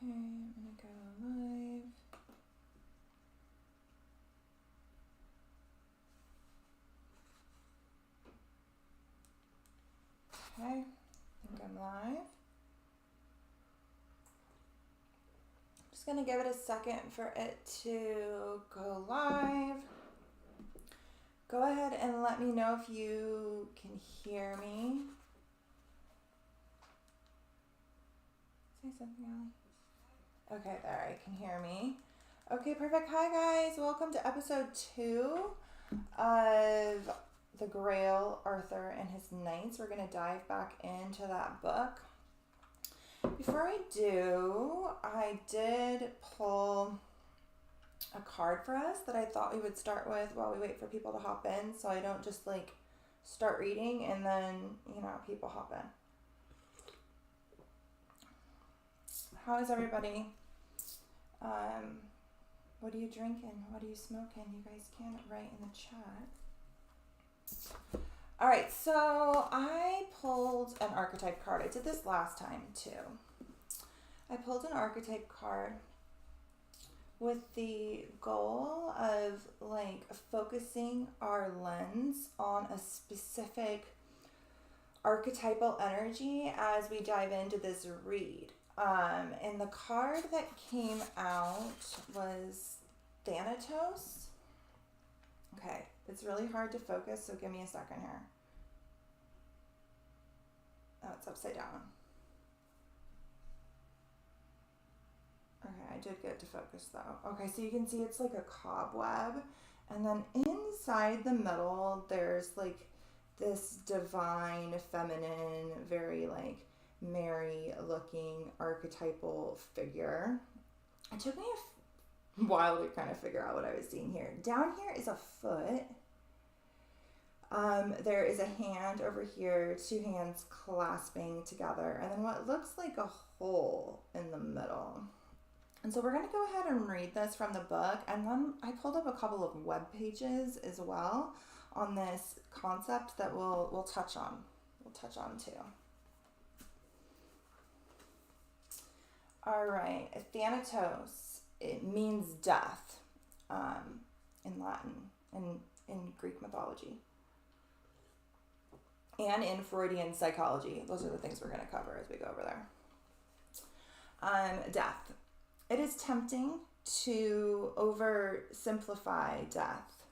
Okay, I'm gonna go live. Okay, I think I'm live. Just gonna give it a second for it to go live. Go ahead and let me know if you can hear me. Say something, Allie. Okay, there, I can hear me. Okay, perfect. Hi guys, welcome to episode 2 of The Grail, Arthur and His Knights. We're going to dive back into that book. Before I do, I did pull a card for us that I thought we would start with while we wait for people to hop in, so I don't just like start reading and then, people hop in. How is everybody? What are you drinking? What are you smoking? You guys can write in the chat. All right, so I pulled an archetype card. I did this last time too. I pulled an archetype card with the goal of like focusing our lens on a specific archetypal energy as we dive into this read. And the card that came out was Thanatos. Okay, it's really hard to focus, so give me a second here. Oh, it's upside down. Okay, I did get to focus though. Okay, so you can see it's like a cobweb, and then inside the middle, there's like this divine, feminine, very like Mary looking archetypal figure. It took me a while to kind of figure out what I was seeing here. Down here is a foot. There is a hand over here, two hands clasping together, and then what looks like a hole in the middle. And so we're going to go ahead and read this from the book, and then I pulled up a couple of web pages as well on this concept that we'll touch on. We'll touch on too. All right, Thanatos, it means death in Latin and in Greek mythology and in Freudian psychology. Those are the things we're going to cover as we go over there. Death. It is tempting to oversimplify death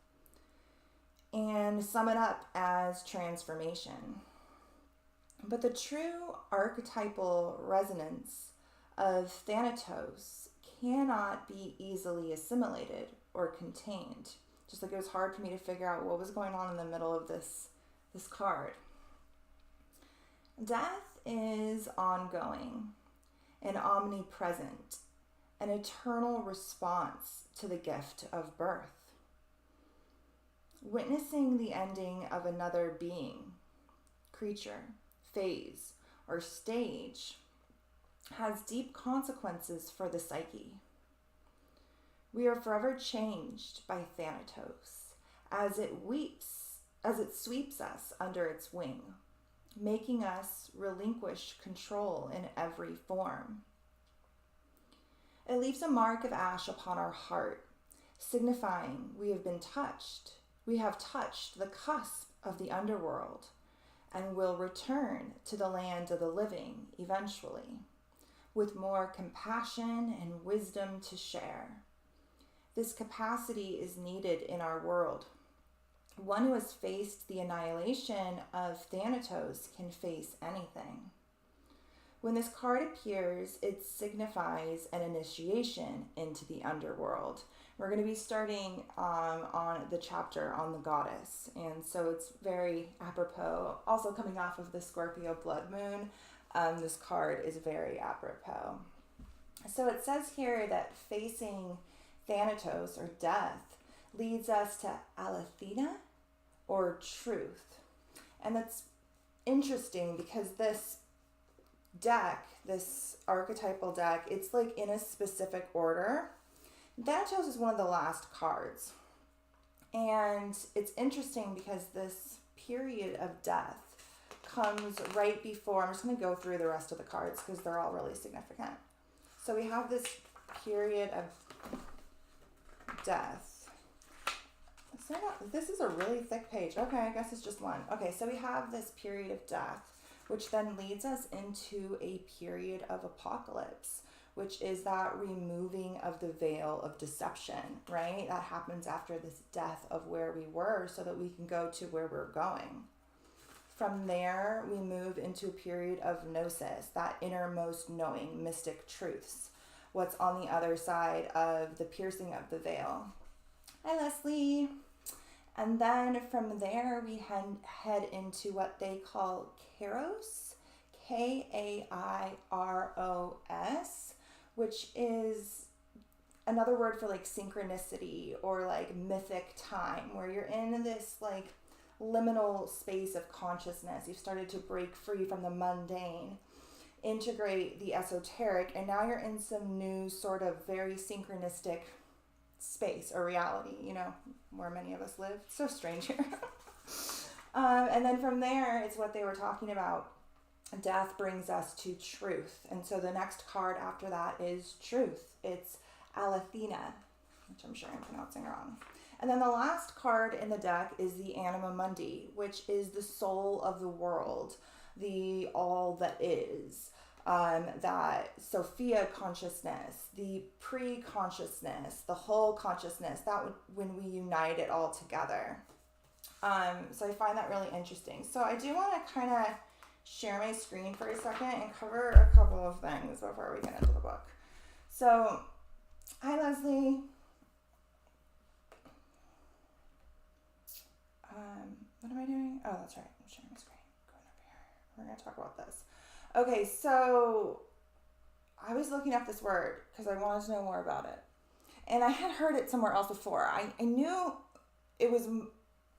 and sum it up as transformation. But the true archetypal resonance of Thanatos cannot be easily assimilated or contained. Just like it was hard for me to figure out what was going on in the middle of this card. Death is ongoing and omnipresent, an eternal response to the gift of birth. Witnessing the ending of another being, creature, phase, or stage has deep consequences for the psyche. We are forever changed by Thanatos as it sweeps us under its wing, making us relinquish control in every form. It leaves a mark of ash upon our heart, signifying we have been touched. We have touched the cusp of the underworld and will return to the land of the living eventually, with more compassion and wisdom to share. This capacity is needed in our world. One who has faced the annihilation of Thanatos can face anything. When this card appears, it signifies an initiation into the underworld. We're going to be starting on the chapter on the goddess, and so it's very apropos. Also coming off of the Scorpio blood moon, this card is very apropos. So it says here that facing Thanatos, or death, leads us to aletheia, or truth. And that's interesting because this deck, this archetypal deck, it's like in a specific order. Thanatos is one of the last cards. And it's interesting because this period of death comes right before, I'm just going to go through the rest of the cards because they're all really significant. So we have this period of death. This is a really thick page. Okay, I guess it's just one. Okay, so we have this period of death, which then leads us into a period of apocalypse, which is that removing of the veil of deception, right? That happens after this death of where we were so that we can go to where we're going. From there, we move into a period of gnosis, that innermost knowing, mystic truths. What's on the other side of the piercing of the veil. Hi, Leslie. And then from there, we head into what they call Kairos, Kairos, which is another word for like synchronicity or like mythic time, where you're in this like liminal space of consciousness. You've started to break free from the mundane, integrate the esoteric, and now you're in some new sort of very synchronistic space or reality, you know, where many of us live. It's so strange here. And then from there, it's what they were talking about. Death brings us to truth. And so the next card after that is truth. It's Alethea, which I'm sure I'm pronouncing wrong. And then the last card in the deck is the Anima Mundi, which is the soul of the world, the all that is, that Sophia consciousness, the pre-consciousness, the whole consciousness, that would when we unite it all together. So I find that really interesting. So I do want to kind of share my screen for a second and cover a couple of things before we get into the book. So, hi Leslie. What am I doing? Oh, that's right. I'm sharing my screen. Going over here. We're going to talk about this. Okay, so I was looking up this word because I wanted to know more about it. And I had heard it somewhere else before. I knew it was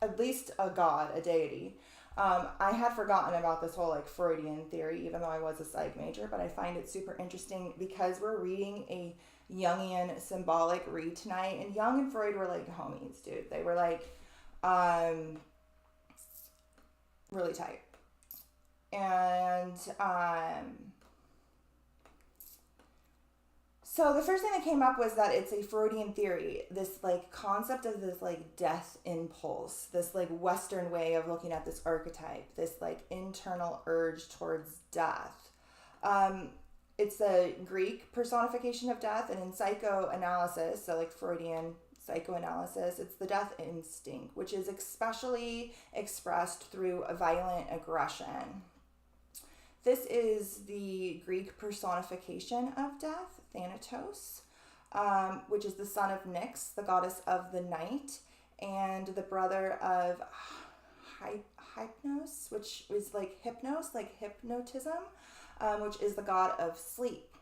at least a god, a deity. I had forgotten about this whole like Freudian theory, even though I was a psych major, but I find it super interesting because we're reading a Jungian symbolic read tonight. And Jung and Freud were like homies, dude. They were like really tight. And so the first thing that came up was that it's a Freudian theory, this like concept of this like death impulse, this like Western way of looking at this archetype, this like internal urge towards death. It's a Greek personification of death, and in psychoanalysis, so like Freudian psychoanalysis, it's the death instinct, which is especially expressed through a violent aggression. This is the Greek personification of death, Thanatos, which is the son of Nyx, the goddess of the night, and the brother of Hypnos, which is like hypnos, like hypnotism, which is the god of sleep.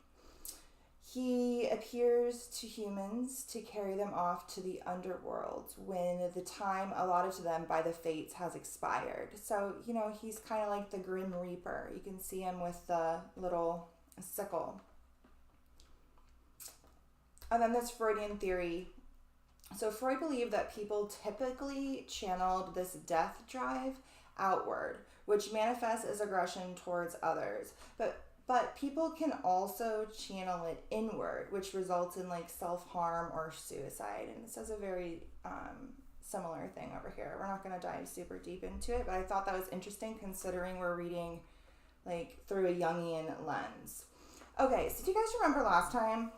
He appears to humans to carry them off to the underworld when the time allotted to them by the fates has expired. So, you know, he's kind of like the Grim Reaper. You can see him with the little sickle. And then this Freudian theory. So Freud believed that people typically channeled this death drive outward, which manifests as aggression towards others. But people can also channel it inward, which results in like self-harm or suicide. And this is a very similar thing over here. We're not going to dive super deep into it, but I thought that was interesting considering we're reading like through a Jungian lens. Okay, so do you guys remember last time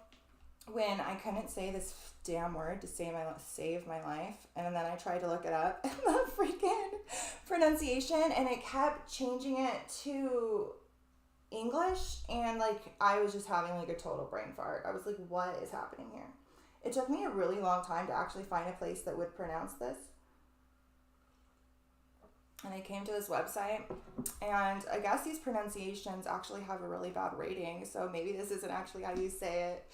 when I couldn't say this damn word to save my life, and then I tried to look it up in the freaking pronunciation, and it kept changing it to English, and like I was just having like a total brain fart. I was like, what is happening here? It took me a really long time to actually find a place that would pronounce this, and I came to this website, and I guess these pronunciations actually have a really bad rating, so maybe this isn't actually how you say it.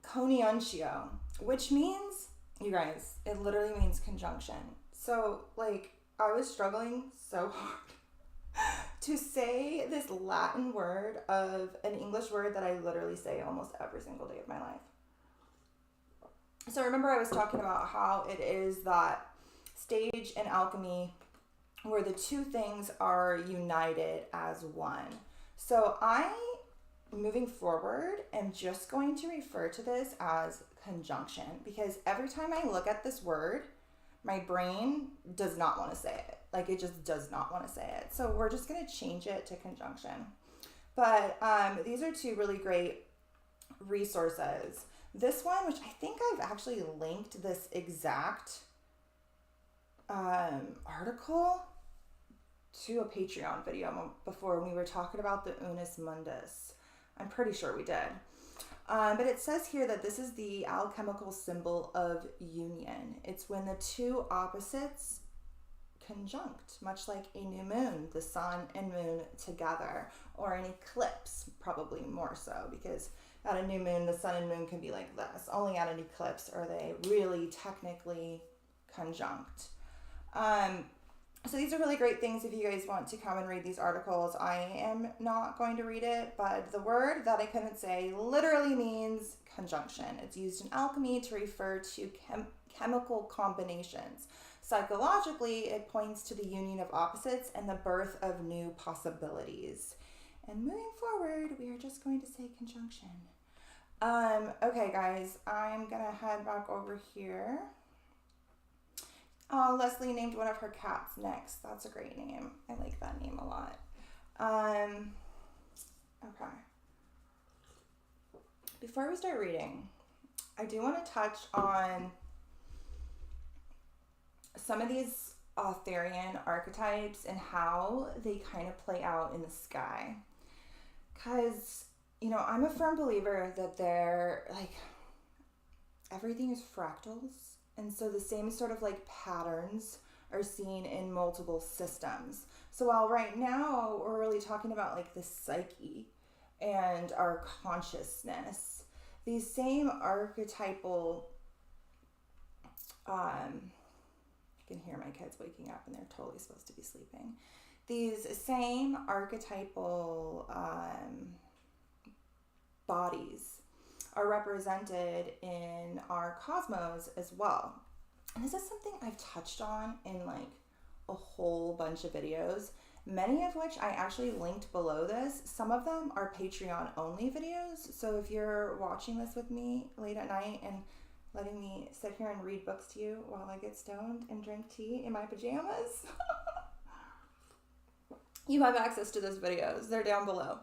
Coniunctio, which means, you guys, it literally means conjunction. So like I was struggling so hard to say this Latin word of an English word that I literally say almost every single day of my life. So remember I was talking about how it is that stage in alchemy where the two things are united as one. So I moving forward, am just going to refer to this as conjunction, because every time I look at this word, my brain does not want to say it. Like, it just does not want to say it. So we're just going to change it to conjunction. But these are two really great resources. This one, which I think I've actually linked this exact article to a Patreon video before when we were talking about the unus mundus. I'm pretty sure we did. But it says here that this is the alchemical symbol of union. It's when the two opposites conjunct, much like a new moon, the sun and moon together, or an eclipse, probably more so, because at a new moon, the sun and moon can be like this. Only at an eclipse are they really technically conjunct. So these are really great things if you guys want to come and read these articles. I am not going to read it, but the word that I couldn't say literally means conjunction. It's used in alchemy to refer to chemical combinations. Psychologically, it points to the union of opposites and the birth of new possibilities. And moving forward, we are just going to say conjunction. Okay, guys, I'm going to head back over here. Leslie named one of her cats Next. That's a great name. I like that name a lot. Okay. Before we start reading, I do want to touch on some of these Authorian archetypes and how they kind of play out in the sky. Because, you know, I'm a firm believer that they're like, everything is fractals. And so the same sort of like patterns are seen in multiple systems. So while right now we're really talking about like the psyche and our consciousness, these same archetypal, I can hear my kids waking up and they're totally supposed to be sleeping. These same archetypal bodies are represented in our cosmos as well. And this is something I've touched on in like a whole bunch of videos, many of which I actually linked below this. Some of them are Patreon only videos. So if you're watching this with me late at night and letting me sit here and read books to you while I get stoned and drink tea in my pajamas, you have access to those videos. They're down below.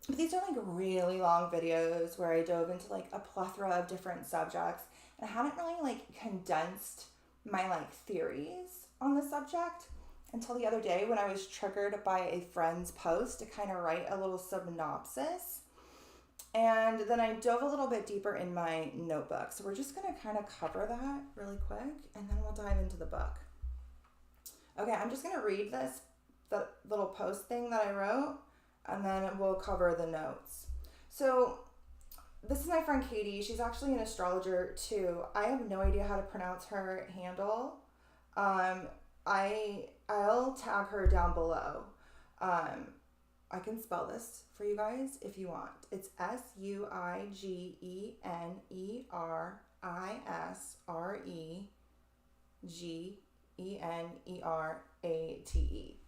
But these are like really long videos where I dove into like a plethora of different subjects, and I haven't really like condensed my like theories on the subject until the other day when I was triggered by a friend's post to kind of write a little synopsis. And then I dove a little bit deeper in my notebook. So we're just going to kind of cover that really quick, and then we'll dive into the book. Okay, I'm just going to read the little post thing that I wrote, and then we'll cover the notes. So this is my friend Katie. She's actually an astrologer too. I have no idea how to pronounce her handle. I'll tag her down below. I can spell this for you guys if you want. It's SUIGENERISREGENERATE.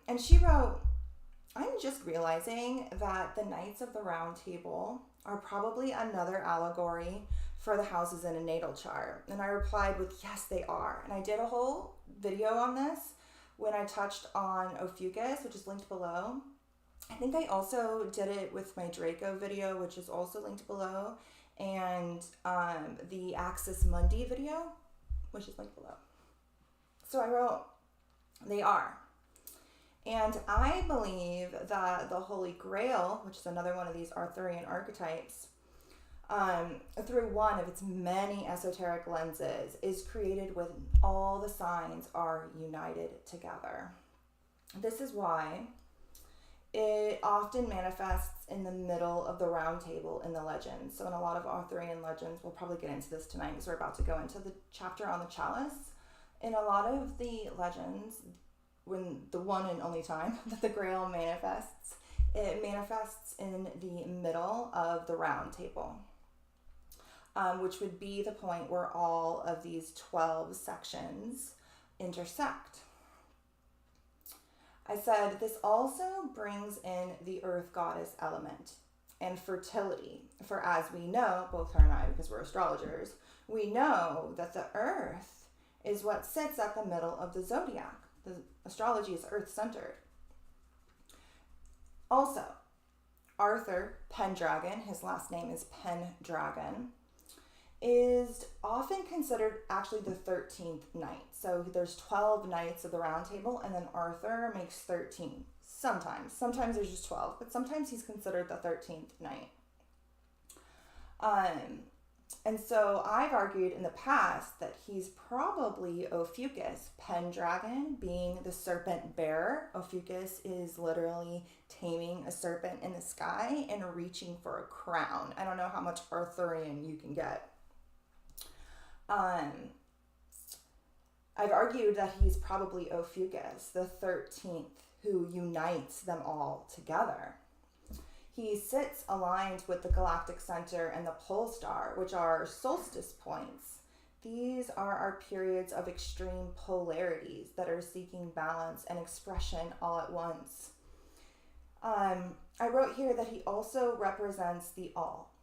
And she wrote, I'm just realizing that the Knights of the Round Table are probably another allegory for the houses in a natal chart. And I replied with, yes, they are. And I did a whole video on this when I touched on Ophiuchus, which is linked below. I think I also did it with my Draco video, which is also linked below, and the Axis Mundi video, which is linked below. So I wrote, they are. And I believe that the Holy Grail, which is another one of these Arthurian archetypes, through one of its many esoteric lenses, is created when all the signs are united together. This is why it often manifests in the middle of the round table in the legends. So in a lot of Arthurian legends, we'll probably get into this tonight because we're about to go into the chapter on the chalice. In a lot of the legends, when the one and only time that the Grail manifests, it manifests in the middle of the round table, which would be the point where all of these 12 sections intersect. I said this also brings in the earth goddess element and fertility. For as we know, both her and I, because we're astrologers, we know that the earth is what sits at the middle of the zodiac. The astrology is earth-centered. Also, Arthur Pendragon, his last name is Pendragon, is often considered actually the 13th knight. So there's 12 knights of the round table, and then Arthur makes 13. Sometimes there's just 12, but sometimes he's considered the 13th knight. And so I've argued in the past that he's probably Ophiuchus, Pendragon being the serpent bearer. Ophiuchus is literally taming a serpent in the sky and reaching for a crown. I don't know how much Arthurian you can get. I've argued that he's probably Ophiuchus, the 13th, who unites them all together. He sits aligned with the galactic center and the pole star, which are solstice points. These are our periods of extreme polarities that are seeking balance and expression all at once. I wrote here that he also represents the all,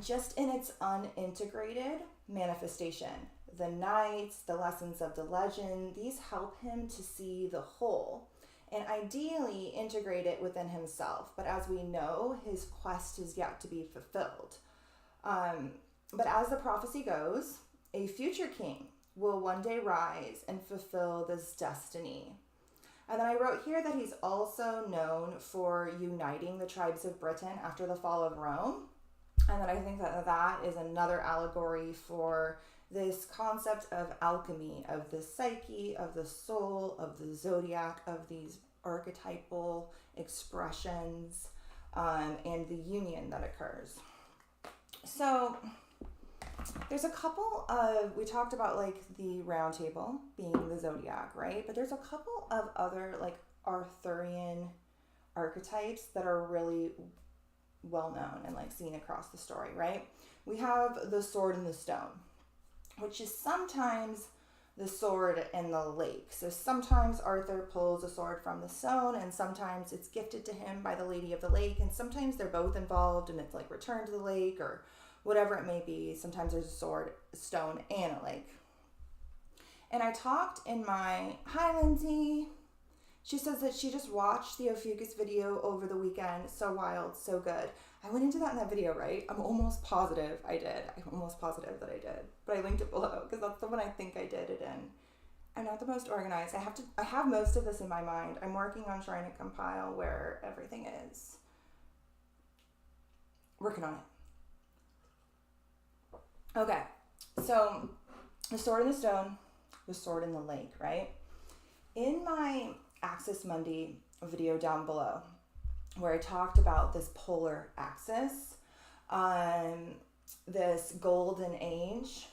just in its unintegrated manifestation. The nights, the lessons of the legend, these help him to see the whole and ideally integrate it within himself. But as we know, his quest is yet to be fulfilled. But as the prophecy goes, a future king will one day rise and fulfill this destiny. And then I wrote here that he's also known for uniting the tribes of Britain after the fall of Rome. And then I think that that is another allegory for this concept of alchemy, of the psyche, of the soul, of the zodiac, of these archetypal expressions, and the union that occurs. So there's a couple of, we talked about like the round table being the zodiac, right? But there's a couple of other like Arthurian archetypes that are really well known and like seen across the story, right? We have the sword and the stone, which is sometimes the sword in the lake. So sometimes Arthur pulls a sword from the stone, and sometimes it's gifted to him by the Lady of the Lake, and sometimes they're both involved and it's like returned to the lake or whatever it may be. Sometimes there's a sword, a stone, and a lake. And I talked in my, hi Lindsay. She says that she just watched the Ophiuchus video over the weekend. So wild, so good. I went into that in that video, right? I'm almost positive I did. I'm almost positive that I did. But I linked it below because that's the one I think I did it in. I'm not the most organized. I have most of this in my mind. I'm working on trying to compile where everything is. Working on it. Okay. So the sword in the stone, the sword in the lake, right? In my Axis Mundi video down below, where I talked about this polar axis, this golden age,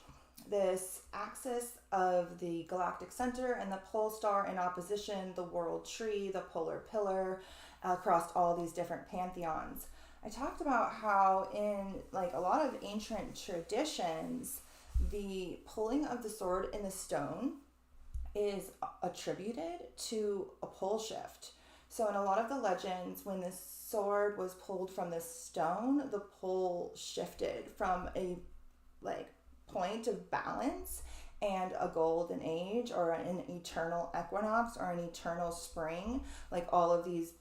this axis of the galactic center and the pole star in opposition, the world tree, the polar pillar, across all these different pantheons. I talked about how in like a lot of ancient traditions, the pulling of the sword in the stone is attributed to a pole shift. So in a lot of the legends, when the sword was pulled from the stone, the pole shifted from a like point of balance and a golden age or an eternal equinox or an eternal spring, like all of these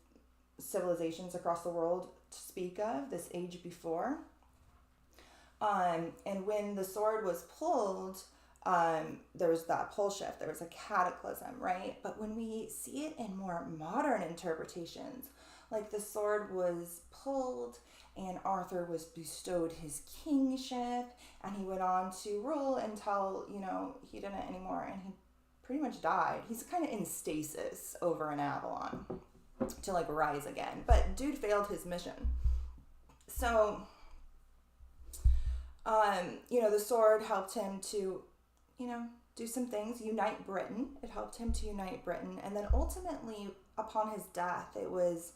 civilizations across the world speak of, this age before. And when the sword was pulled, there was that pole shift, there was a cataclysm, right? But when we see it in more modern interpretations, like the sword was pulled and Arthur was bestowed his kingship and he went on to rule until, he didn't anymore and he pretty much died. He's kind of in stasis over in Avalon to like rise again, but dude failed his mission. So, the sword helped him to do some things, unite Britain. It helped him to unite Britain. And then ultimately, upon his death, it was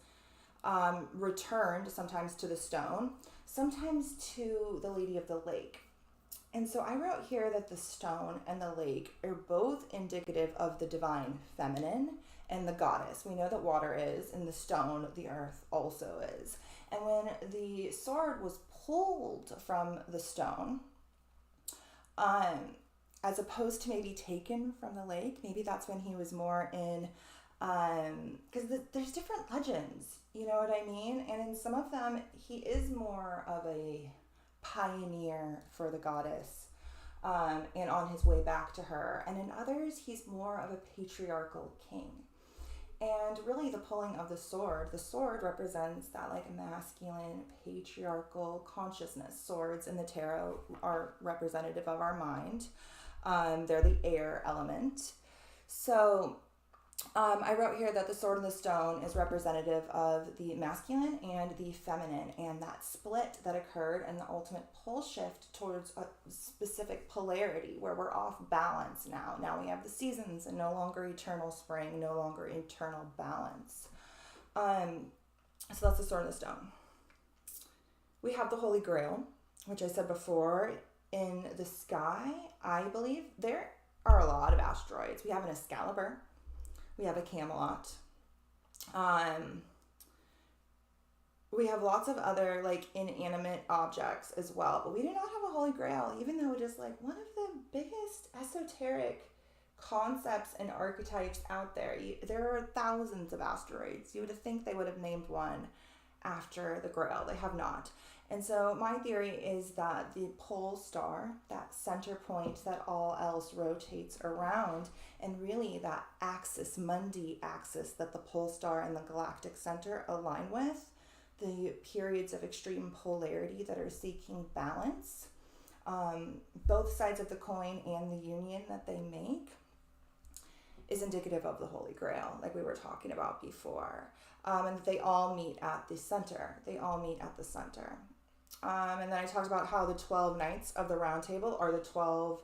returned sometimes to the stone, sometimes to the Lady of the Lake. And so I wrote here that the stone and the lake are both indicative of the divine feminine and the goddess. We know that water is, and the stone, the earth, also is. And when the sword was pulled from the stone, as opposed to maybe taken from the lake, maybe that's when he was more in, because there's different legends, you know what I mean? And in some of them, he is more of a pioneer for the goddess, and on his way back to her. And in others, he's more of a patriarchal king. And really the pulling of the sword represents that like masculine, patriarchal consciousness. Swords in the tarot are representative of our mind. They're the air element. So I wrote here that the sword and the stone is representative of the masculine and the feminine, and that split that occurred and the ultimate pole shift towards a specific polarity where we're off balance now. Now we have the seasons and no longer eternal spring, no longer eternal balance. So that's the sword and the stone. We have the Holy Grail, which I said before. In the sky, I believe there are a lot of asteroids. We have an Excalibur. We have a Camelot. We have lots of other like inanimate objects as well, but we do not have a Holy Grail, even though it is like one of the biggest esoteric concepts and archetypes out there. There are thousands of asteroids. You would think they would have named one after the Grail. They have not. And so my theory is that the pole star, that center point that all else rotates around, and really that axis mundi axis that the pole star and the galactic center align with, the periods of extreme polarity that are seeking balance, both sides of the coin and the union that they make, is indicative of the Holy Grail, like we were talking about before. And they all meet at the center. And then I talked about how the 12 knights of the round table are the 12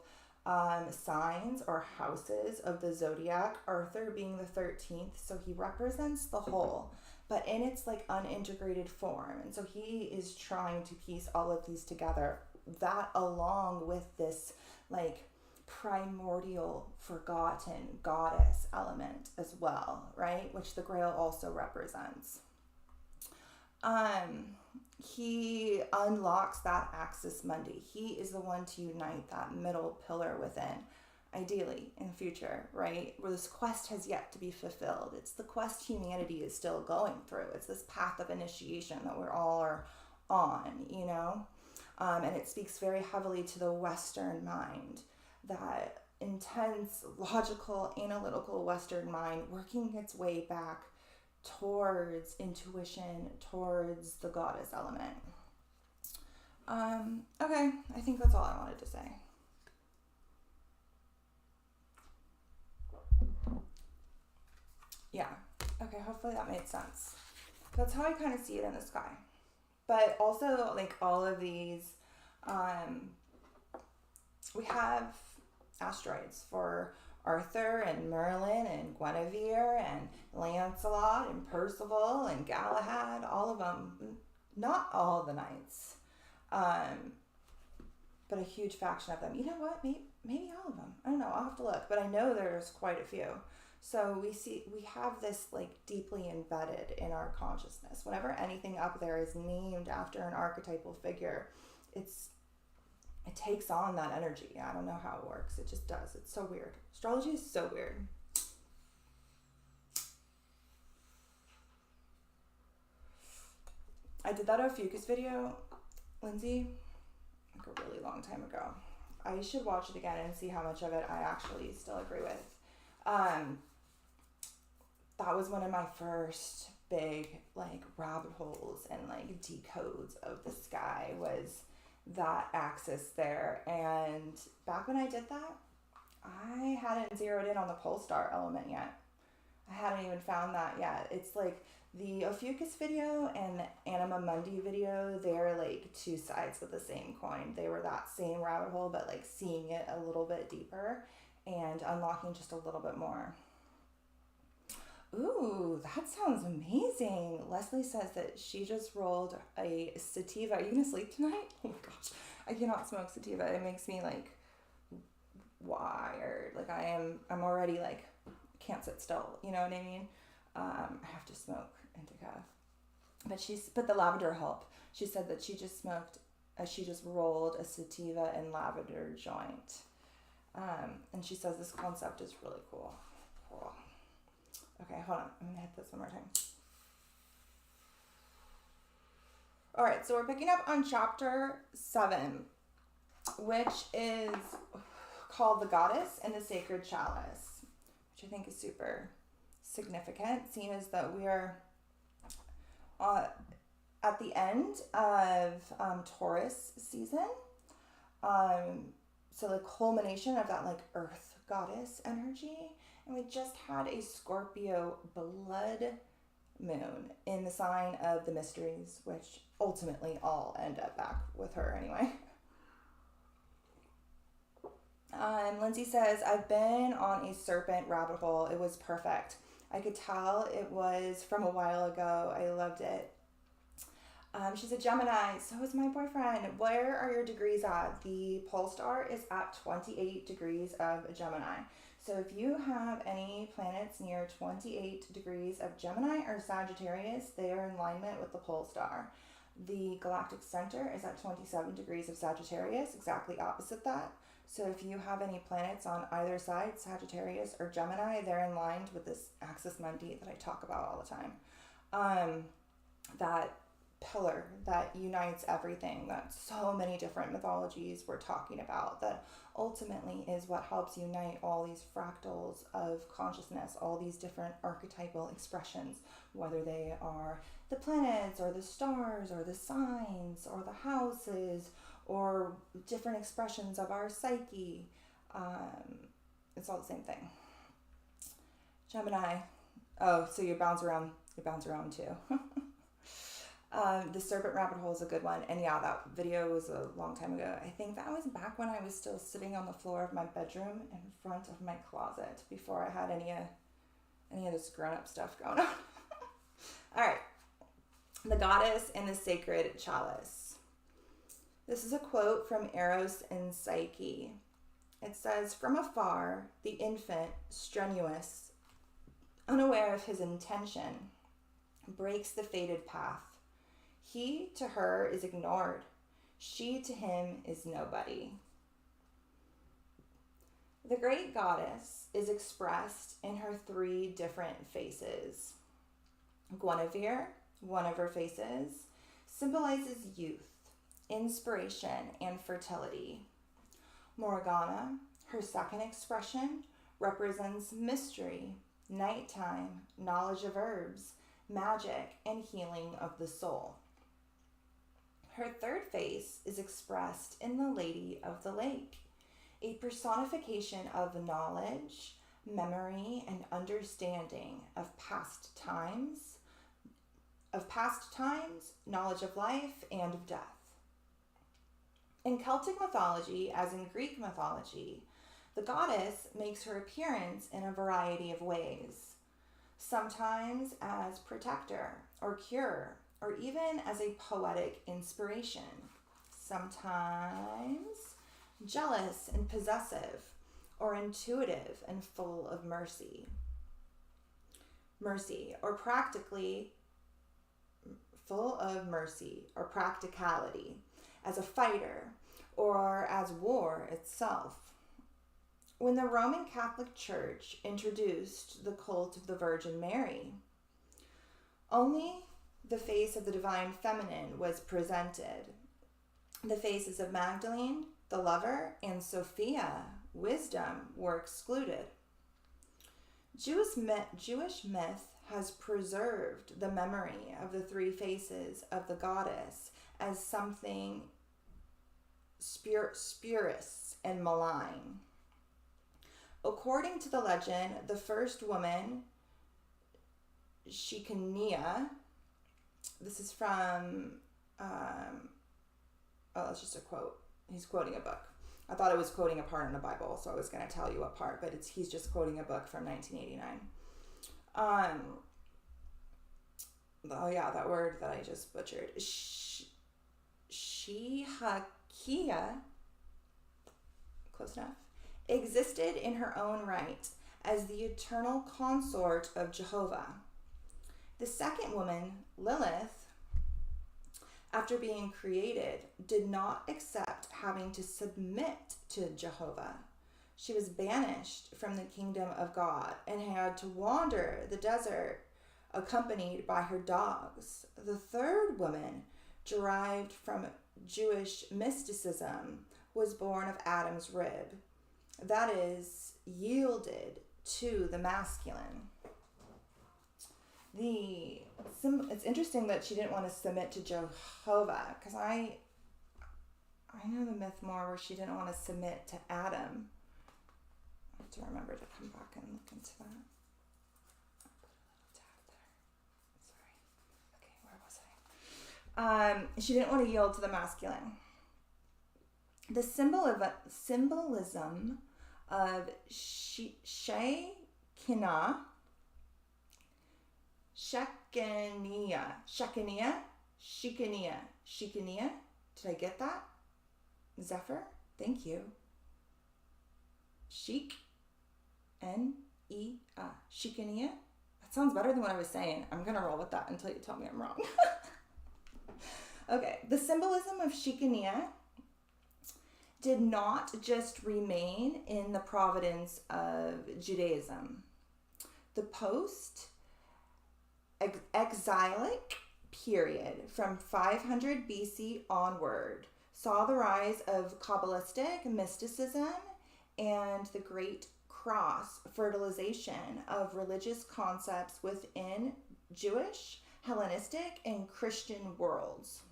signs or houses of the zodiac, Arthur being the 13th. So he represents the whole, but in its like unintegrated form. And so he is trying to piece all of these together, that along with this like primordial forgotten goddess element as well, right? Which the Grail also represents. He unlocks that axis mundi. He is the one to unite that middle pillar within, ideally in the future, right? Where this quest has yet to be fulfilled. It's the quest humanity is still going through. It's this path of initiation that we're all are on, you know? And it speaks very heavily to the Western mind, that intense, logical, analytical Western mind working its way back towards intuition, towards the goddess element. Okay, I think that's all I wanted to say. Yeah, okay, hopefully that made sense. That's how I kind of see it in the sky. But also, like, all of these, we have asteroids for Arthur and Merlin and Guinevere and Lancelot and Percival and Galahad, all of them. Not all the knights, but a huge faction of them. You know what? Maybe all of them. I don't know. I'll have to look, but I know there's quite a few. So we have this like deeply embedded in our consciousness. Whenever anything up there is named after an archetypal figure, it takes on that energy. I don't know how it works. It just does. It's so weird. Astrology is so weird. I did that Ophiuchus video, Lindsay, like a really long time ago. I should watch it again and see how much of it I actually still agree with. That was one of my first big like rabbit holes and like decodes of the sky, was that axis there. And back when I did that, I hadn't zeroed in on the pole star element yet. I hadn't even found that yet. It's like the Ophiuchus video and the Anima Mundi video, they're like two sides of the same coin. They were that same rabbit hole, but like seeing it a little bit deeper and unlocking just a little bit more. Ooh, that sounds amazing. Leslie says that she just rolled a sativa. Are you gonna sleep tonight? Oh my gosh, I cannot smoke sativa. It makes me like wired. Like I'm already like can't sit still. You know what I mean? I have to smoke indica. But the lavender help. She said that she just rolled a sativa and lavender joint. And she says this concept is really cool. Okay, hold on. I'm going to hit this one more time. All right, so we're picking up on chapter 7, which is called The Goddess and the Sacred Chalice, which I think is super significant, seeing as that we are at the end of Taurus season. So the culmination of that like earth goddess energy. And we just had a Scorpio blood moon in the sign of the mysteries, which ultimately all end up back with her anyway. Lindsay says, I've been on a serpent rabbit hole. It was perfect. I could tell it was from a while ago. I loved it. She's a Gemini. So is my boyfriend. Where are your degrees at? The pole star is at 28 degrees of Gemini. So if you have any planets near 28 degrees of Gemini or Sagittarius, they are in alignment with the pole star. The galactic center is at 27 degrees of Sagittarius, exactly opposite that. So if you have any planets on either side, Sagittarius or Gemini, they're in line with this axis mundi that I talk about all the time. That pillar that unites everything, that so many different mythologies we're talking about, that ultimately is what helps unite all these fractals of consciousness, all these different archetypal expressions, whether they are the planets or the stars or the signs or the houses or different expressions of our psyche. It's all the same thing. Gemini. Oh, so you bounce around too. The serpent rabbit hole is a good one. And yeah, that video was a long time ago. I think that was back when I was still sitting on the floor of my bedroom in front of my closet before I had any of this grown-up stuff going on. All right. The Goddess and the Sacred Chalice. This is a quote from Eros and Psyche. It says, from afar, the infant, strenuous, unaware of his intention, breaks the fated path. He to her is ignored. She to him is nobody. The great goddess is expressed in her 3 different faces. Guinevere, one of her faces, symbolizes youth, inspiration, and fertility. Morgana, her second expression, represents mystery, nighttime, knowledge of herbs, magic, and healing of the soul. Her third face is expressed in the Lady of the Lake, a personification of knowledge, memory, and understanding of past times, knowledge of life, and of death. In Celtic mythology, as in Greek mythology, the goddess makes her appearance in a variety of ways, sometimes as protector or cure, or even as a poetic inspiration, sometimes jealous and possessive, or intuitive and full of mercy, or practically full of mercy or practicality, as a fighter, or as war itself. When the Roman Catholic Church introduced the cult of the Virgin Mary, only the face of the divine feminine was presented. The faces of Magdalene, the lover, and Sophia, wisdom, were excluded. Jewish myth has preserved the memory of the 3 faces of the goddess as something spurious and malign. According to the legend, the first woman, Shikania, this is from, that's just a quote. He's quoting a book. I thought it was quoting a part in the Bible, so I was going to tell you what part, but he's just quoting a book from 1989. Oh yeah, that word that I just butchered. Shihakia, close enough, existed in her own right as the eternal consort of Jehovah. The second woman, Lilith, after being created, did not accept having to submit to Jehovah. She was banished from the kingdom of God and had to wander the desert accompanied by her dogs. The third woman, derived from Jewish mysticism, was born of Adam's rib. That is, yielded to the masculine. It's interesting that she didn't want to submit to Jehovah, because I know the myth more where she didn't want to submit to Adam. I have to remember to come back and look into that. I'll put a little tab there. Sorry. Okay, where was I? She didn't want to yield to the masculine. The symbolism of Shekania. Did I get that? Zephyr? Thank you. Shekania? That sounds better than what I was saying. I'm going to roll with that until you tell me I'm wrong. Okay. The symbolism of Shekania did not just remain in the providence of Judaism. The post-exilic period from 500 BC onward saw the rise of Kabbalistic mysticism and the Great Cross fertilization of religious concepts within Jewish, Hellenistic, and Christian worlds.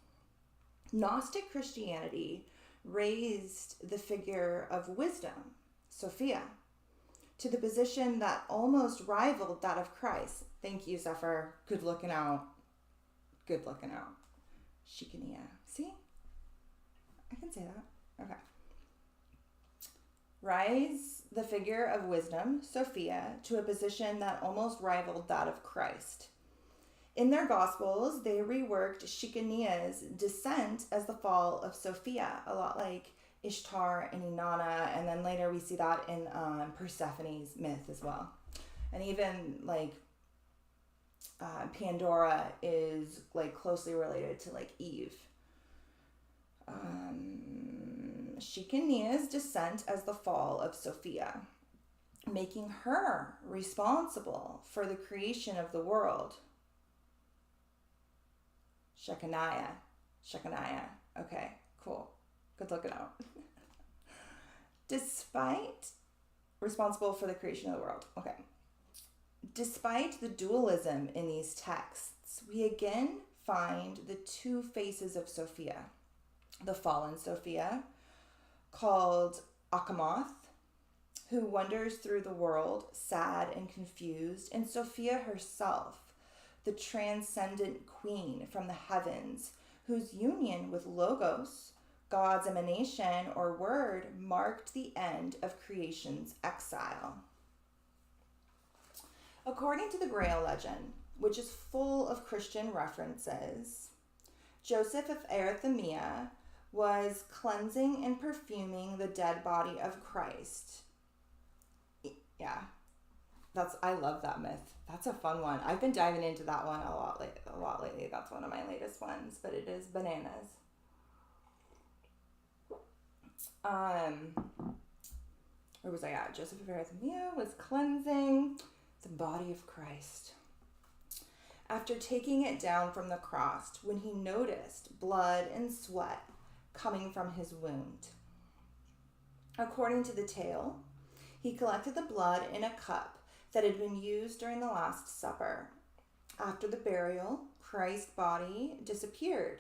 Gnostic Christianity raised the figure of wisdom, Sophia, to the position that almost rivaled that of Christ. Thank you, Zephyr. Good looking out. Good looking out. Shekania. See? I can say that. Okay. Rise the figure of wisdom, Sophia, to a position that almost rivaled that of Christ. In their Gospels, they reworked Shekania's descent as the fall of Sophia, a lot like Ishtar and Inanna, and then later we see that in Persephone's myth as well. And even like Pandora is like closely related to like Eve. Shekania's descent as the fall of Sophia, making her responsible for the creation of the world. Shekaniah. Okay, cool. Good looking out. Responsible for the creation of the world. Okay. Despite the dualism in these texts, we again find the two faces of Sophia. The fallen Sophia, called Achamoth, who wanders through the world sad and confused, and Sophia herself, the transcendent queen from the heavens, whose union with Logos, God's emanation or word, marked the end of creation's exile. According to the Grail legend, which is full of Christian references, Joseph of Arithmea was cleansing and perfuming the dead body of Christ. Yeah, I love that myth. That's a fun one. I've been diving into that one a lot lately. That's one of my latest ones, but it is bananas. Where was I at? Joseph of Arithmea was cleansing the body of Christ. After taking it down from the cross, when he noticed blood and sweat coming from his wound. According to the tale, he collected the blood in a cup that had been used during the Last Supper. After the burial, Christ's body disappeared,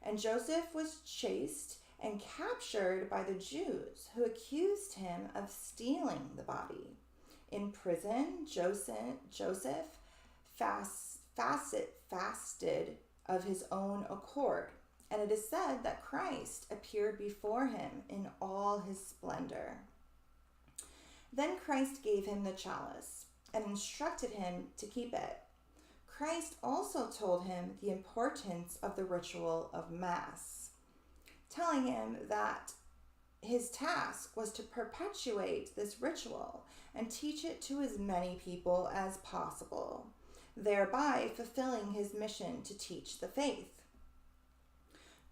and Joseph was chased and captured by the Jews, who accused him of stealing the body. In prison, Joseph fasted of his own accord, and it is said that Christ appeared before him in all his splendor. Then Christ gave him the chalice and instructed him to keep it. Christ also told him the importance of the ritual of Mass, telling him that his task was to perpetuate this ritual and teach it to as many people as possible, thereby fulfilling his mission to teach the faith.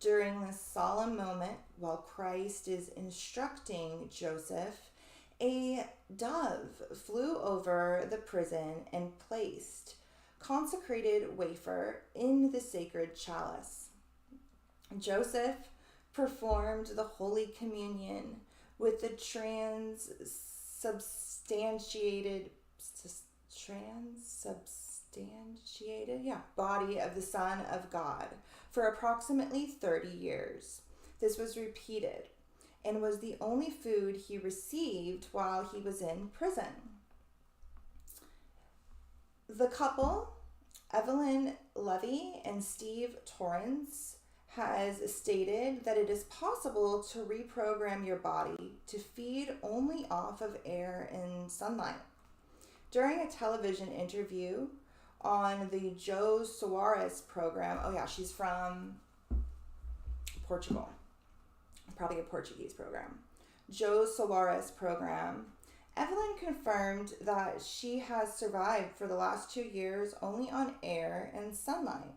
During this solemn moment, while Christ is instructing Joseph, a dove flew over the prison and placed consecrated wafer in the sacred chalice. Joseph performed the Holy Communion with the transubstantiated body of the Son of God for approximately 30 years. This was repeated and was the only food he received while he was in prison. The couple, Evelyn Levy and Steve Torrance, has stated that it is possible to reprogram your body to feed only off of air and sunlight. During a television interview on the Joe Soares program, she's from Portugal, probably a Portuguese program, Joe Soares program, Evelyn confirmed that she has survived for the last 2 years only on air and sunlight.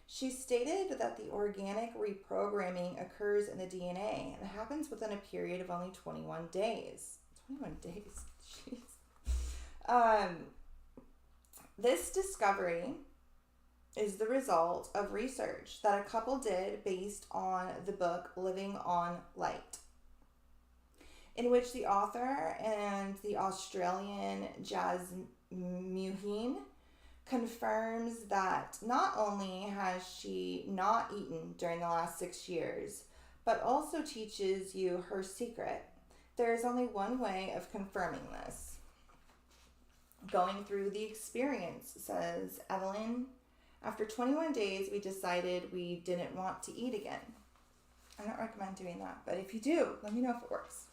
She stated that the organic reprogramming occurs in the DNA and happens within a period of only 21 days. 21 days, jeez. This discovery is the result of research that a couple did based on the book Living on Light, in which the author and the Australian Jasmuheen confirms that not only has she not eaten during the last 6 years, but also teaches you her secret. There is only one way of confirming this. Going through the experience, says Evelyn, after 21 days, we decided we didn't want to eat again. I don't recommend doing that, but if you do, let me know if it works.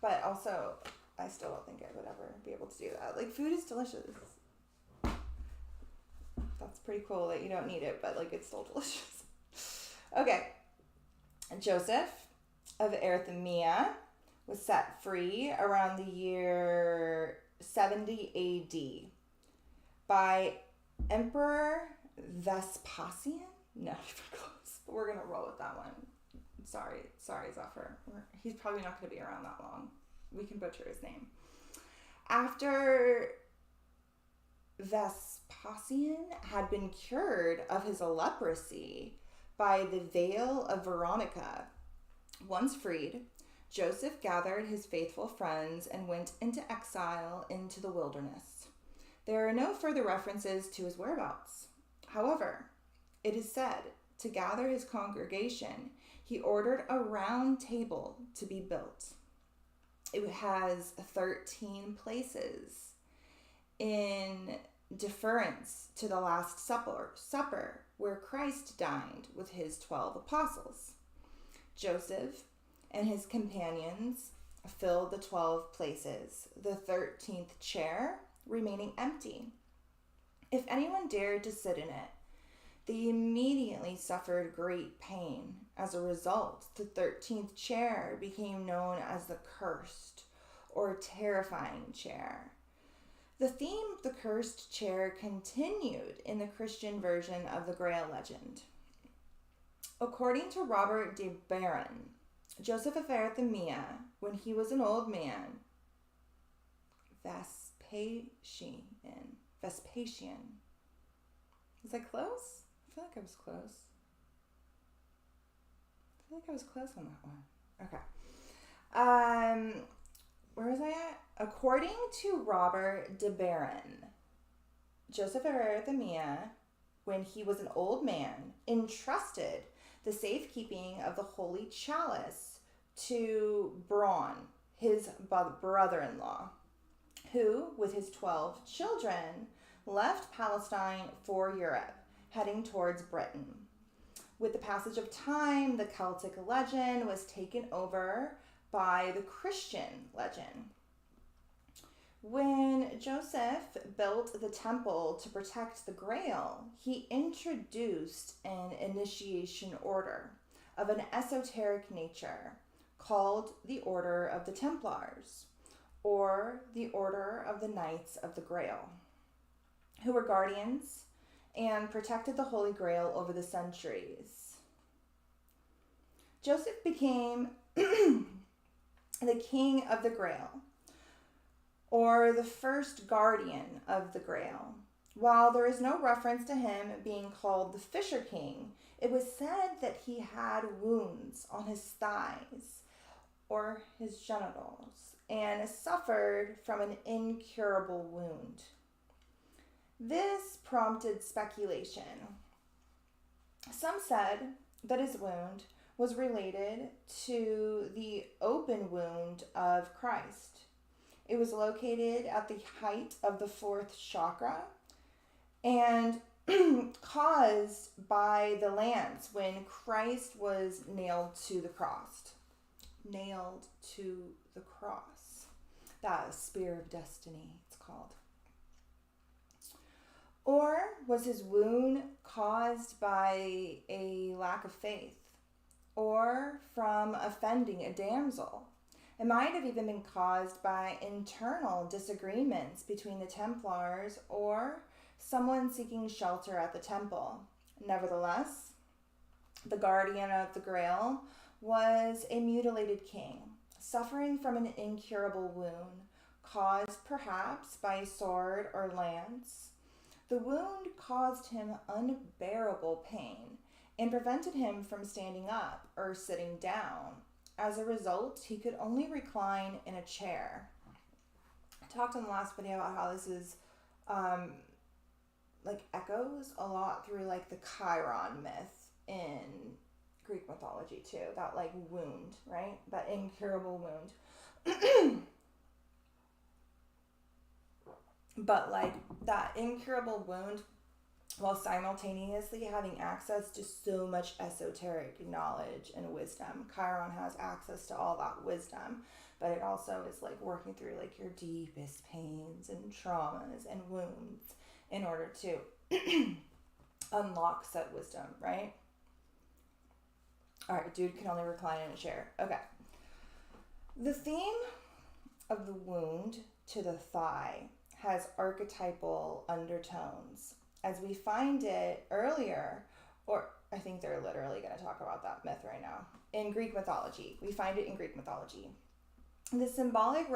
But also, I still don't think I would ever be able to do that. Like, food is delicious. That's pretty cool that you don't need it, but, it's still delicious. Okay. Joseph of Arithmea was set free around the year 70 AD by Emperor Vespasian? No, not close. But we're going to roll with that one. Sorry, Zephyr. He's probably not going to be around that long. We can butcher his name. After Vespasian had been cured of his leprosy by the veil of Veronica, once freed, Joseph gathered his faithful friends and went into exile into the wilderness. There are no further references to his whereabouts. However, it is said to gather his congregation, he ordered a round table to be built. It has 13 places in deference to the Last Supper, where Christ dined with his 12 apostles. Joseph and his companions filled the 12 places, the 13th chair remaining empty. If anyone dared to sit in it, they immediately suffered great pain. As a result, the 13th chair became known as the cursed or terrifying chair. The theme of the cursed chair continued in the Christian version of the Grail legend. According to Robert de Baron, Joseph of Arithmea, when he was an old man, Vespasian. Was I close? I feel like I was close. On that one. Okay. Where was I at? According to Robert de Baron, Joseph of Arithmea, when he was an old man, entrusted the safekeeping of the Holy Chalice to Braun, his brother-in-law, who, with his 12 children, left Palestine for Europe, heading towards Britain. With the passage of time, the Celtic legend was taken over by the Christian legend. When Joseph built the temple to protect the Grail, he introduced an initiation order of an esoteric nature called the Order of the Templars, or the Order of the Knights of the Grail, who were guardians and protected the Holy Grail over the centuries. Joseph became the King of the Grail, or the first guardian of the Grail. While there is no reference to him being called the Fisher King, it was said that he had wounds on his thighs or his genitals and suffered from an incurable wound. This prompted speculation. Some said that his wound was related to the open wound of Christ. It was located at the height of the fourth chakra and caused by the lance when Christ was nailed to the cross. Nailed to the cross. That spear of destiny, it's called. Or was his wound caused by a lack of faith, or from offending a damsel? It might have even been caused by internal disagreements between the Templars or someone seeking shelter at the temple. Nevertheless, the guardian of the Grail was a mutilated king, suffering from an incurable wound, caused perhaps by a sword or lance. The wound caused him unbearable pain and prevented him from standing up or sitting down. As a result, he could only recline in a chair. I talked in the last video about how this is echoes a lot through the Chiron myth in Greek mythology too. That wound, right? That incurable wound. But that incurable wound, while simultaneously having access to so much esoteric knowledge and wisdom. Chiron has access to all that wisdom, but it also is working through your deepest pains and traumas and wounds in order to unlock said wisdom, right? All right, dude can only recline in a chair. Okay. The theme of the wound to the thigh has archetypal undertones, as we find it earlier, or I think they're literally going to talk about that myth right now, in Greek mythology. We find it in Greek mythology. The symbolic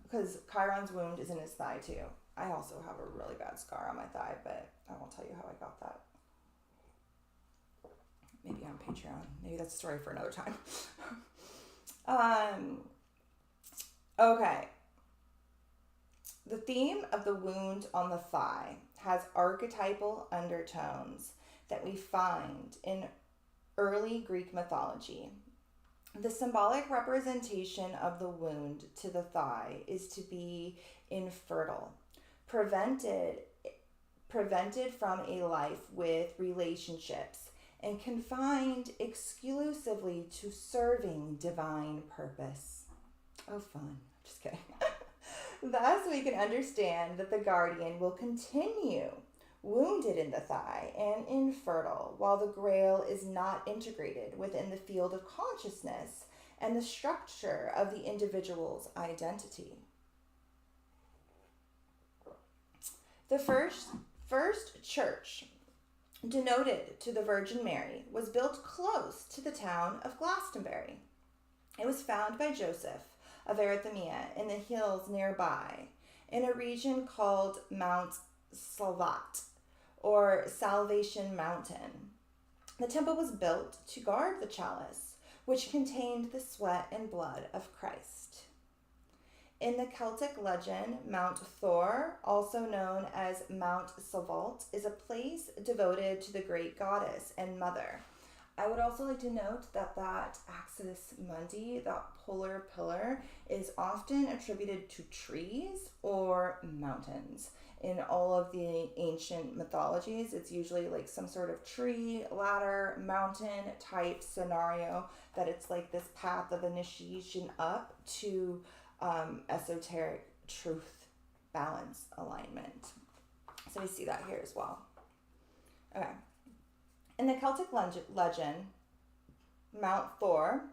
because Chiron's wound is in his thigh too. I also have a really bad scar on my thigh, but I won't tell you how I got that. Maybe on Patreon. Maybe that's a story for another time. Okay. The theme of the wound on the thigh has archetypal undertones that we find in early Greek mythology. The symbolic representation of the wound to the thigh is to be infertile, prevented from a life with relationships, and confined exclusively to serving divine purpose. Oh, fun. Just kidding. Thus, we can understand that the guardian will continue wounded in the thigh and infertile, while the Grail is not integrated within the field of consciousness and the structure of the individual's identity. The first church denoted to the Virgin Mary was built close to the town of Glastonbury. It was found by Joseph of Arithmea in the hills nearby, in a region called Mount Salvat, or Salvation Mountain. The temple was built to guard the chalice, which contained the sweat and blood of Christ. In the Celtic legend, Mount Thor, also known as Mount Salvat, is a place devoted to the great goddess and mother. I would also like to note that axis mundi, that polar pillar, is often attributed to trees or mountains. In all of the ancient mythologies, it's usually some sort of tree, ladder, mountain type scenario, that it's this path of initiation up to esoteric truth, balance, alignment. So we see that here as well. Okay. In the Celtic legend, Mount Thor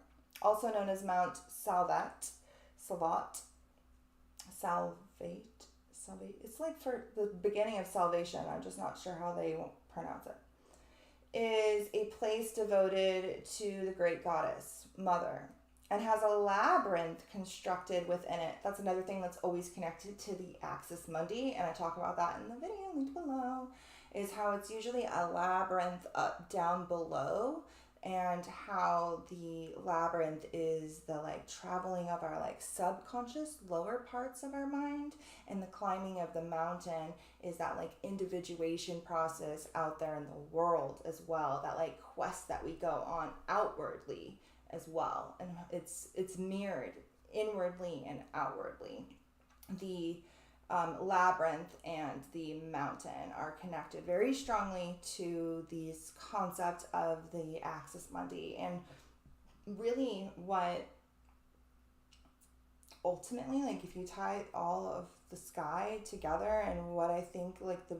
also known as Mount Salvat, Salvate. It's like for the beginning of salvation. I'm just not sure how they pronounce it. Is a place devoted to the great goddess, Mother, and has a labyrinth constructed within it. That's another thing that's always connected to the axis mundi, and I talk about that in the video linked below, is how it's usually a labyrinth up down below, and how the labyrinth is the like traveling of our like subconscious lower parts of our mind, and the climbing of the mountain is that like individuation process out there in the world as well, that like quest that we go on outwardly as well, and it's mirrored inwardly and outwardly. The labyrinth and the mountain are connected very strongly to these concept of the axis mundi, and really what ultimately, like if you tie all of the sky together, and what I think like the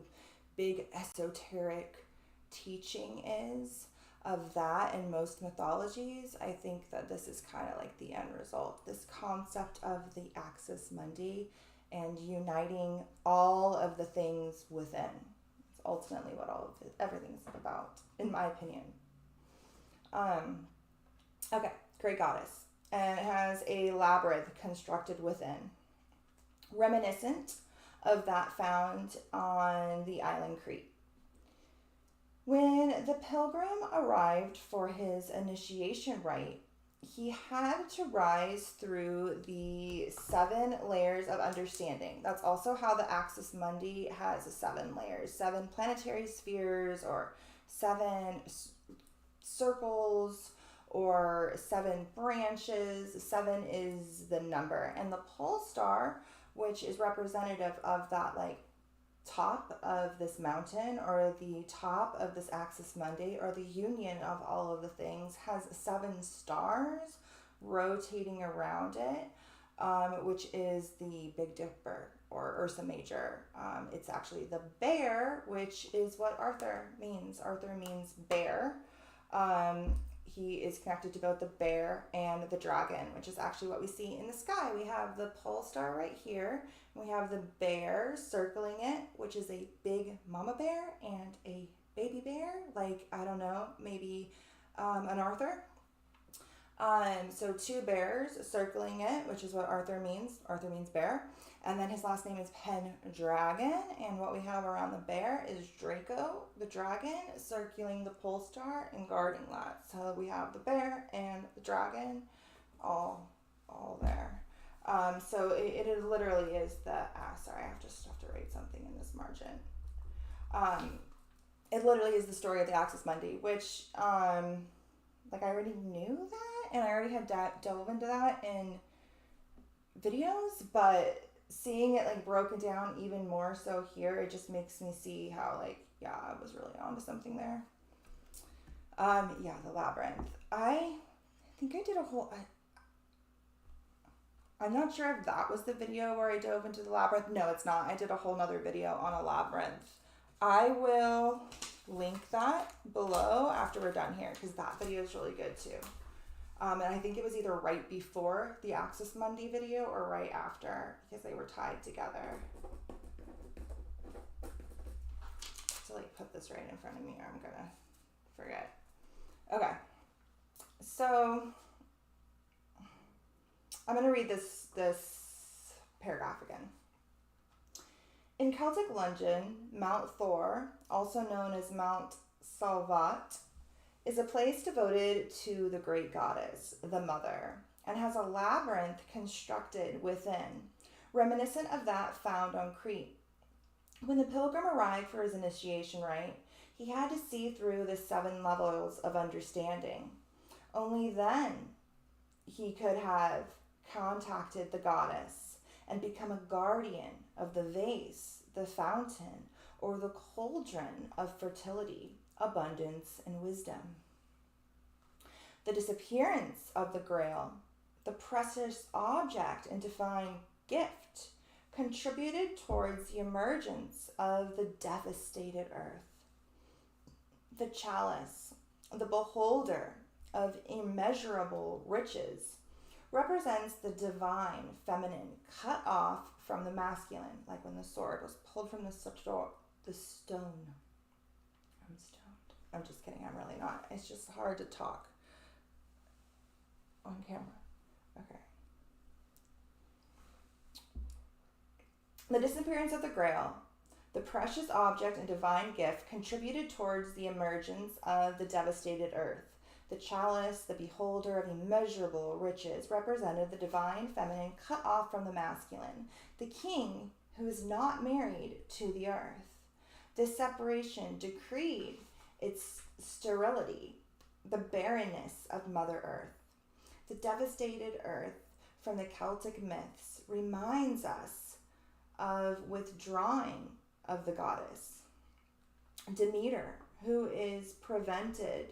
big esoteric teaching is of that in most mythologies, I think that this is kind of like the end result, this concept of the axis mundi and uniting all of the things within. It's ultimately what all of everything's about, in my opinion. Okay, great goddess. And it has a labyrinth constructed within, reminiscent of that found on the island Crete. When the pilgrim arrived for his initiation rite, he had to rise through the 7 layers of understanding. That's also how the axis mundi has 7 layers, 7 planetary spheres, or 7 circles, or 7 branches. 7 is the number. And the pole star, which is representative of that like top of this mountain, or the top of this axis mundi, or the union of all of the things, has 7 stars rotating around it, which is the Big Dipper or Ursa Major. It's actually the bear, which is what Arthur means. Arthur means bear. He is connected to both the bear and the dragon, which is actually what we see in the sky. We have the pole star right here. We have the bear circling it, which is a big mama bear and a baby bear, like, I don't know, maybe an Arthur. So 2 bears circling it, which is what Arthur means. Arthur means bear. And then his last name is Pendragon. And what we have around the bear is Draco, the dragon, circling the pole star and guarding that. So we have the bear and the dragon all there. So it literally is the, sorry, I just have to write something in this margin. It literally is the story of the axis mundi, which, like I already knew that, and I already had dove into that in videos, but seeing it like broken down even more so here, it just makes me see how like, yeah, I was really onto something there. Yeah, the labyrinth. I think I did a whole, I'm not sure if that was the video where I dove into the labyrinth. No, it's not. I did a whole nother video on a labyrinth. I will link that below after we're done here, because that video is really good too. And I think it was either right before the axis mundi video or right after, because they were tied together. So like put this right in front of me or I'm gonna forget. Okay, so I'm gonna read this paragraph again. In Celtic London, Mount Thor, also known as Mount Salvat, is a place devoted to the great goddess, the Mother, and has a labyrinth constructed within, reminiscent of that found on Crete. When the pilgrim arrived for his initiation rite, he had to see through the 7 levels of understanding. Only then he could have contacted the goddess and become a guardian of the vase, the fountain, or the cauldron of fertility, abundance, and wisdom. The disappearance of the Grail, the precious object and divine gift, contributed towards the emergence of the devastated earth. The chalice, the beholder, of immeasurable riches, represents the divine feminine cut off from the masculine, like when the sword was pulled from the stone. I'm stoned. I'm just kidding. I'm really not. It's just hard to talk on camera. Okay. The disappearance of the Grail, the precious object and divine gift, contributed towards the emergence of the devastated earth. The chalice, the beholder of immeasurable riches, represented the divine feminine cut off from the masculine, the king who is not married to the earth. This separation decreed its sterility, the barrenness of Mother Earth. The devastated earth from the Celtic myths reminds us of withdrawing of the goddess Demeter, who prevented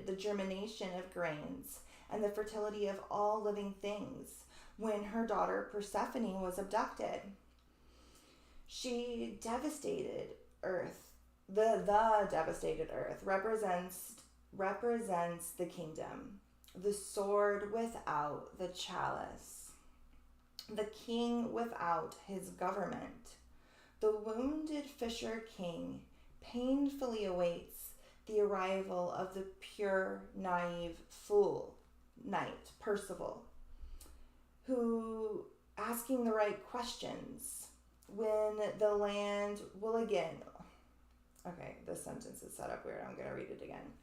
the germination of grains and the fertility of all living things when her daughter Persephone was abducted. She devastated earth. The devastated earth represents the kingdom, the sword without the chalice, the king without his government. The wounded fisher king painfully awaits the arrival of the pure, naive fool, knight, Percival, who, asking the right questions, when the land will again... Okay, this sentence is set up weird. I'm going to read it again.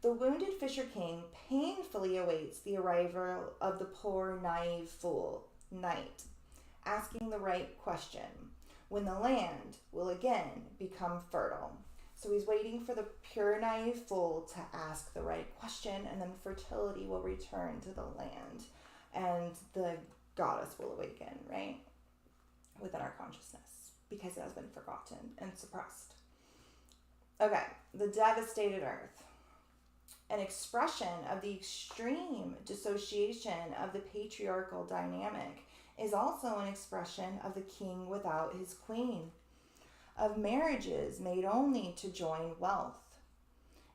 The wounded fisher king painfully awaits the arrival of the poor, naive fool, knight, asking the right question, when the land will again become fertile. So he's waiting for the pure, naive fool to ask the right question, and then fertility will return to the land, and the goddess will awaken, right? Within our consciousness, because it has been forgotten and suppressed. Okay, the devastated earth. An expression of the extreme dissociation of the patriarchal dynamic is also an expression of the king without his queen, of marriages made only to join wealth.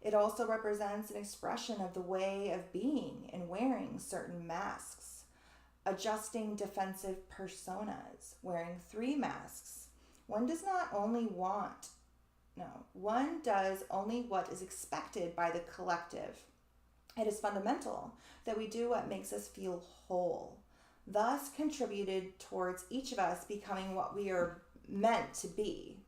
It also represents an expression of the way of being and wearing certain masks, adjusting defensive personas, wearing 3 masks. One does only what is expected by the collective. It is fundamental that we do what makes us feel whole, thus contributed towards each of us becoming what we are meant to be.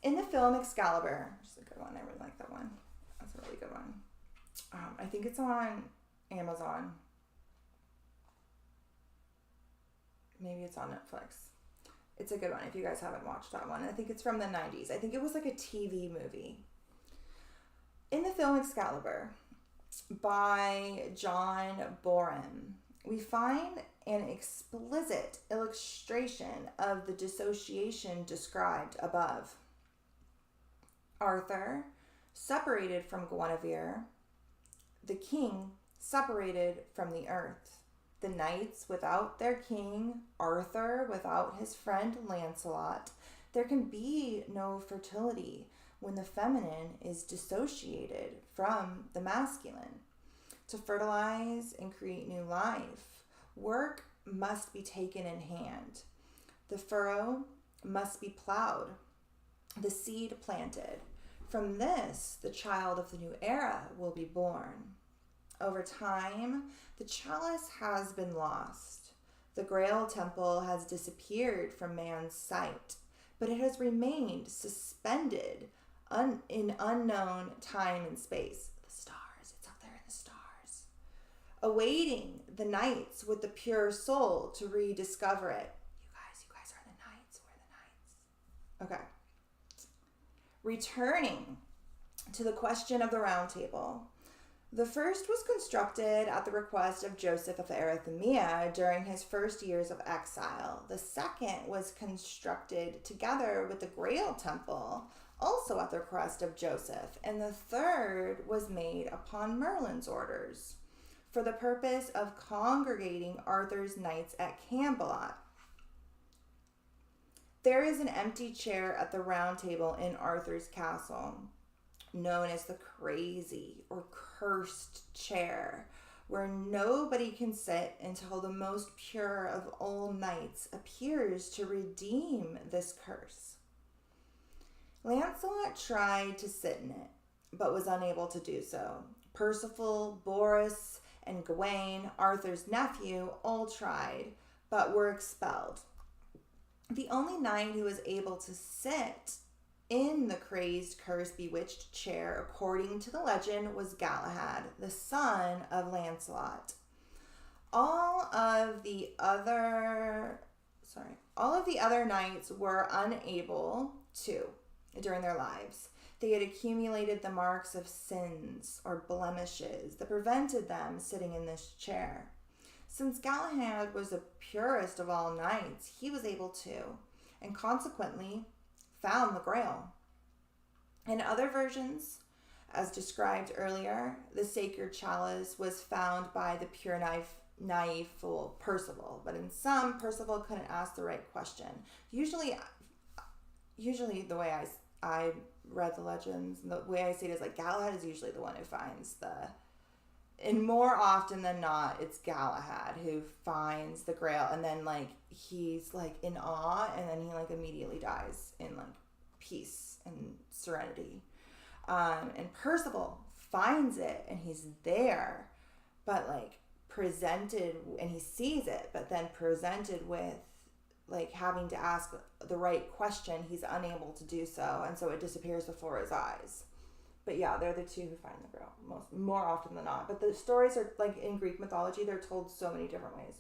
In the film Excalibur, which is a good one, I really like that one. That's a really good one. I think it's on Amazon. Maybe it's on Netflix. It's a good one if you guys haven't watched that one. I think it's from the 90s. I think it was like a TV movie. In the film Excalibur by John Boren, we find an explicit illustration of the dissociation described above. Arthur, separated from Guinevere, the king separated from the earth, the knights without their king, Arthur without his friend Lancelot. There can be no fertility when the feminine is dissociated from the masculine. To fertilize and create new life, work must be taken in hand. The furrow must be plowed, the seed planted. From this, the child of the new era will be born. Over time, the chalice has been lost. The Grail temple has disappeared from man's sight, but it has remained suspended in unknown time and space. The stars, it's up there in the stars, awaiting the knights with the pure soul to rediscover it. You guys are the knights. We're the knights. Okay. Returning to the question of the round table. The first was constructed at the request of Joseph of Arithmea during his first years of exile. The second was constructed together with the Grail Temple, also at the request of Joseph. And the third was made upon Merlin's orders for the purpose of congregating Arthur's knights at Camelot. There is an empty chair at the round table in Arthur's castle. known as the crazy or cursed chair, where nobody can sit until the most pure of all knights appears to redeem this curse. Lancelot tried to sit in it, but was unable to do so. Percival, Boris, and Gawain, Arthur's nephew, all tried, but were expelled. The only knight who was able to sit in the crazed, cursed, bewitched chair, according to the legend, was Galahad, the son of Lancelot. All of the other knights were unable to during their lives. They had accumulated the marks of sins or blemishes that prevented them sitting in this chair. Since Galahad was the purest of all knights, he was able to, and consequently found the Grail. In other versions, as described earlier, the sacred chalice was found by the pure naive fool Percival, but in some, Percival couldn't ask the right question. Usually the way I read the legends, the way I see it is like Galahad is usually the one who finds and more often than not, it's Galahad who finds the Grail, and then like he's like in awe, and then he like immediately dies in like peace and serenity. And Percival finds it, and he's there, but like presented, and he sees it, but then presented with like having to ask the right question, he's unable to do so, and so it disappears before his eyes. But yeah, they're the two who find the Grail more often than not. But the stories are like in Greek mythology, they're told so many different ways.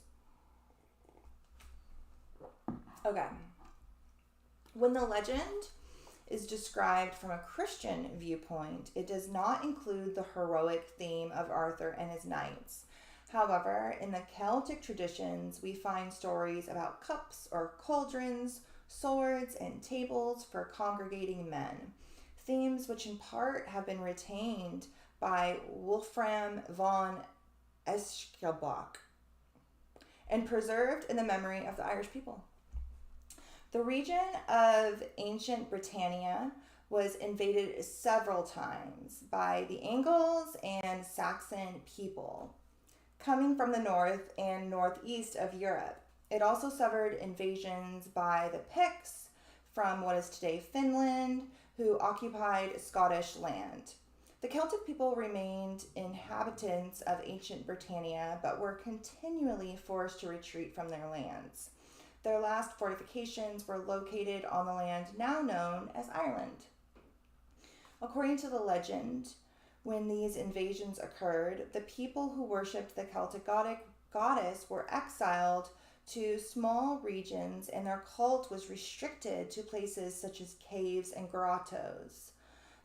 Okay. When the legend is described from a Christian viewpoint, it does not include the heroic theme of Arthur and his knights. However, in the Celtic traditions, we find stories about cups or cauldrons, swords, and tables for congregating men. Themes which in part have been retained by Wolfram von Excalibur and preserved in the memory of the Irish people. The region of ancient Britannia was invaded several times by the Angles and Saxon people coming from the north and northeast of Europe. It also suffered invasions by the Picts from what is today Finland, who occupied Scottish land. The Celtic people remained inhabitants of ancient Britannia, but were continually forced to retreat from their lands. Their last fortifications were located on the land now known as Ireland. According to the legend, when these invasions occurred, the people who worshipped the Celtic goddess were exiled to small regions, and their cult was restricted to places such as caves and grottos.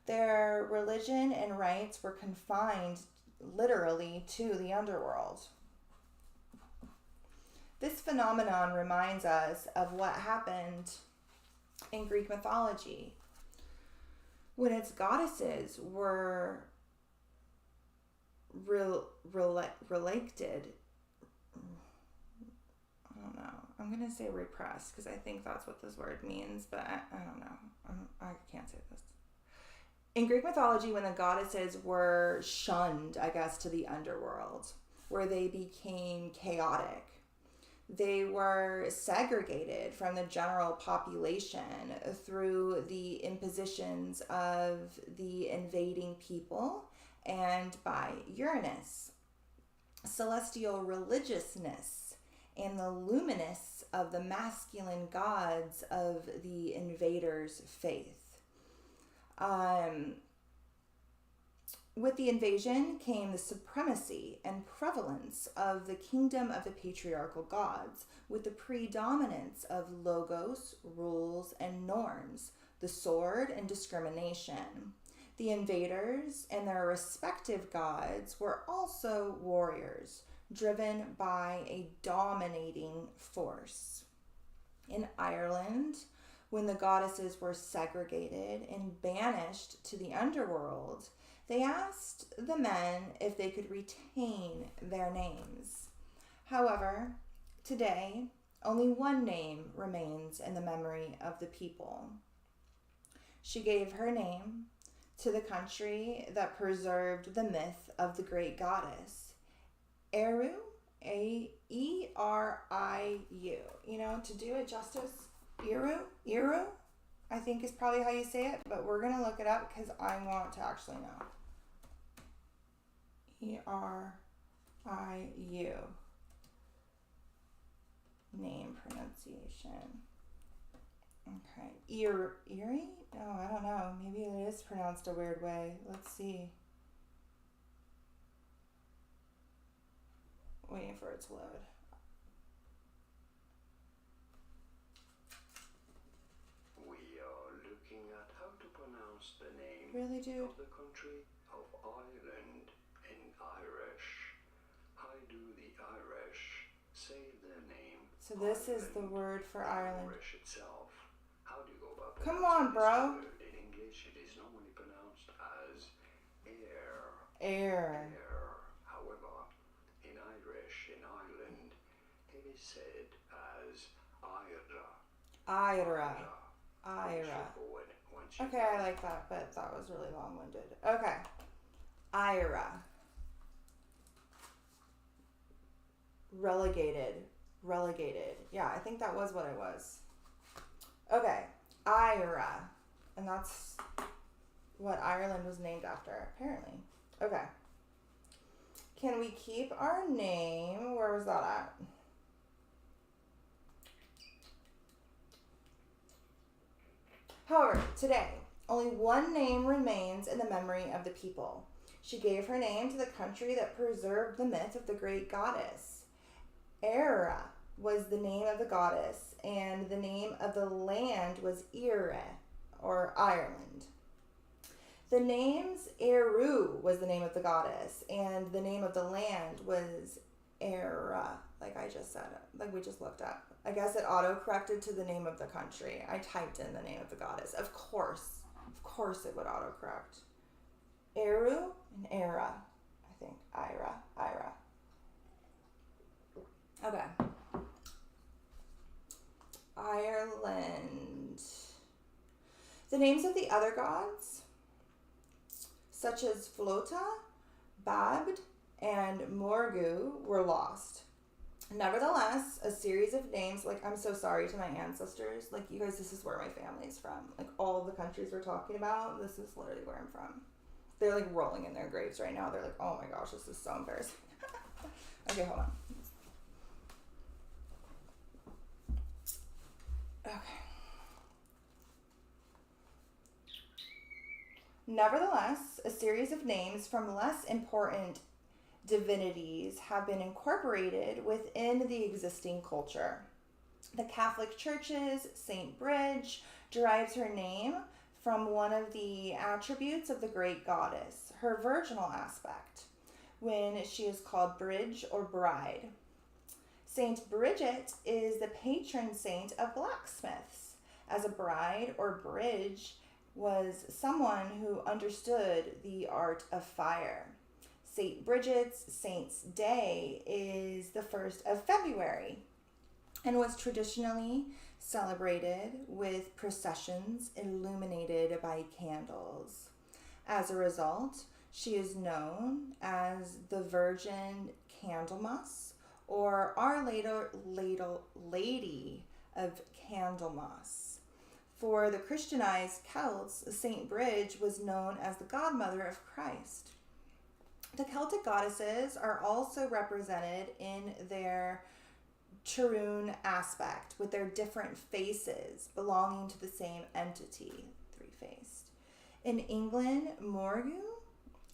Their religion and rites were confined literally to the underworld. This phenomenon reminds us of what happened in Greek mythology when its goddesses were related. I don't know. I'm going to say repressed because I think that's what this word means, but I don't know. I can't say this. In Greek mythology, when the goddesses were shunned, I guess, to the underworld, where they became chaotic, they were segregated from the general population through the impositions of the invading people and by Uranus, celestial religiousness, and the luminous of the masculine gods of the invaders' faith. With the invasion came the supremacy and prevalence of the kingdom of the patriarchal gods, with the predominance of logos, rules, and norms, the sword, and discrimination. The invaders and their respective gods were also warriors, driven by a dominating force. In Ireland, when the goddesses were segregated and banished to the underworld, they asked the men if they could retain their names. However, today, only one name remains in the memory of the people. She gave her name to the country that preserved the myth of the great goddess. Eru, A-E-R-I-U. You know, to do it justice, Eru, I think is probably how you say it, but we're going to look it up because I want to actually know. E-R-I-U. Name pronunciation. Okay. Erie? Oh, I don't know. Maybe it is pronounced a weird way. Let's see. Waiting for it to load. We are looking at how to pronounce the name Really, dude? of the country of Ireland in Irish. How do the Irish say their name? So this is the word for Ireland. Irish itself. How do you go about Come on, bro. In English, it is normally pronounced as air. Air. However, in Irish, in Ireland, it is said as Ira. Okay, I like that, but that was really long-winded. Okay. Ira. Relegated. Yeah, I think that was what it was. Okay. Ira. And that's what Ireland was named after, apparently. Okay. Can we keep our name? Where was that at? However, today, only one name remains in the memory of the people. She gave her name to the country that preserved the myth of the great goddess. Era was the name of the goddess, and the name of the land was Ire, or Ireland. The names Eru was the name of the goddess, and the name of the land was Era, like I just said, like we just looked up. I guess it auto-corrected to the name of the country. I typed in the name of the goddess. Of course it would auto-correct. Eru and Era, I think. Ira. Okay. Ireland. The names of the other gods, such as Flota, Babd, and Morgu, were lost. Nevertheless, a series of names, like, I'm so sorry to my ancestors, like, you guys, this is where my family's from. Like, all of the countries we're talking about, this is literally where I'm from. They're, like, rolling in their graves right now. They're like, oh my gosh, this is so embarrassing. Okay, hold on. Okay. Nevertheless, a series of names from less important divinities have been incorporated within the existing culture. The Catholic Church's Saint Bridge derives her name from one of the attributes of the great goddess, her virginal aspect, when she is called Bridge or Bride. Saint Bridget is the patron saint of blacksmiths, as a bride or bridge was someone who understood the art of fire. St. Bridget's Saint's Day is the 1st of February and was traditionally celebrated with processions illuminated by candles. As a result, she is known as the Virgin Candlemas or Our Lady of Candlemas. For the Christianized Celts, St. Bridge was known as the godmother of Christ. The Celtic goddesses are also represented in their Tyrone aspect, with their different faces belonging to the same entity, three-faced. In England, Morgu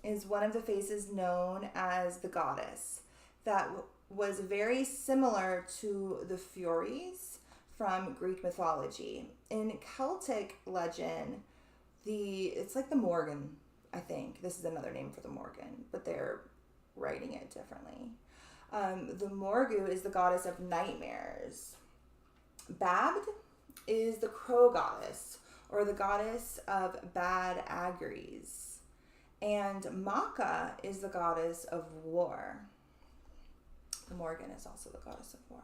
is one of the faces known as the goddess that was very similar to the Furies from Greek mythology. In Celtic legend, it's like the Morgan, I think. This is another name for the Morgan, but they're writing it differently. The Morgu is the goddess of nightmares. Babd is the crow goddess, or the goddess of bad auguries. And Maka is the goddess of war. The Morgan is also the goddess of war.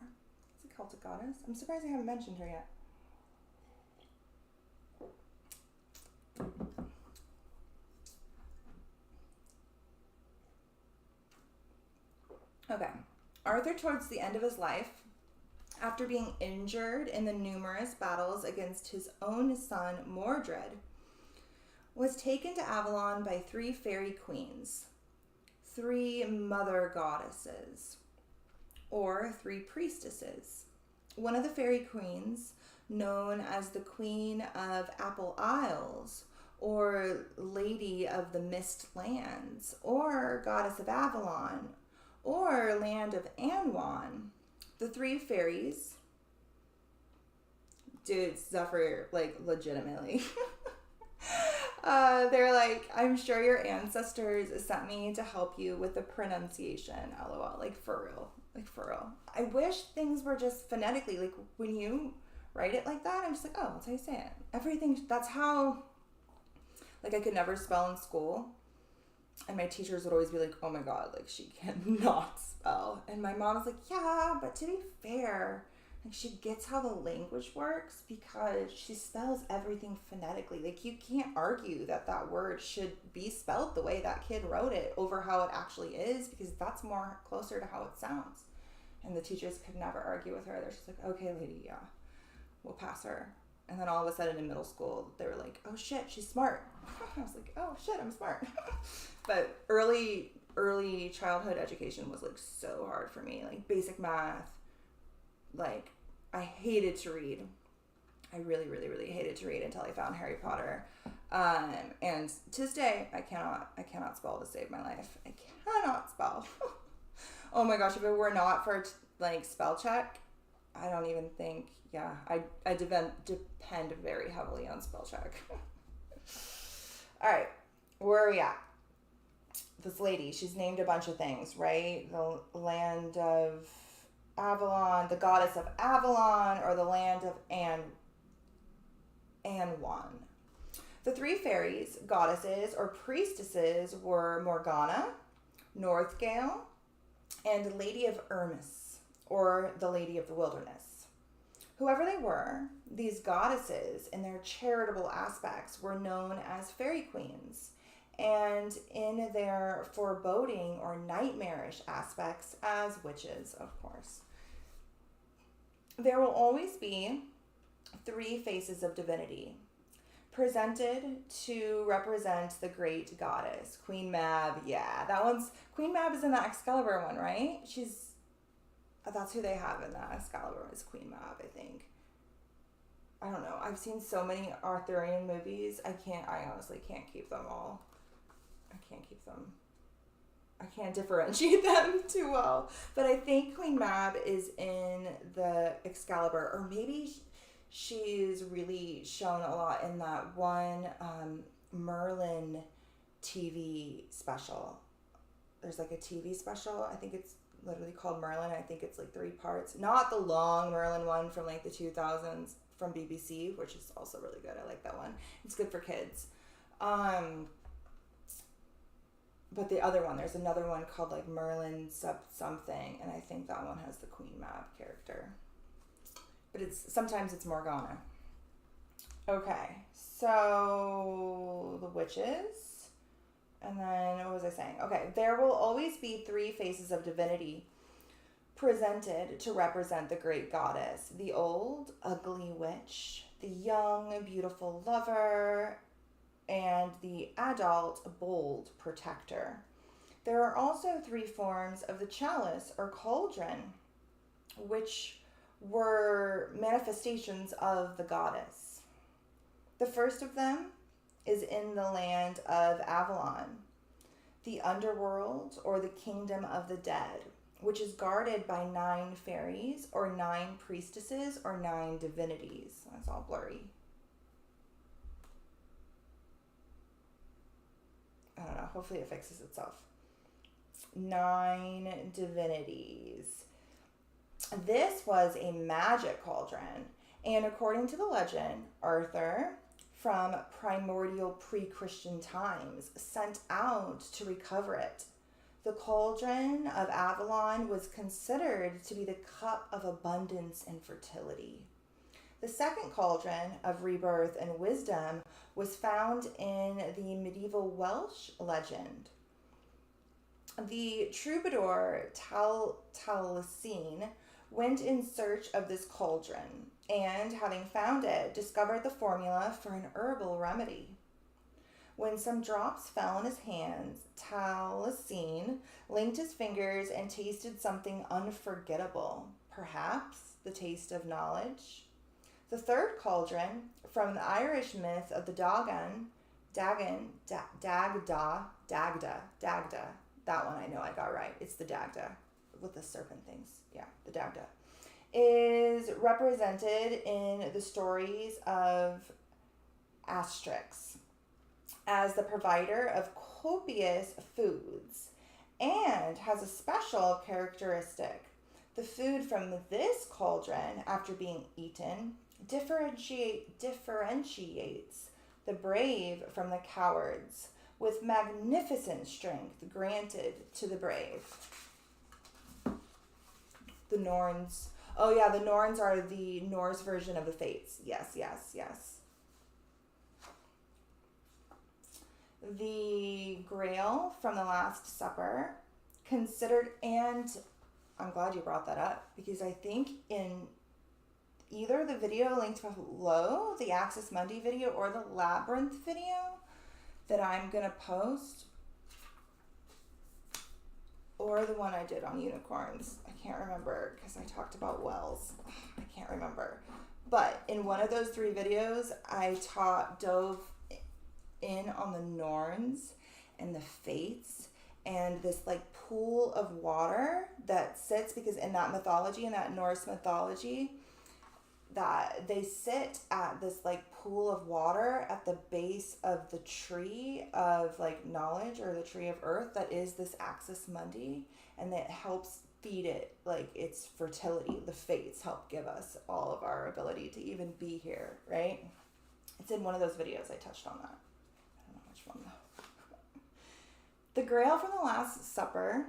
It's a Celtic goddess. I'm surprised I haven't mentioned her yet. Okay. Arthur, towards the end of his life, after being injured in the numerous battles against his own son Mordred, was taken to Avalon by 3 fairy queens, 3 mother goddesses, or 3 priestesses. One of the fairy queens, known as the Queen of Apple Isles, or Lady of the Mist Lands, or Goddess of Avalon, or Land of Anwan. The 3 fairies, dude, suffer, like, legitimately. They're like, I'm sure your ancestors sent me to help you with the pronunciation, lol, like, for real. Like, for real. I wish things were just phonetically, like, when you write it like that, I'm just like, oh, that's how you say it. Everything, that's how, like, I could never spell in school. And my teachers would always be like, oh my God, like, she cannot spell. And my mom was like, yeah, but to be fair, like, she gets how the language works because she spells everything phonetically. Like, you can't argue that that word should be spelled the way that kid wrote it over how it actually is, because that's more closer to how it sounds. And the teachers could never argue with her. They're just like, okay, lady, yeah, we'll pass her. And then all of a sudden in middle school, they were like, oh shit, she's smart. I was like, oh shit, I'm smart. But early childhood education was, like, so hard for me. Like, basic math, like, I hated to read. I really, really, really hated to read until I found Harry Potter. And to this day, I cannot spell to save my life. I cannot spell. Oh my gosh, if it were not for, like, spell check, I don't even think, yeah, I depend very heavily on spell check. All right, where are we at? This lady, she's named a bunch of things, right? The land of Avalon, the goddess of Avalon, or the land of Anwan. The 3 fairies, goddesses, or priestesses were Morgana, Northgale, and Lady of Ermis, or the Lady of the Wilderness. Whoever they were, these goddesses, in their charitable aspects, were known as fairy queens, and in their foreboding or nightmarish aspects as witches, of course. There will always be 3 faces of divinity, presented to represent the great goddess. Queen Mab, yeah, Queen Mab is in the Excalibur one, right? That's who they have in the Excalibur, is Queen Mab, I think. I don't know. I've seen so many Arthurian movies. I honestly can't keep them all. I can't differentiate them too well. But I think Queen Mab is in the Excalibur, or maybe she's really shown a lot in that one Merlin TV special. There's like a TV special. I think it's literally called Merlin. I think it's like 3 parts. Not the long Merlin one from like the 2000s from BBC, which is also really good. I like that one. It's good for kids. But the other one, there's another one called like Merlin something, and I think that one has the Queen Mab character. But sometimes it's Morgana. Okay, so the witches, and then what was I saying? Okay, there will always be 3 faces of divinity presented to represent the great goddess: the old, ugly witch, the young, beautiful lover, and the adult, bold protector. There are also 3 forms of the chalice or cauldron, which were manifestations of the goddess. The first of them is in the land of Avalon, the underworld, or the kingdom of the dead, which is guarded by 9 fairies, or 9 priestesses, or 9 divinities. That's all blurry. I don't know. Hopefully it fixes itself. 9 divinities. This was a magic cauldron, and according to the legend, Arthur, from primordial pre-Christian times, sent out to recover it. The cauldron of Avalon was considered to be the cup of abundance and fertility. The second cauldron of rebirth and wisdom was found in the medieval Welsh legend. The troubadour Taliesin went in search of this cauldron and, having found it, discovered the formula for an herbal remedy. When some drops fell in his hands, Taliesin linked his fingers and tasted something unforgettable, perhaps the taste of knowledge. The third cauldron, from the Irish myth of the Dagda, that one I know I got right. It's the Dagda with the serpent things. Yeah, the Dagda. Is represented in the stories of Asterix as the provider of copious foods and has a special characteristic. The food from this cauldron, after being eaten, differentiates the brave from the cowards, with magnificent strength granted to the brave. The Norns. Oh yeah, the Norns are the Norse version of the Fates. Yes. The Grail from the Last Supper, considered, and I'm glad you brought that up, because I think in either the video linked below, the Axis Mundi video, or the Labyrinth video that I'm going to post, or the one I did on unicorns. I can't remember because I talked about wells. I can't remember. But in one of those 3 videos, I dove in on the Norns and the Fates and this like pool of water that sits, because in that mythology, in that Norse mythology, that they sit at this like pool of water at the base of the tree of like knowledge, or the tree of earth, that is this Axis Mundi, and that helps feed it like its fertility. The Fates help give us all of our ability to even be here, right? It's in one of those videos I touched on that. I don't know which one though. The Grail from the Last Supper,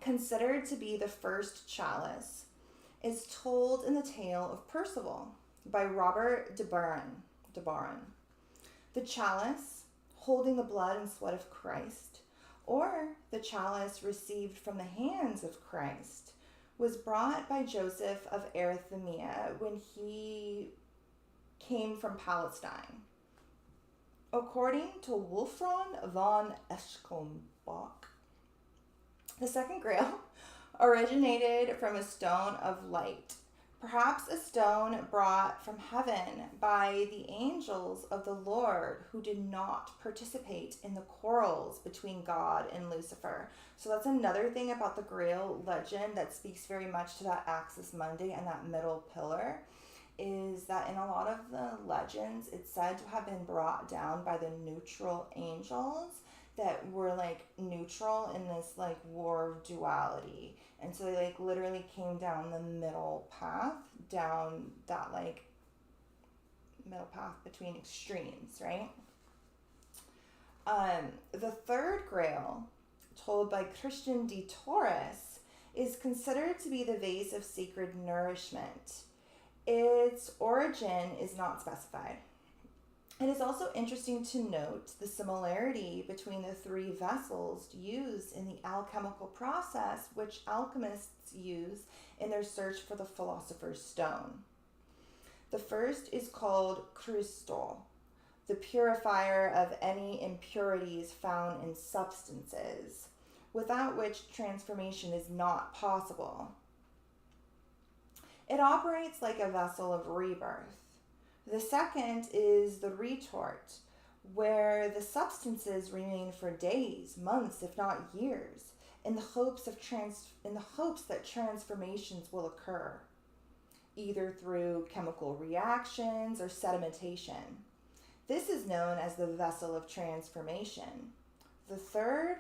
considered to be the first chalice, is told in the tale of Percival by Robert de Baron. The chalice, holding the blood and sweat of Christ, or the chalice received from the hands of Christ, was brought by Joseph of Arithmea when he came from Palestine. According to Wolfram von Excalibur, the second Grail originated from a stone of light, perhaps a stone brought from heaven by the angels of the Lord, who did not participate in the quarrels between God and Lucifer. So that's another thing about the Grail legend that speaks very much to that Axis Mundi and that middle pillar, is that in a lot of the legends, it's said to have been brought down by the neutral angels that were like neutral in this like war of duality. And so they like literally came down the middle path, down that like middle path between extremes, right? The third Grail, told by Christian de Torres, is considered to be the vase of sacred nourishment. Its origin is not specified. It is also interesting to note the similarity between the 3 vessels used in the alchemical process, which alchemists use in their search for the philosopher's stone. The first is called crystal, the purifier of any impurities found in substances, without which transformation is not possible. It operates like a vessel of rebirth. The second is the retort, where the substances remain for days, months, if not years, in the hopes that transformations will occur, either through chemical reactions or sedimentation. This is known as the vessel of transformation. The third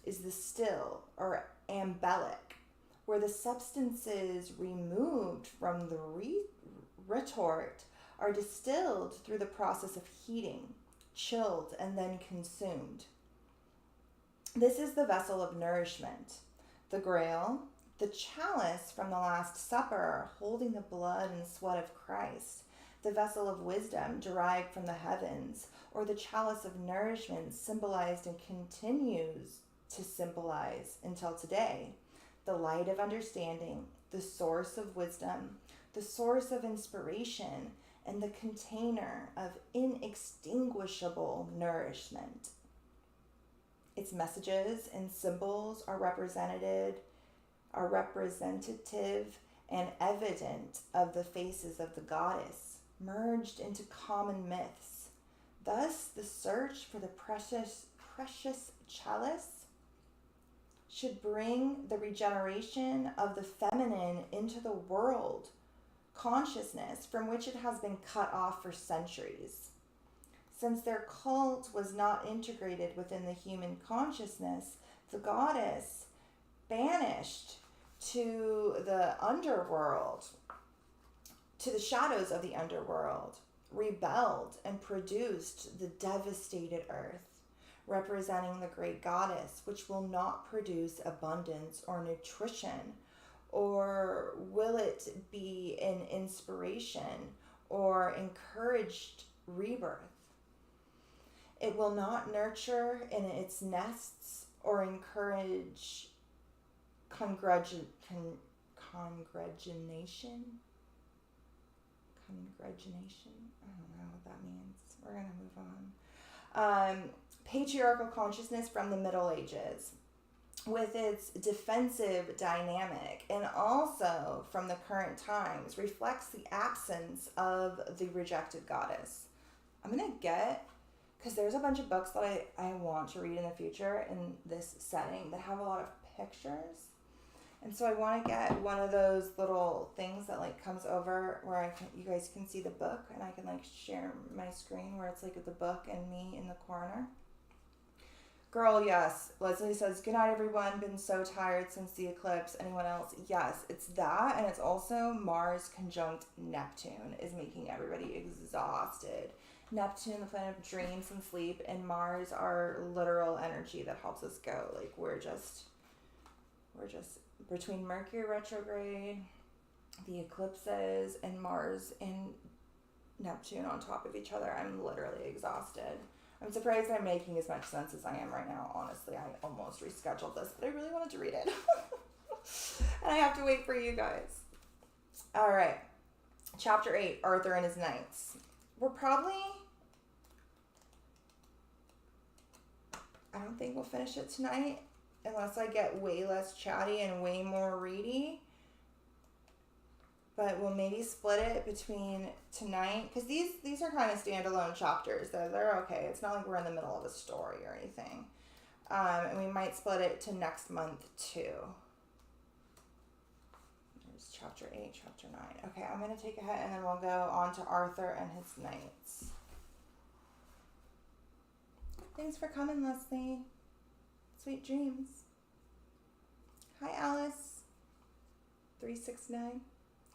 is the still, or ambelic, where the substances removed from the retort are distilled through the process of heating, chilled, and then consumed. This is the vessel of nourishment. The Grail, the chalice from the Last Supper, holding the blood and sweat of Christ, the vessel of wisdom derived from the heavens, or the chalice of nourishment, symbolized and continues to symbolize until today. The light of understanding, the source of wisdom, the source of inspiration, and the container of inextinguishable nourishment. Its messages and symbols are representative and evident of the faces of the goddess, merged into common myths. Thus, the search for the precious chalice should bring the regeneration of the feminine into the world consciousness from which it has been cut off for centuries. Since their cult was not integrated within the human consciousness, the goddess banished to the underworld, to the shadows of the underworld, rebelled and produced the devastated earth, representing the great goddess, which will not produce abundance or nutrition, or will it be an inspiration or encouraged rebirth. It will not nurture in its nests or encourage congregination. I don't know what that means. We're going to move on. Patriarchal consciousness from the Middle Ages, with its defensive dynamic, and also from the current times, reflects the absence of the rejected goddess. I'm going to get, because there's a bunch of books that I want to read in the future in this setting that have a lot of pictures. And so I want to get one of those little things that like comes over where you guys can see the book, and I can like share my screen where it's like the book and me in the corner. Girl, yes. Leslie says, good night, everyone. Been so tired since the eclipse. Anyone else? Yes, it's that. And it's also Mars conjunct Neptune is making everybody exhausted. Neptune, the planet of dreams and sleep, and Mars are literal energy that helps us go. Like we're just between Mercury retrograde, the eclipses, and Mars and Neptune on top of each other. I'm literally exhausted. I'm surprised I'm making as much sense as I am right now. Honestly, I almost rescheduled this, but I really wanted to read it. And I have to wait for you guys. All right. Chapter 8, Arthur and his Knights. I don't think we'll finish it tonight unless I get way less chatty and way more ready. But we'll maybe split it between tonight, because these are kind of standalone chapters. They're okay. It's not like we're in the middle of a story or anything. And we might split it to next month too. There's chapter 8, chapter 9. Okay, I'm going to take a hit and then we'll go on to Arthur and his Knights. Thanks for coming, Leslie. Sweet dreams. Hi, Alice. 369.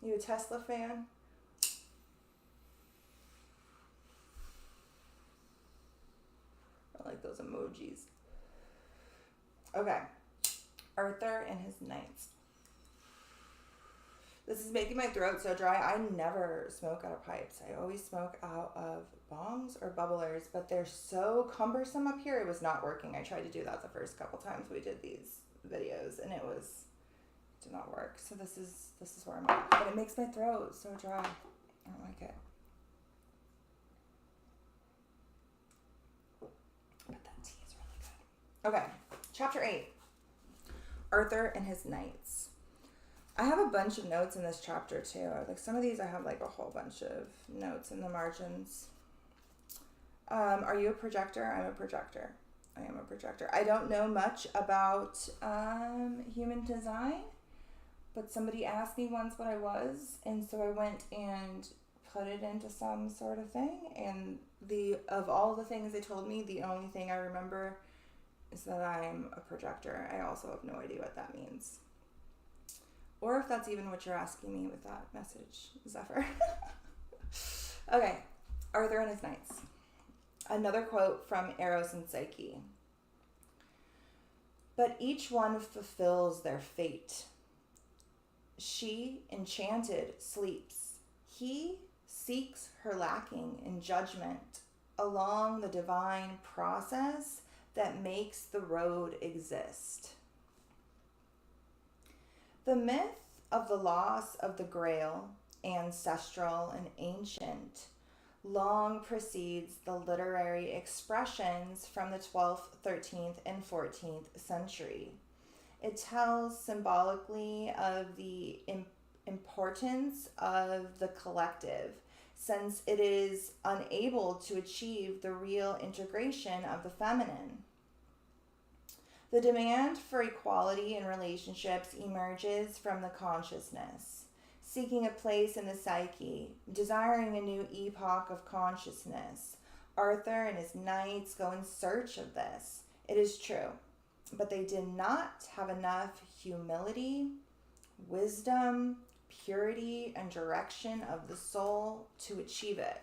You a Tesla fan? I like those emojis. Okay. Arthur and his Knights. This is making my throat so dry. I never smoke out of pipes. I always smoke out of bongs or bubblers, but they're so cumbersome up here. It was not working. I tried to do that the first couple times we did these videos, and it did not work. So this is where I'm at. But it makes my throat so dry. I don't like it. But that tea is really good. Okay, chapter 8. Arthur and his Knights. I have a bunch of notes in this chapter too. Like some of these I have like a whole bunch of notes in the margins. Are you a projector? I'm a projector. I am a projector. I don't know much about human design, but somebody asked me once what I was, and so I went and put it into some sort of thing, and of all the things they told me, the only thing I remember is that I'm a projector. I also have no idea what that means. Or if that's even what you're asking me with that message, Zephyr. Okay, Arthur and his Knights. Another quote from Eros and Psyche. But each one fulfills their fate. She, enchanted, sleeps. He seeks her lacking in judgment along the divine process that makes the road exist. The myth of the loss of the Grail, ancestral and ancient, long precedes the literary expressions from the 12th, 13th, and 14th century. It tells symbolically of the importance of the collective, since it is unable to achieve the real integration of the feminine. The demand for equality in relationships emerges from the consciousness, seeking a place in the psyche, desiring a new epoch of consciousness. Arthur and his knights go in search of this. It is true, but they did not have enough humility, wisdom, purity, and direction of the soul to achieve it.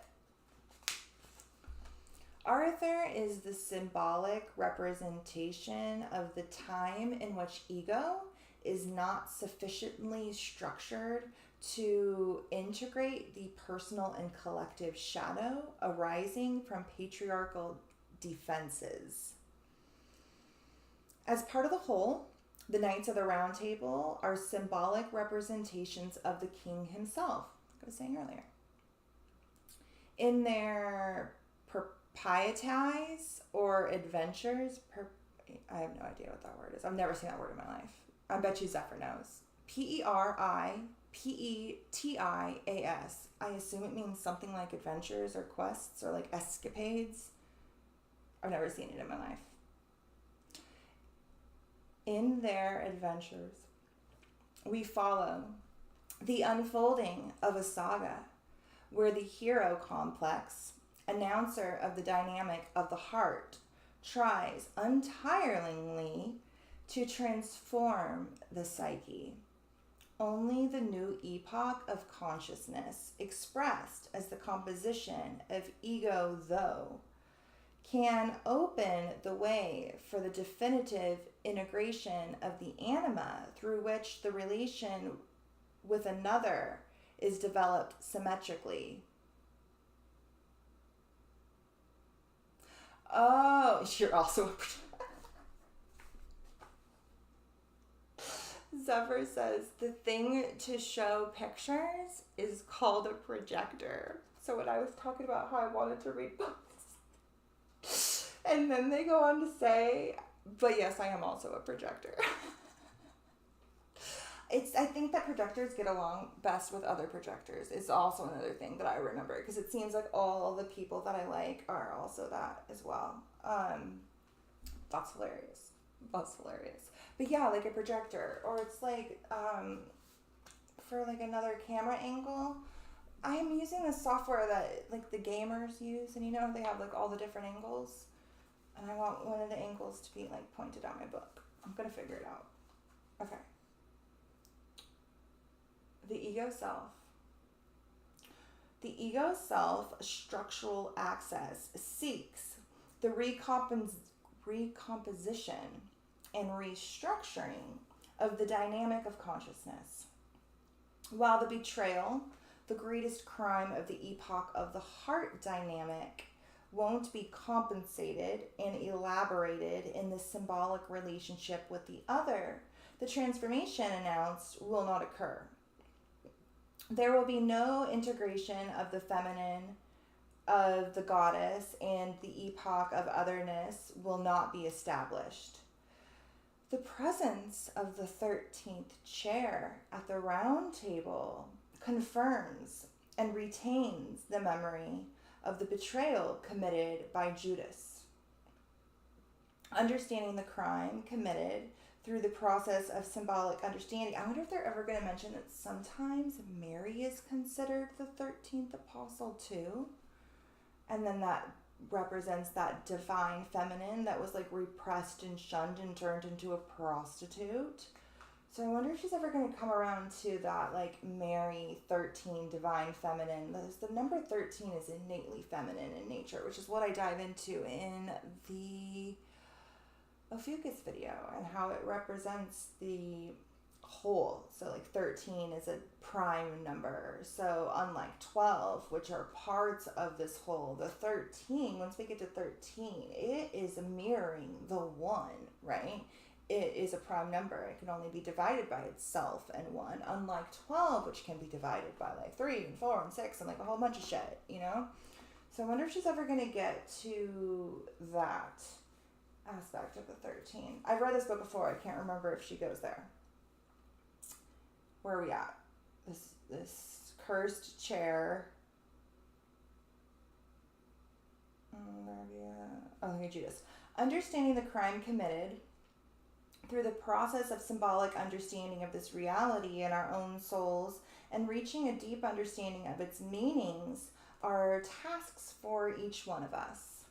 Arthur is the symbolic representation of the time in which ego is not sufficiently structured to integrate the personal and collective shadow arising from patriarchal defenses. As part of the whole, the Knights of the Round Table are symbolic representations of the king himself, like I was saying earlier. In their pieties or adventures, I have no idea what that word is. I've never seen that word in my life. I bet you Zephyr knows. Peripetias. I assume it means something like adventures or quests or like escapades. I've never seen it in my life. In their adventures, we follow the unfolding of a saga where the hero complex, announcer of the dynamic of the heart, tries untiringly to transform the psyche. Only the new epoch of consciousness, expressed as the composition of ego though, can open the way for the definitive integration of the anima through which the relation with another is developed symmetrically. Oh, you're also a Zephyr says the thing to show pictures is called a projector. So when I was talking about how I wanted to read books, and then they go on to say, but yes, I am also a projector. I think that projectors get along best with other projectors. It's also another thing that I remember, because it seems like all the people that I like are also that as well. That's hilarious. But yeah, like a projector, or it's like for like another camera angle. I am using the software that like the gamers use, and you know they have like all the different angles, and I want one of the angles to be like pointed at my book. I'm gonna figure it out. Okay. The ego self. The ego self structural access seeks the recomposition and restructuring of the dynamic of consciousness. While the betrayal, the greatest crime of the epoch of the heart dynamic, won't be compensated and elaborated in the symbolic relationship with the other, the transformation announced will not occur. There will be no integration of the feminine, of the goddess, and the epoch of otherness will not be established. The presence of the 13th chair at the round table confirms and retains the memory of the betrayal committed by Judas. Understanding the crime committed through the process of symbolic understanding. I wonder if they're ever going to mention that sometimes Mary is considered the 13th apostle too. And then that represents that divine feminine that was like repressed and shunned and turned into a prostitute. So I wonder if she's ever going to come around to that, like Mary 13 divine feminine. The number 13 is innately feminine in nature, which is what I dive into in the Ophiuchus video, and how it represents the whole. So like 13 is a prime number. So unlike 12, which are parts of this whole, the 13, once we get to 13, it is mirroring the 1, right? It is a prime number. It can only be divided by itself and 1, unlike 12, which can be divided by like 3 and 4 and 6 and like a whole bunch of shit, you know? So I wonder if she's ever going to get to that aspect of the 13. I've read this book before. I can't remember if she goes there. Where are we at? This cursed chair. Oh, look at Judas. Understanding the crime committed through the process of symbolic understanding of this reality in our own souls and reaching a deep understanding of its meanings are tasks for each one of us.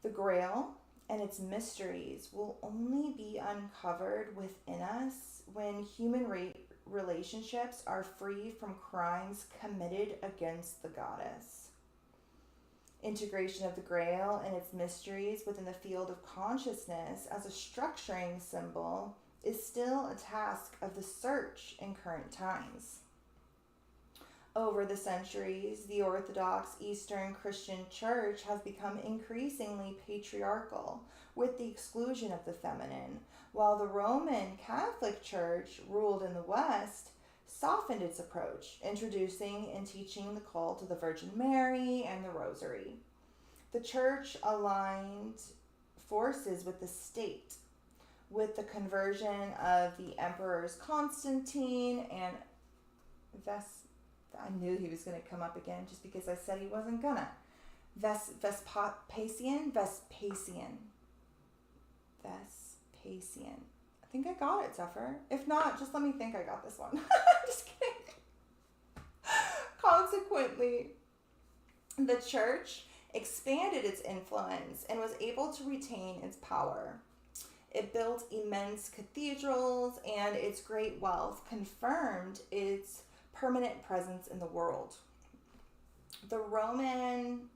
The Grail and its mysteries will only be uncovered within us when human relationships are free from crimes committed against the goddess. Integration of the Grail and its mysteries within the field of consciousness as a structuring symbol is still a task of the search in current times. Over the centuries, the Orthodox Eastern Christian Church has become increasingly patriarchal, with the exclusion of the feminine, while the Roman Catholic Church, ruled in the West, softened its approach, introducing and teaching the cult of the Virgin Mary and the Rosary. The Church aligned forces with the state, with the conversion of the emperors Constantine and I knew he was going to come up again just because I said he wasn't gonna. Vespasian. I think I got it, Zephyr. If not, just let me think I got this one. Just kidding. Consequently, the church expanded its influence and was able to retain its power. It built immense cathedrals, and its great wealth confirmed its permanent presence in the world. The Roman...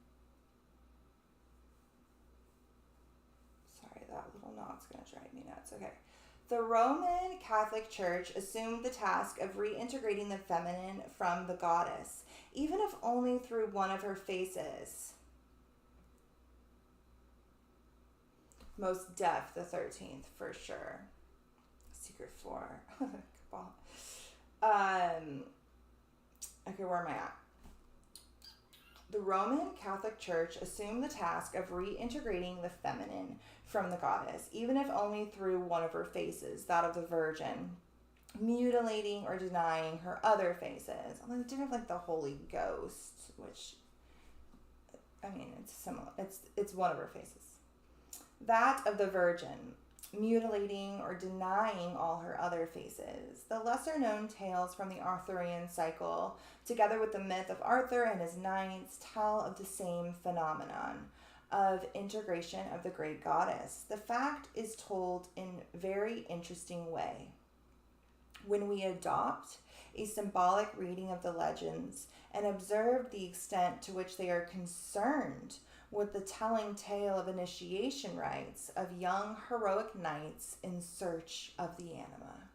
Sorry, that little knot's going to drive me nuts. Okay. The Roman Catholic Church assumed the task of reintegrating the feminine from the goddess, even if only through one of her faces. Most Def, the 13th, for sure. Secret 4. Cabal. Okay, where am I at? The Roman Catholic Church assumed the task of reintegrating the feminine from the goddess, even if only through one of her faces, that of the Virgin, mutilating or denying her other faces. Although they did have like the Holy Ghost, which, I mean, it's similar. It's one of her faces. That of the Virgin, mutilating or denying all her other faces. The lesser-known tales from the Arthurian cycle, together with the myth of Arthur and his knights, tell of the same phenomenon of integration of the great goddess. The fact is told in a very interesting way. When we adopt a symbolic reading of the legends and observe the extent to which they are concerned with the telling tale of initiation rites of young heroic knights in search of the anima.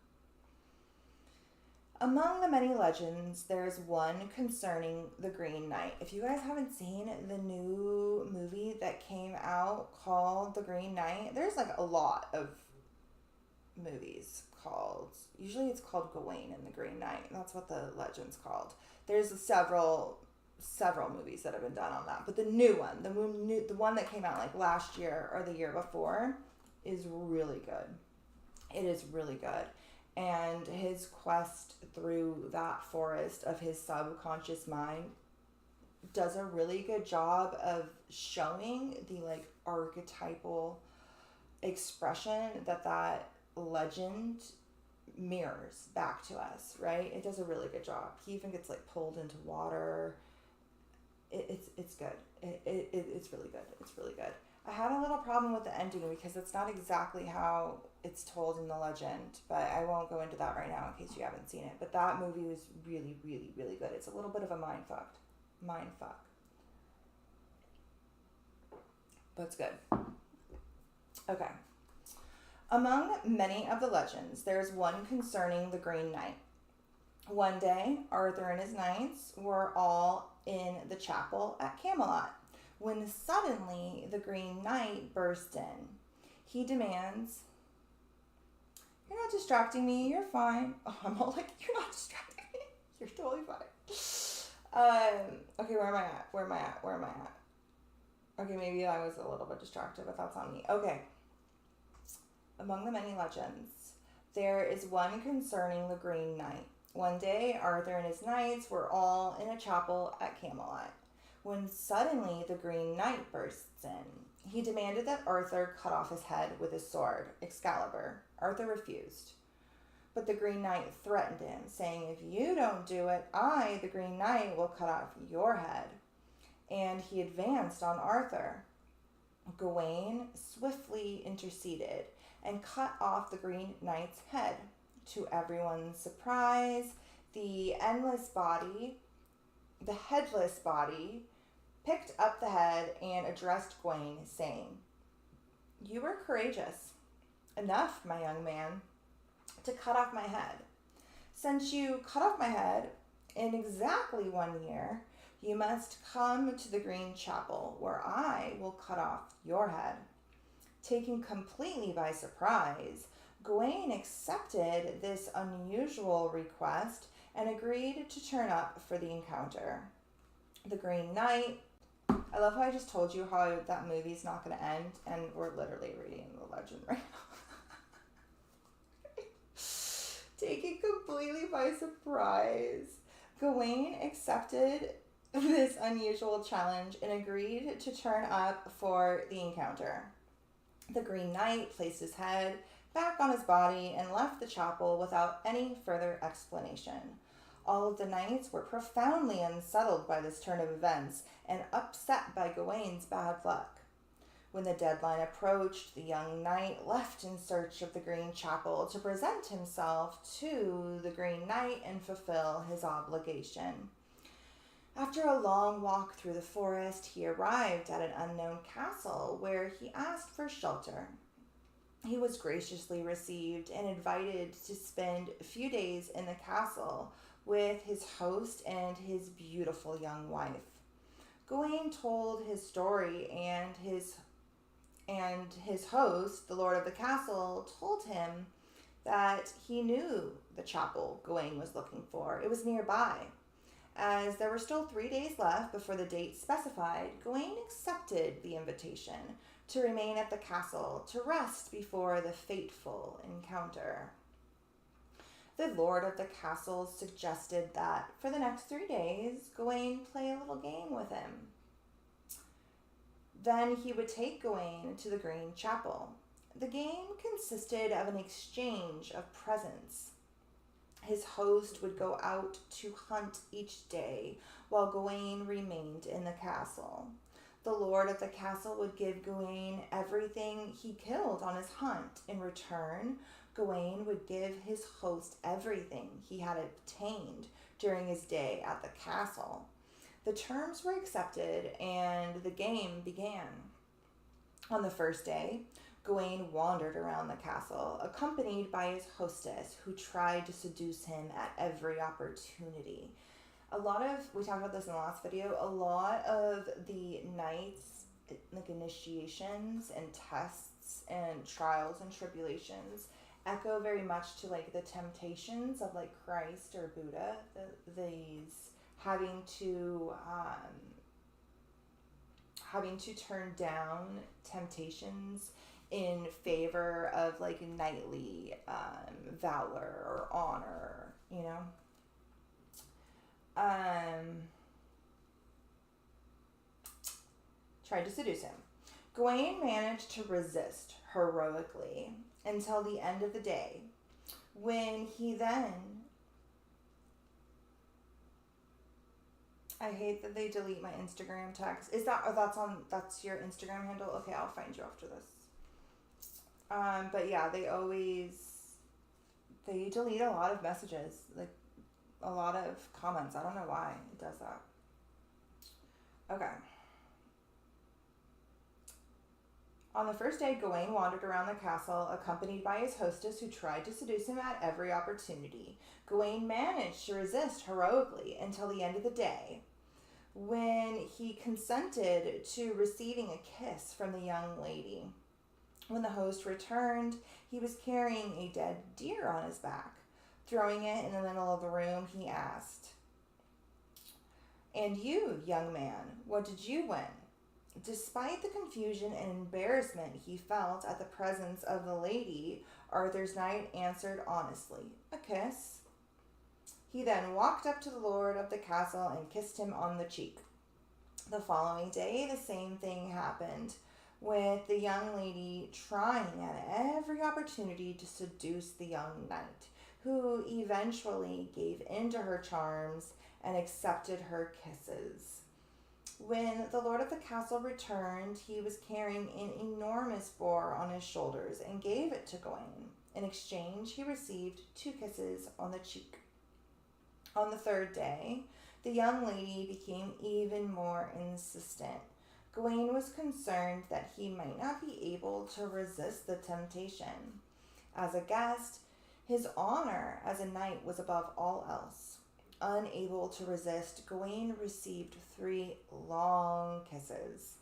Among the many legends, there is one concerning the Green Knight. If you guys haven't seen the new movie that came out called The Green Knight, there's like a lot of movies called, usually it's called Gawain and the Green Knight. That's what the legend's called. There's several movies that have been done on that, but the new one, the one that came out like last year or the year before, is really good. It is really good. And his quest through that forest of his subconscious mind does a really good job of showing the like archetypal expression that legend mirrors back to us, right? It does a really good job. He even gets like pulled into water. It's good. It's really good. It's really good. I had a little problem with the ending because it's not exactly how it's told in the legend, but I won't go into that right now in case you haven't seen it. But that movie was really, really, really good. It's a little bit of a mindfuck. But it's good. Okay. Among many of the legends, there is one concerning the Green Knight. One day, Arthur and his knights were all in the chapel at Camelot, when suddenly the Green Knight burst in. He demands, "You're not distracting me, you're fine." Oh, I'm all like, "You're not distracting me, you're totally fine." Okay, where am I at? Okay, maybe I was a little bit distracted, but that's on me. Okay. Among the many legends, there is one concerning the Green Knight. One day, Arthur and his knights were all in a chapel at Camelot, when suddenly the Green Knight bursts in. He demanded that Arthur cut off his head with his sword, Excalibur. Arthur refused. But the Green Knight threatened him, saying, "If you don't do it, I, the Green Knight, will cut off your head." And he advanced on Arthur. Gawain swiftly interceded and cut off the Green Knight's head. To everyone's surprise, the headless body, picked up the head and addressed Gawain, saying, "You were courageous enough, my young man, to cut off my head. Since you cut off my head in exactly 1 year, you must come to the Green Chapel, where I will cut off your head." Taken completely by surprise, Gawain accepted this unusual request and agreed to turn up for the encounter. The Green Knight, I love how I just told you how that movie's not going to end, and we're literally reading the legend right now. Taken completely by surprise, Gawain accepted this unusual challenge and agreed to turn up for the encounter. The Green Knight placed his head back on his body and left the chapel without any further explanation. All of the knights were profoundly unsettled by this turn of events and upset by Gawain's bad luck. When the deadline approached, the young knight left in search of the Green Chapel to present himself to the Green Knight and fulfill his obligation. After a long walk through the forest, he arrived at an unknown castle where he asked for shelter. He was graciously received and invited to spend a few days in the castle with his host and his beautiful young wife. Gawain told his story, and his host, the lord of the castle, told him that he knew the chapel Gawain was looking for. It was nearby. As there were still 3 days left before the date specified, Gawain accepted the invitation to remain at the castle to rest before the fateful encounter. The lord of the castle suggested that for the next 3 days, Gawain play a little game with him. Then he would take Gawain to the Green Chapel. The game consisted of an exchange of presents. His host would go out to hunt each day, while Gawain remained in the castle. The lord of the castle would give Gawain everything he killed on his hunt. In return, Gawain would give his host everything he had obtained during his day at the castle. The terms were accepted, and the game began. On the first day, Gawain wandered around the castle, accompanied by his hostess, who tried to seduce him at every opportunity. We talked about this in the last video, a lot of the knights, like initiations and tests and trials and tribulations, echo very much to like the temptations of like Christ or Buddha, these having to turn down temptations in favor of like knightly valor or honor, you know. Tried to seduce him. Gawain managed to resist heroically until the end of the day, when he then, I hate that they delete my Instagram text. That's your Instagram handle? Okay, I'll find you after this. But yeah, they delete a lot of messages, like a lot of comments. I don't know why it does that. Okay. On the first day, Gawain wandered around the castle, accompanied by his hostess, who tried to seduce him at every opportunity. Gawain managed to resist heroically until the end of the day, when he consented to receiving a kiss from the young lady. When the host returned, he was carrying a dead deer on his back. Throwing it in the middle of the room, he asked, "And you, young man, what did you win?" Despite the confusion and embarrassment he felt at the presence of the lady, Arthur's knight answered honestly, "A kiss." He then walked up to the lord of the castle and kissed him on the cheek. The following day, the same thing happened, with the young lady trying at every opportunity to seduce the young knight, who eventually gave in to her charms and accepted her kisses. When the lord of the castle returned, he was carrying an enormous boar on his shoulders and gave it to Gawain. In exchange, he received 2 kisses on the cheek. On the third day, the young lady became even more insistent. Gawain was concerned that he might not be able to resist the temptation. As a guest, his honor as a knight was above all else. Unable to resist, Gawain received 3 long kisses.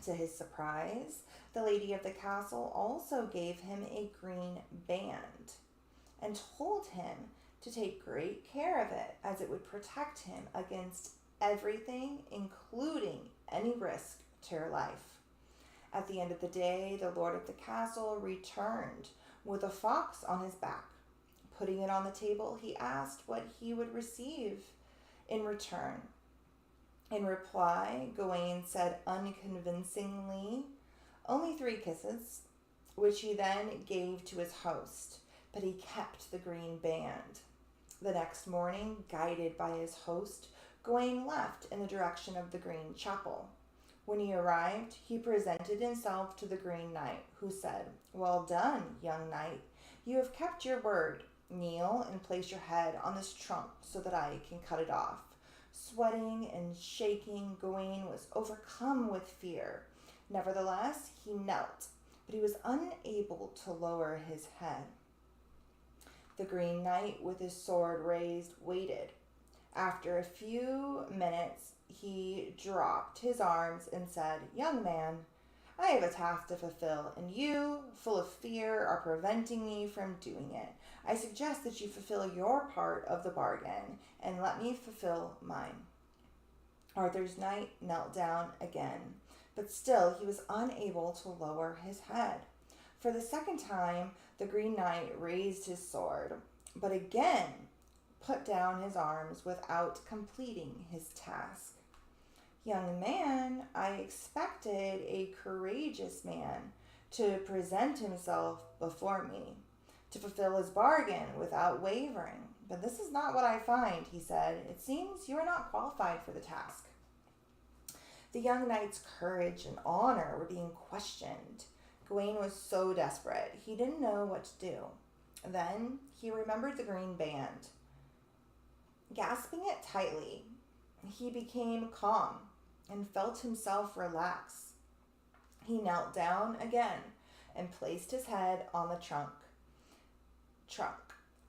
To his surprise, the lady of the castle also gave him a green band and told him to take great care of it, as it would protect him against everything, including any risk to her life. At the end of the day, the lord of the castle returned with a fox on his back. Putting it on the table, he asked what he would receive in return. In reply, Gawain said unconvincingly, "Only 3 kisses," which he then gave to his host, but he kept the green band. The next morning, guided by his host, Gawain left in the direction of the Green Chapel. When he arrived, he presented himself to the Green Knight, who said, "Well done, young knight. You have kept your word. Kneel and place your head on this trunk so that I can cut it off." Sweating and shaking, Gawain was overcome with fear. Nevertheless, he knelt, but he was unable to lower his head. The Green Knight, with his sword raised, waited. After a few minutes, he dropped his arms and said, "Young man, I have a task to fulfill, and you, full of fear, are preventing me from doing it. I suggest that you fulfill your part of the bargain, and let me fulfill mine." Arthur's knight knelt down again, but still he was unable to lower his head. For the second time, the Green Knight raised his sword, but again put down his arms without completing his task. "Young man, I expected a courageous man to present himself before me, to fulfill his bargain without wavering. But this is not what I find," he said. "It seems you are not qualified for the task." The young knight's courage and honor were being questioned. Gawain was so desperate, he didn't know what to do. Then he remembered the green band. Grasping it tightly, he became calm and felt himself relax. He knelt down again and placed his head on the trunk.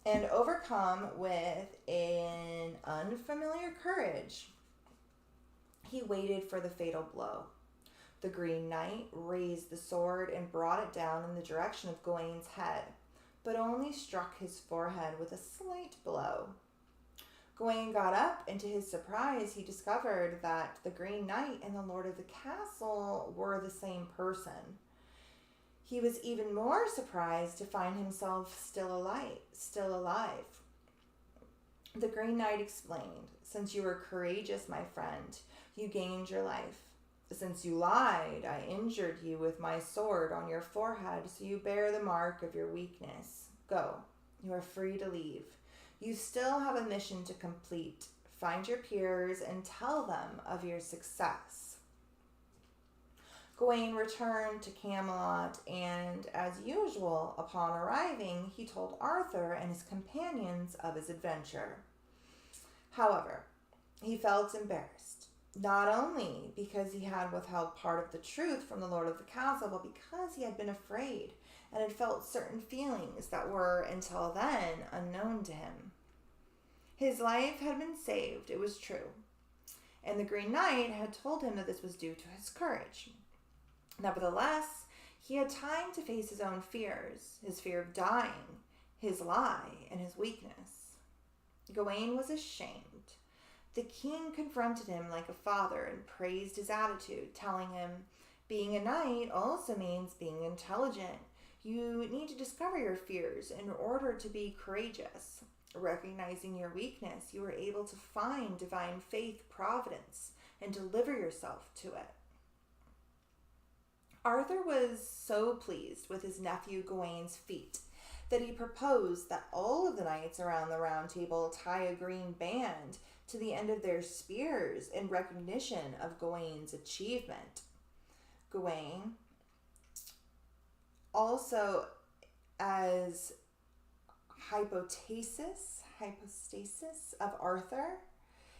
And overcome with an unfamiliar courage, he waited for the fatal blow. The Green Knight raised the sword and brought it down in the direction of Gawain's head, but only struck his forehead with a slight blow. Gawain got up, and to his surprise, he discovered that the Green Knight and the lord of the castle were the same person. He was even more surprised to find himself still alive. The Green Knight explained, "Since you were courageous, my friend, you gained your life. Since you lied, I injured you with my sword on your forehead, so you bear the mark of your weakness. Go, you are free to leave. You still have a mission to complete. Find your peers and tell them of your success." Gawain returned to Camelot, and as usual, upon arriving, he told Arthur and his companions of his adventure. However, he felt embarrassed. not only because he had withheld part of the truth from the lord of the castle, but because he had been afraid and had felt certain feelings that were, until then, unknown to him. His life had been saved, it was true, and the Green Knight had told him that this was due to his courage. Nevertheless, he had time to face his own fears, his fear of dying, his lie, and his weakness. Gawain was ashamed. The king confronted him like a father and praised his attitude, telling him, being a knight also means being intelligent. You need to discover your fears in order to be courageous. Recognizing your weakness, you are able to find divine faith, providence, and deliver yourself to it. Arthur was so pleased with his nephew Gawain's feat that he proposed that all of the knights around the round table tie a green band to the end of their spears in recognition of Gawain's achievement. Gawain, also as hypostasis of Arthur,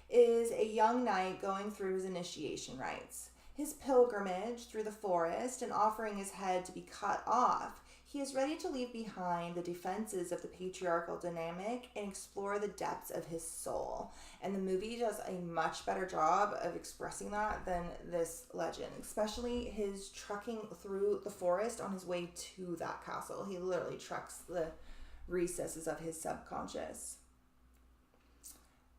is a young knight going through his initiation rites. His pilgrimage through the forest and offering his head to be cut off, he is ready to leave behind the defenses of the patriarchal dynamic and explore the depths of his soul. And the movie does a much better job of expressing that than this legend, especially his trekking through the forest on his way to that castle. He literally treks the recesses of his subconscious.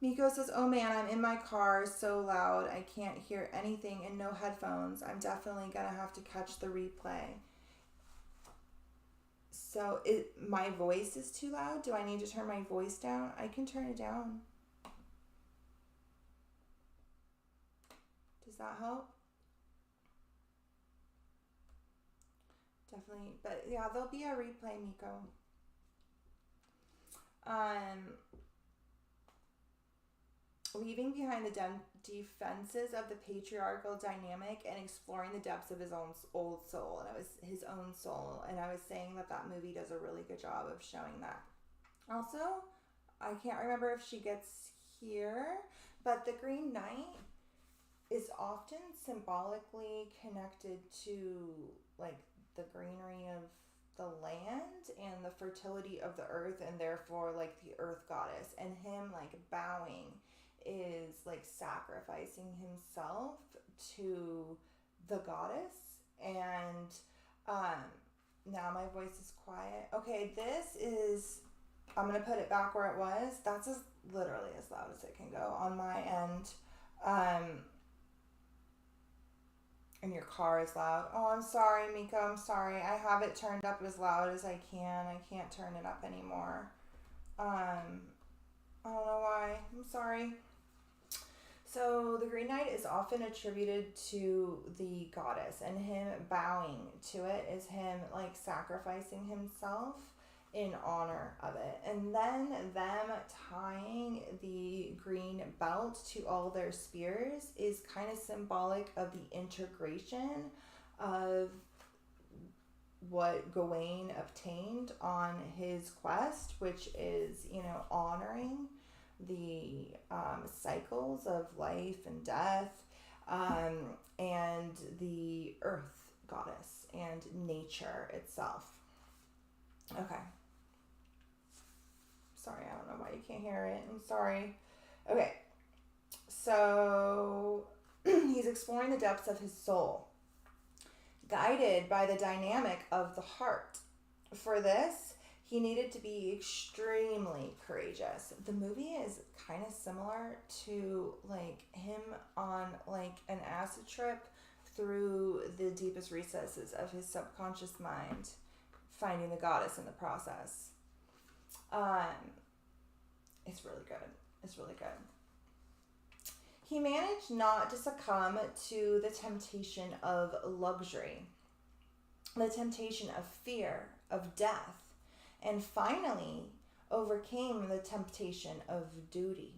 Miko says, oh man, I'm in my car so loud I can't hear anything and no headphones. I'm definitely gonna have to catch the replay. So my voice is too loud? Do I need to turn my voice down? I can turn it down. Does that help? Definitely. But yeah, there'll be a replay, Miko. Leaving behind the defenses of the patriarchal dynamic and exploring the depths of his own old soul, and it was his own soul, and I was saying that movie does a really good job of showing that. Also, I can't remember if she gets here, but the Green Knight is often symbolically connected to like the greenery of the land and the fertility of the earth, and therefore like the earth goddess, and him like bowing is like sacrificing himself to the goddess. And now my voice is quiet. Okay, I'm gonna put it back where it was. That's literally as loud as it can go on my end. And your car is loud. Oh, I'm sorry, Miko. I'm sorry. I have it turned up as loud as I can. I can't turn it up anymore. I don't know why. I'm sorry. So the Green Knight is often attributed to the goddess, and him bowing to it is him like sacrificing himself in honor of it. And then them tying the green belt to all their spears is kind of symbolic of the integration of what Gawain obtained on his quest, which is, honoring the cycles of life and death, and the earth goddess and nature itself. Okay. Sorry, I don't know why you can't hear it. I'm sorry. Okay. So he's exploring the depths of his soul, guided by the dynamic of the heart. For this, he needed to be extremely courageous. The movie is kind of similar to like him on like an acid trip through the deepest recesses of his subconscious mind, finding the goddess in the process. It's really good. It's really good. He managed not to succumb to the temptation of luxury, the temptation of fear, of death, and finally overcame the temptation of duty.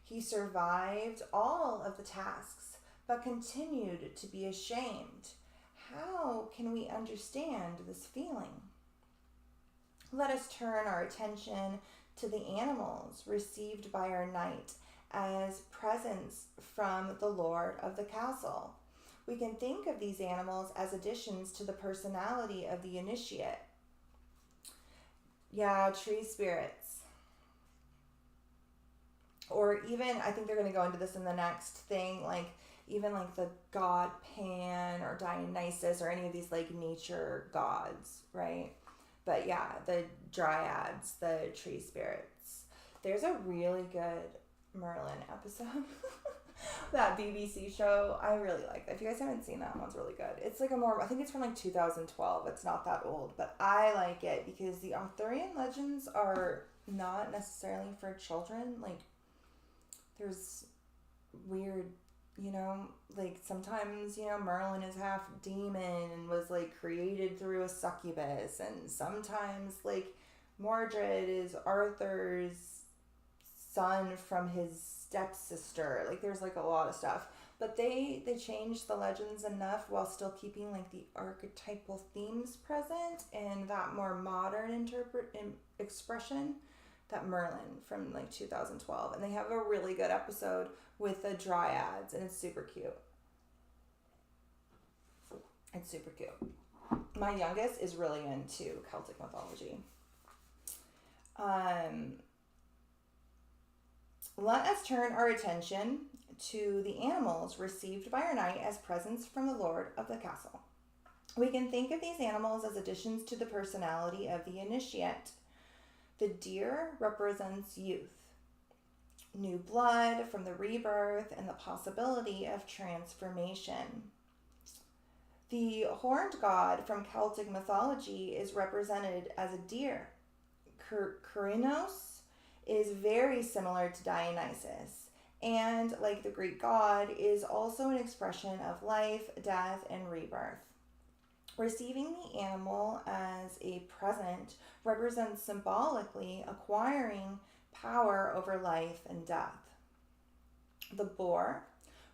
He survived all of the tasks, but continued to be ashamed. How can we understand this feeling? Let us turn our attention to the animals received by our knight as presents from the lord of the castle. We can think of these animals as additions to the personality of the initiate. Yeah, tree spirits. Or even, I think they're going to go into this in the next thing, like even like the god Pan or Dionysus or any of these like nature gods, right? But yeah, the dryads, the tree spirits. There's a really good Merlin episode. That BBC show, I really like that. If you guys haven't seen that one's really good. It's like I think it's from like 2012. It's not that old, but I like it because the Arthurian legends are not necessarily for children. Like, there's weird, like sometimes, Merlin is half demon and was like created through a succubus, and sometimes like Mordred is Arthur's son from his stepsister. Like there's like a lot of stuff, but they changed the legends enough while still keeping like the archetypal themes present and that more modern expression, that Merlin from like 2012. And they have a really good episode with the dryads, and it's super cute. It's super cute. My youngest is really into Celtic mythology. Let us turn our attention to the animals received by our knight as presents from the lord of the castle. We can think of these animals as additions to the personality of the initiate. The deer represents youth, new blood from the rebirth, and the possibility of transformation. The horned god from Celtic mythology is represented as a deer. Curinos is very similar to Dionysus, and like the Greek god, is also an expression of life, death, and rebirth. Receiving the animal as a present represents symbolically acquiring power over life and death. The boar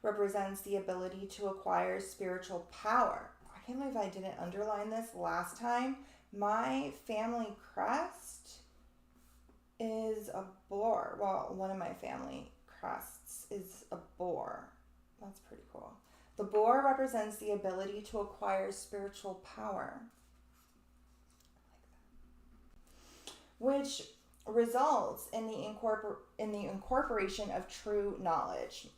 represents the ability to acquire spiritual power. I can't believe I didn't underline this last time. My family crest is a boar. Well, one of my family crests is a boar. That's pretty cool. The boar represents the ability to acquire spiritual power, which results in the incorporation of true knowledge.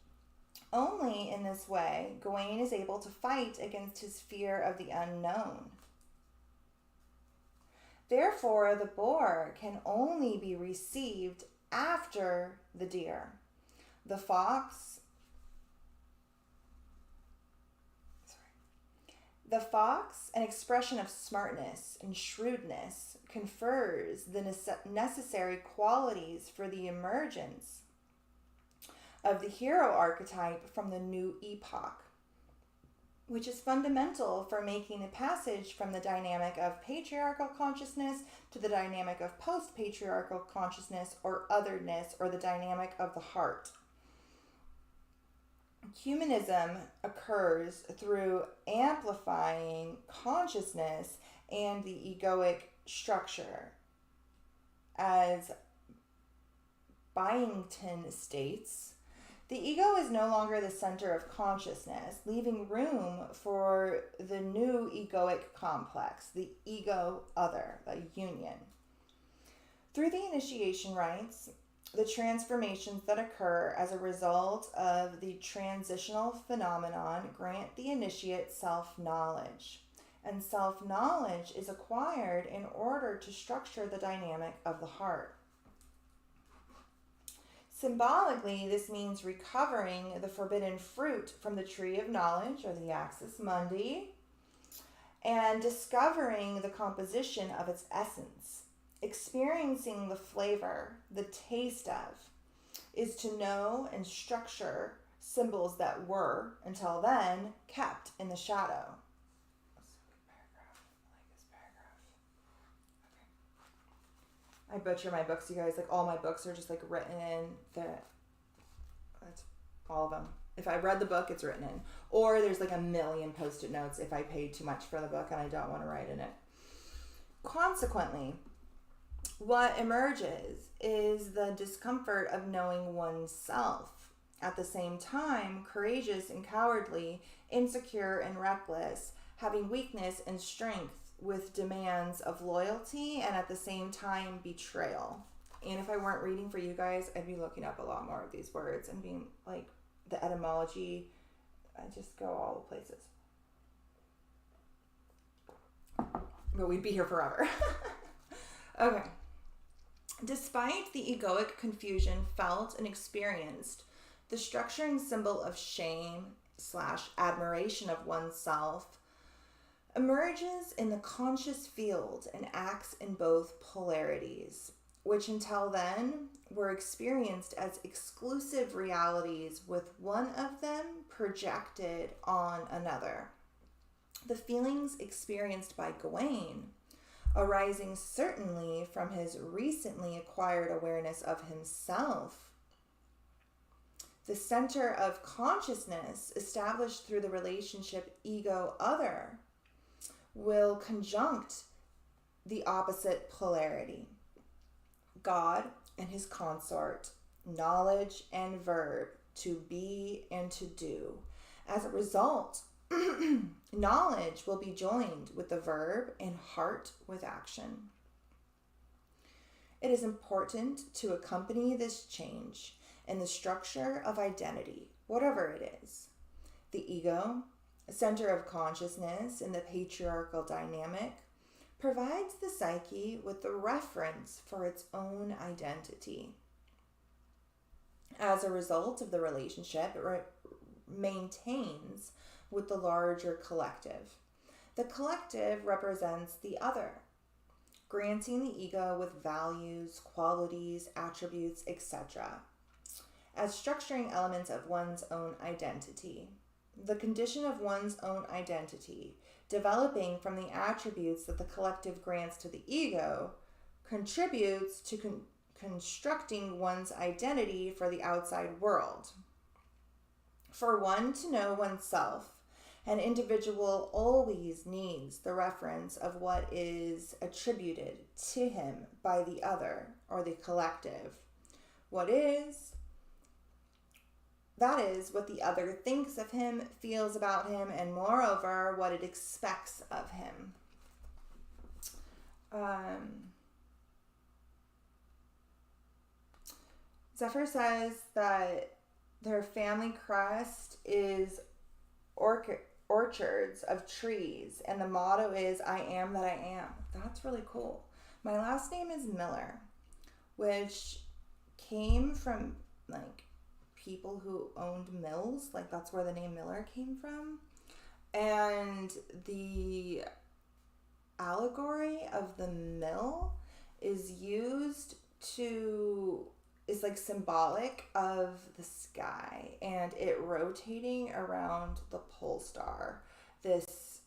Only in this way, Gawain is able to fight against his fear of the unknown. Therefore, the boar can only be received after the deer. The fox, an expression of smartness and shrewdness, confers the necessary qualities for the emergence of the hero archetype from the new epoch, which is fundamental for making the passage from the dynamic of patriarchal consciousness to the dynamic of post-patriarchal consciousness or otherness, or the dynamic of the heart. Humanism occurs through amplifying consciousness and the egoic structure. As Byington states, the ego is no longer the center of consciousness, leaving room for the new egoic complex, the ego other, the union. Through the initiation rites, the transformations that occur as a result of the transitional phenomenon grant the initiate self-knowledge. And self-knowledge is acquired in order to structure the dynamic of the heart. Symbolically, this means recovering the forbidden fruit from the tree of knowledge, or the axis mundi, and discovering the composition of its essence. Experiencing the flavor, the taste of, is to know and structure symbols that were, until then, kept in the shadow. I butcher my books, you guys. Like, all my books are just like written in that's all of them. If I read the book, it's written in. Or there's like a million post-it notes if I paid too much for the book and I don't want to write in it. Consequently, What emerges is the discomfort of knowing oneself. At the same time, courageous and cowardly, insecure and reckless, having weakness and strength with demands of loyalty and at the same time betrayal. And if I weren't reading for you guys, I'd be looking up a lot more of these words and being like the etymology. I just go all the places. But we'd be here forever. Okay. Despite the egoic confusion felt and experienced, the structure and symbol of shame / admiration of oneself emerges in the conscious field and acts in both polarities, which until then were experienced as exclusive realities with one of them projected on another. The feelings experienced by Gawain, arising certainly from his recently acquired awareness of himself, the center of consciousness established through the relationship ego-other, will conjunct the opposite polarity, God and his consort, knowledge and verb, to be and to do. As a result, knowledge will be joined with the verb and heart with action. It is important to accompany this change in the structure of identity, whatever it is. The ego, center of consciousness in the patriarchal dynamic, provides the psyche with the reference for its own identity. As a result of the relationship, it maintains with the larger collective. The collective represents the other, granting the ego with values, qualities, attributes, etc., as structuring elements of one's own identity. The condition of one's own identity, developing from the attributes that the collective grants to the ego, contributes to constructing one's identity for the outside world. For one to know oneself, an individual always needs the reference of what is attributed to him by the other or the collective. That is what the other thinks of him, feels about him, and moreover, what it expects of him. Zephyr says that their family crest is orchards of trees, and the motto is, I am that I am. That's really cool. My last name is Miller, which came from like people who owned mills. Like that's where the name Miller came from. And the allegory of the mill is like symbolic of the sky and it rotating around the pole star. This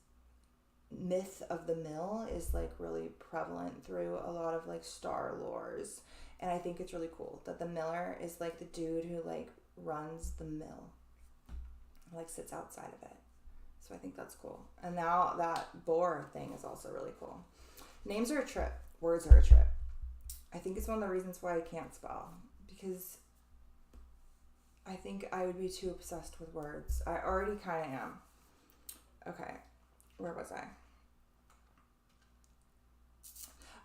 myth of the mill is like really prevalent through a lot of like star lores, and I think it's really cool that the miller is like the dude who like runs the mill, like sits outside of it. So I think that's cool. And now that boar thing is also really cool. Names are a trip. Words are a trip. I think it's one of the reasons why I can't spell, because I think I would be too obsessed with words. I already kind of am. Okay, where was I?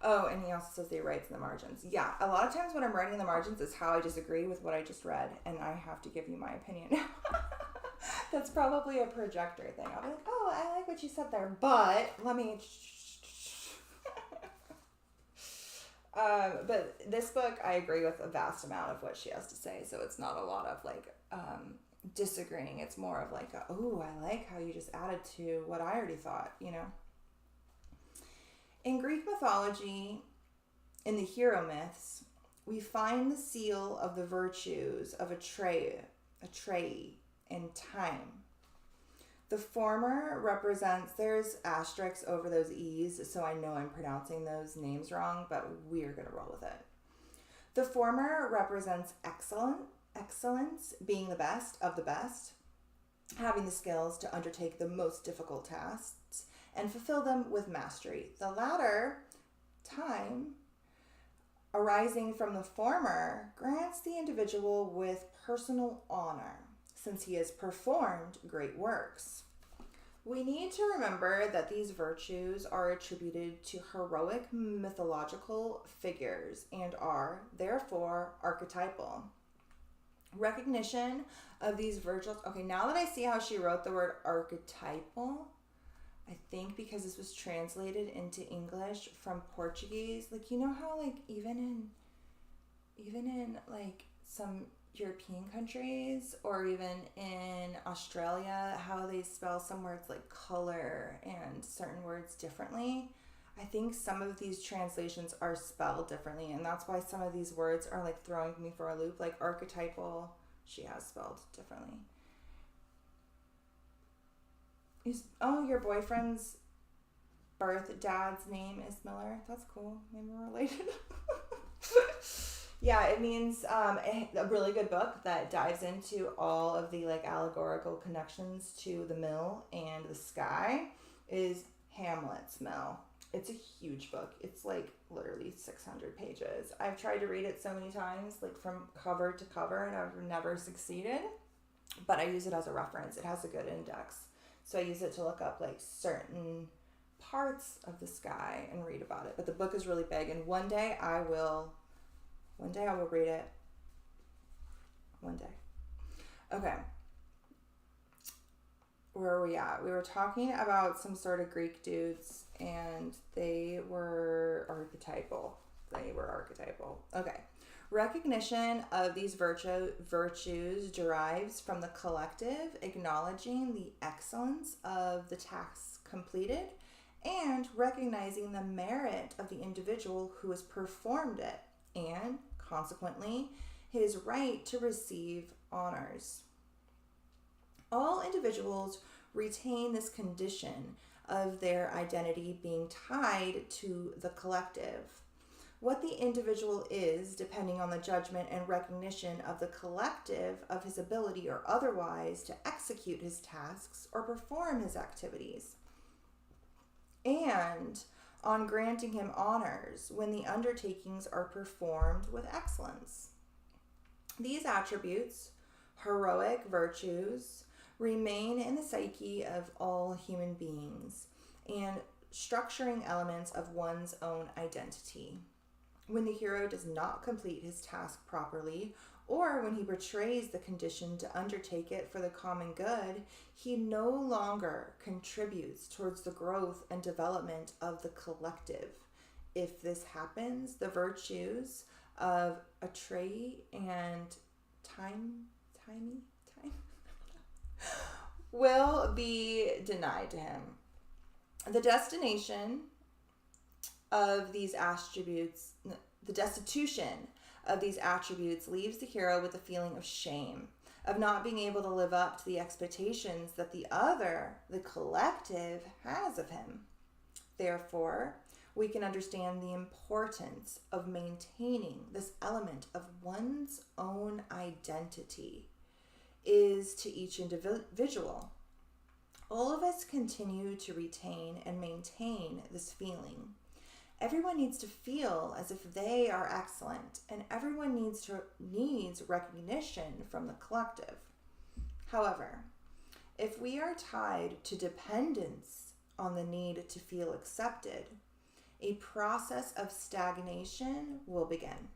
Oh, and he also says he writes in the margins. Yeah, a lot of times when I'm writing in the margins is how I disagree with what I just read, and I have to give you my opinion. That's probably a projector thing. I'll be like, oh, I like what you said there, but let me... But this book, I agree with a vast amount of what she has to say, so it's not a lot of like disagreeing. It's more of like, oh, I like how you just added to what I already thought, you know? In Greek mythology, in the hero myths, we find the seal of the virtues of Atreyu in time. The former represents, there's asterisks over those E's, so I know I'm pronouncing those names wrong, but we're going to roll with it. The former represents excellence, being the best of the best, having the skills to undertake the most difficult tasks and fulfill them with mastery. The latter, time, arising from the former grants the individual with personal honor, since he has performed great works. We need to remember that these virtues are attributed to heroic mythological figures and are, therefore, archetypal. Recognition of these virtues. Okay, now that I see how she wrote the word archetypal, I think because this was translated into English from Portuguese, like, you know how, like, even in like some European countries or even in Australia, how they spell some words like color and certain words differently. I think some of these translations are spelled differently, and that's why some of these words are like throwing me for a loop. Like archetypal, she has spelled differently. Your boyfriend's birth dad's name is Miller. That's cool. Maybe we're related. Yeah, it means a really good book that dives into all of the like allegorical connections to the mill and the sky is Hamlet's Mill. It's a huge book. It's like literally 600 pages. I've tried to read it so many times, like from cover to cover, and I've never succeeded. But I use it as a reference. It has a good index. So I use it to look up like certain parts of the sky and read about it. But the book is really big, and one day I will read it. One day. Okay. Where are we at? We were talking about some sort of Greek dudes, and they were archetypal. Okay. Recognition of these virtues derives from the collective acknowledging the excellence of the task completed and recognizing the merit of the individual who has performed it, and consequently his right to receive honors. All individuals retain this condition of their identity being tied to the collective. What the individual is, depending on the judgment and recognition of the collective of his ability or otherwise to execute his tasks or perform his activities, and on granting him honors when the undertakings are performed with excellence. These attributes, heroic virtues, remain in the psyche of all human beings and structuring elements of one's own identity. When the hero does not complete his task properly, or when he betrays the condition to undertake it for the common good, he no longer contributes towards the growth and development of the collective. If this happens, the virtues of Atreyu and time will be denied to him. The destitution of these attributes leaves the hero with a feeling of shame, of not being able to live up to the expectations that the collective, has of him. Therefore, we can understand the importance of maintaining this element of one's own identity is to each individual. All of us continue to retain and maintain this feeling. Everyone needs to feel as if they are excellent, and everyone needs recognition from the collective. However, if we are tied to dependence on the need to feel accepted, a process of stagnation will begin.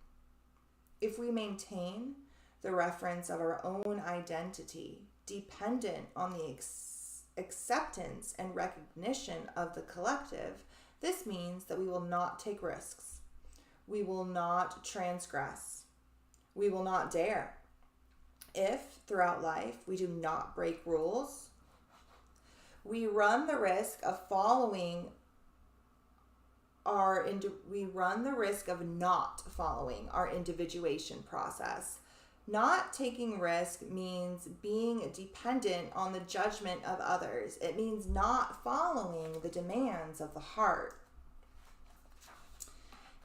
If we maintain the reference of our own identity dependent on the acceptance and recognition of the collective, this means that we will not take risks. We will not transgress. We will not dare. If, throughout life, we do not break rules, we run the risk of not following our individuation process. Not taking risk means being dependent on the judgment of others. It means not following the demands of the heart.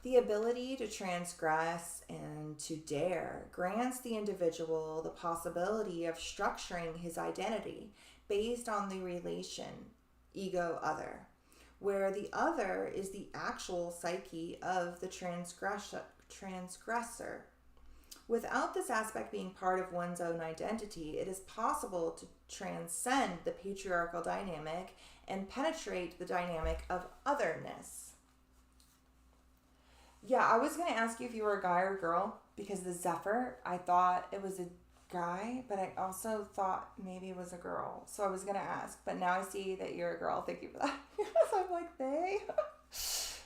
The ability to transgress and to dare grants the individual the possibility of structuring his identity based on the relation ego-other, where the other is the actual psyche of the transgressor. Without this aspect being part of one's own identity, it is possible to transcend the patriarchal dynamic and penetrate the dynamic of otherness. Yeah, I was going to ask you if you were a guy or a girl, because the Zephyr, I thought it was a guy, but I also thought maybe it was a girl. So I was going to ask, but now I see that you're a girl. Thank you for that. So I'm like, they?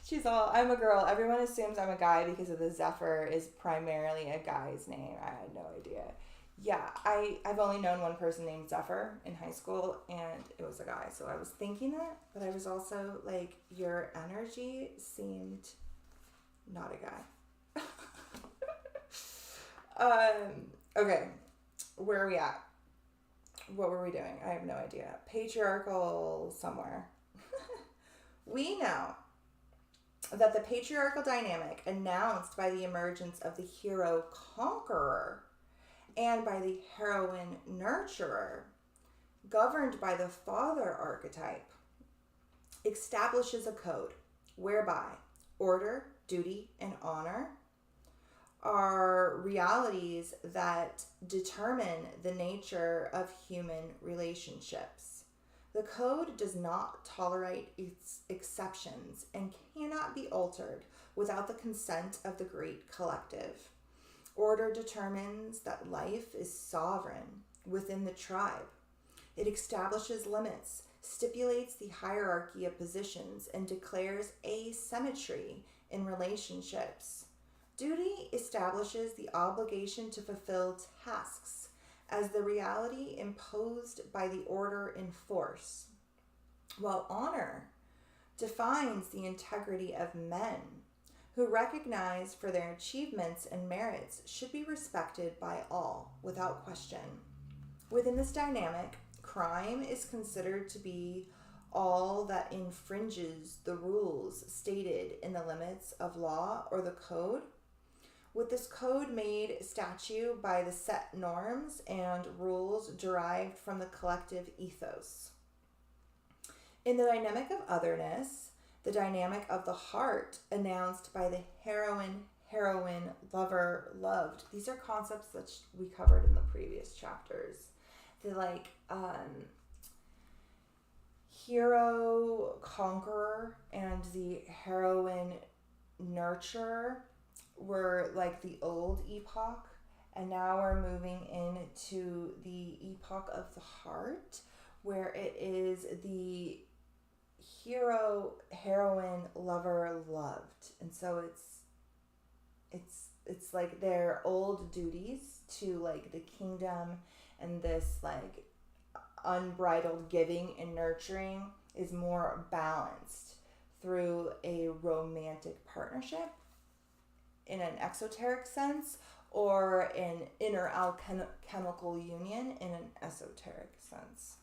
She's all, I'm a girl. Everyone assumes I'm a guy because of the Zephyr is primarily a guy's name. I had no idea. Yeah, I've only known one person named Zephyr in high school, and it was a guy. So I was thinking that, but I was also like, your energy seemed not a guy. Okay, where are we at? What were we doing? I have no idea. Patriarchal somewhere. We know that the patriarchal dynamic announced by the emergence of the hero conqueror and by the heroine nurturer, governed by the father archetype, establishes a code whereby order, duty, and honor are realities that determine the nature of human relationships. The code does not tolerate its exceptions and cannot be altered without the consent of the great collective. Order determines that life is sovereign within the tribe. It establishes limits, stipulates the hierarchy of positions, and declares asymmetry in relationships. Duty establishes the obligation to fulfill tasks as the reality imposed by the order in force, while honor defines the integrity of men who, recognized for their achievements and merits, should be respected by all without question. Within this dynamic, crime is considered to be all that infringes the rules stated in the limits of law or the code, with this code made statute by the set norms and rules derived from the collective ethos. In the dynamic of otherness, the dynamic of the heart announced by the heroine, lover, loved. These are concepts that we covered in the previous chapters. The hero conqueror and the heroine nurturer were like the old epoch, and now we're moving into the epoch of the heart, where it is the hero, heroine, lover, loved. And so it's like their old duties to like the kingdom, and this like unbridled giving and nurturing is more balanced through a romantic partnership in an exoteric sense, or an inner alchemical union in an esoteric sense.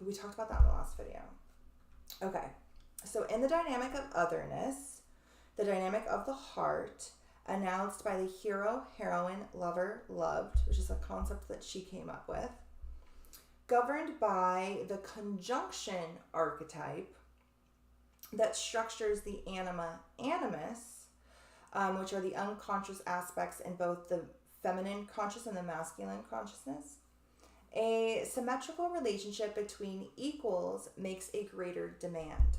We talked about that in the last video. Okay, so in the dynamic of otherness, the dynamic of the heart, announced by the hero, heroine, lover, loved, which is a concept that she came up with, governed by the conjunction archetype that structures the anima, animus, which are the unconscious aspects in both the feminine conscious and the masculine consciousness. A symmetrical relationship between equals makes a greater demand.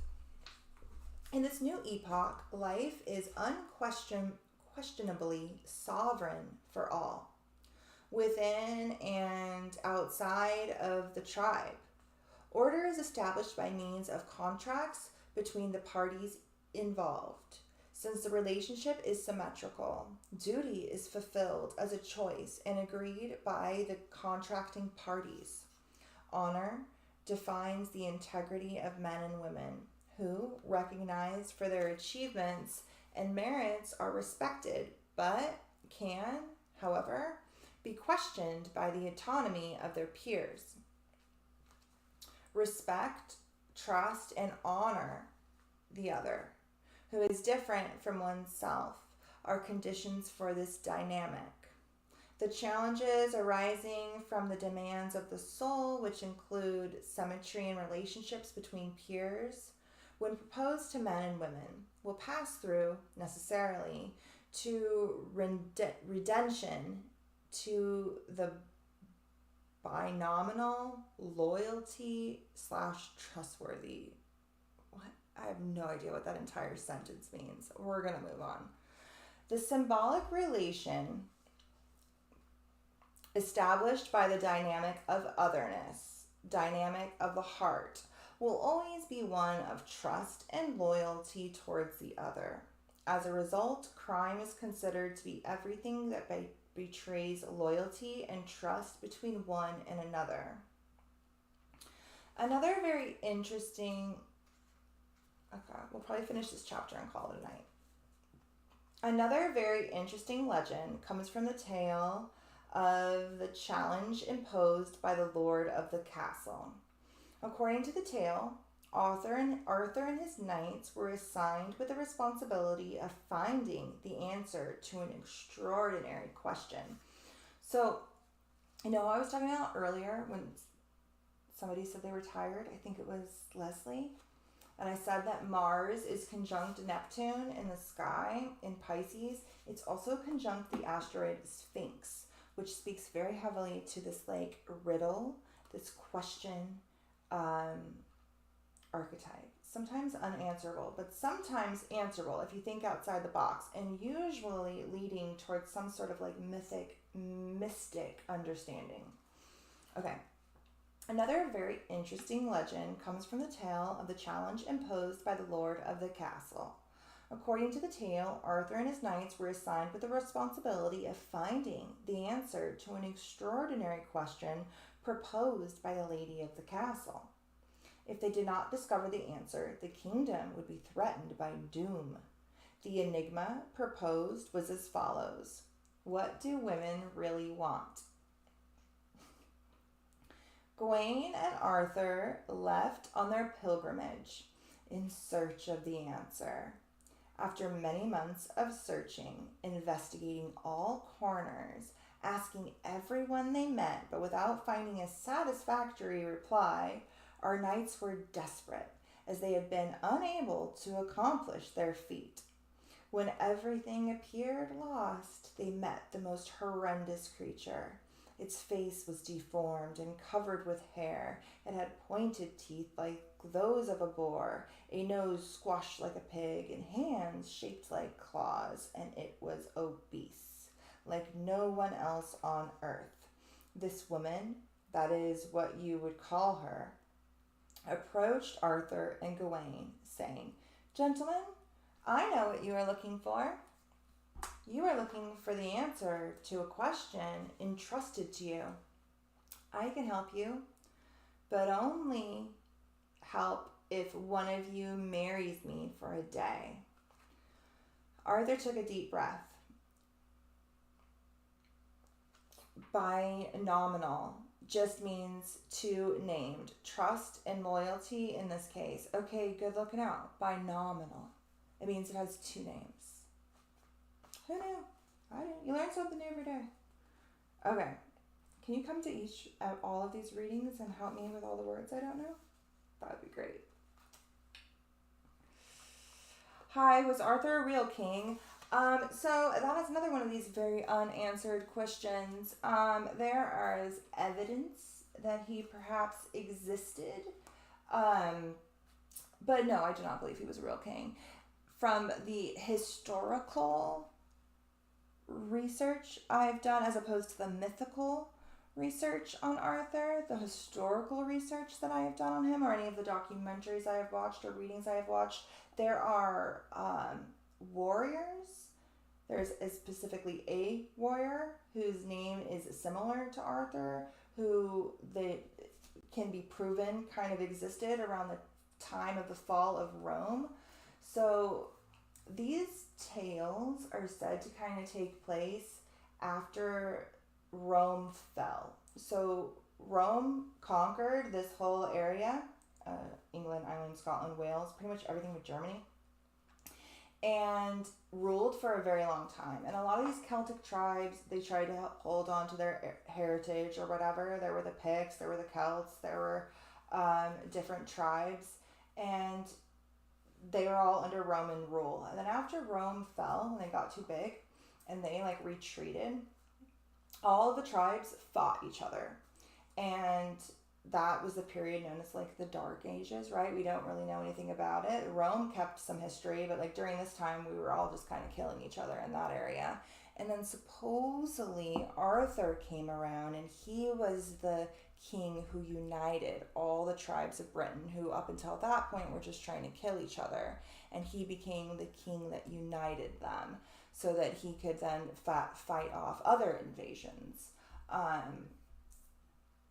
In this new epoch, life is unquestionably sovereign for all, within and outside of the tribe. Order is established by means of contracts between the parties involved. Since the relationship is symmetrical, duty is fulfilled as a choice and agreed by the contracting parties. Honor defines the integrity of men and women who, recognized for their achievements and merits, are respected, but can, however, be questioned by the autonomy of their peers. Respect, trust, and honor the other, who is different from oneself, are conditions for this dynamic. The challenges arising from the demands of the soul, which include symmetry in relationships between peers, when proposed to men and women, will pass through, necessarily, to redemption to the binominal loyalty / trustworthy. What? I have no idea what that entire sentence means. We're going to move on. The symbolic relation established by the dynamic of otherness, dynamic of the heart, will always be one of trust and loyalty towards the other. As a result, crime is considered to be everything that betrays loyalty and trust between one and another. Another very interesting... Okay, we'll probably finish this chapter and call it a night. Another very interesting legend comes from the tale of the challenge imposed by the lord of the castle. According to the tale, Arthur and his knights were assigned with the responsibility of finding the answer to an extraordinary question. So, I was talking about earlier when somebody said they were tired. I think it was Leslie. And I said that Mars is conjunct Neptune in the sky in Pisces. It's also conjunct the asteroid Sphinx, which speaks very heavily to this riddle, this question, archetype. Sometimes unanswerable, but sometimes answerable if you think outside the box, and usually leading towards some sort of mystic understanding. Okay. Another very interesting legend comes from the tale of the challenge imposed by the lord of the castle. According to the tale, Arthur and his knights were assigned with the responsibility of finding the answer to an extraordinary question proposed by the lady of the castle. If they did not discover the answer, the kingdom would be threatened by doom. The enigma proposed was as follows: what do women really want? Gawain and Arthur left on their pilgrimage in search of the answer. After many months of searching, investigating all corners, asking everyone they met, but without finding a satisfactory reply, our knights were desperate, as they had been unable to accomplish their feat. When everything appeared lost, they met the most horrendous creature. Its face was deformed and covered with hair. It had pointed teeth like those of a boar, a nose squashed like a pig, and hands shaped like claws, and it was obese, like no one else on earth. This woman, that is what you would call her, approached Arthur and Gawain, saying, "Gentlemen, I know what you are looking for. You are looking for the answer to a question entrusted to you. I can help you, but only help if one of you marries me for a day." Arthur took a deep breath. Binominal just means two named. Trust and loyalty in this case. Okay, good looking out. Binominal. It means it has two names. Who knew? I didn't. You learn something new every day. Okay. Can you come to all of these readings and help me with all the words I don't know? That would be great. Hi, was Arthur a real king? So that is another one of these very unanswered questions. There is evidence that he perhaps existed. But no, I do not believe he was a real king. From the historical research I've done, as opposed to the mythical research on Arthur, the historical research that I have done on him, or any of the documentaries I have watched or readings I have watched, there are warriors. There's specifically a warrior whose name is similar to Arthur, who they can be proven kind of existed around the time of the fall of Rome. So these tales are said to kind of take place after Rome fell. So Rome conquered this whole area, England, Ireland, Scotland, Wales, pretty much everything but Germany, and ruled for a very long time. And a lot of these Celtic tribes, they tried to hold on to their heritage or whatever. There were the Picts, there were the Celts, there were different tribes, and they were all under Roman rule. And then after Rome fell, when they got too big and they like retreated, all of the tribes fought each other. And that was the period known as like the Dark Ages, right? We don't really know anything about it. Rome kept some history, but like during this time, we were all just kind of killing each other in that area. And then supposedly Arthur came around, and he was the king who united all the tribes of Britain, who up until that point were just trying to kill each other. And he became the king that united them so that he could then fight off other invasions.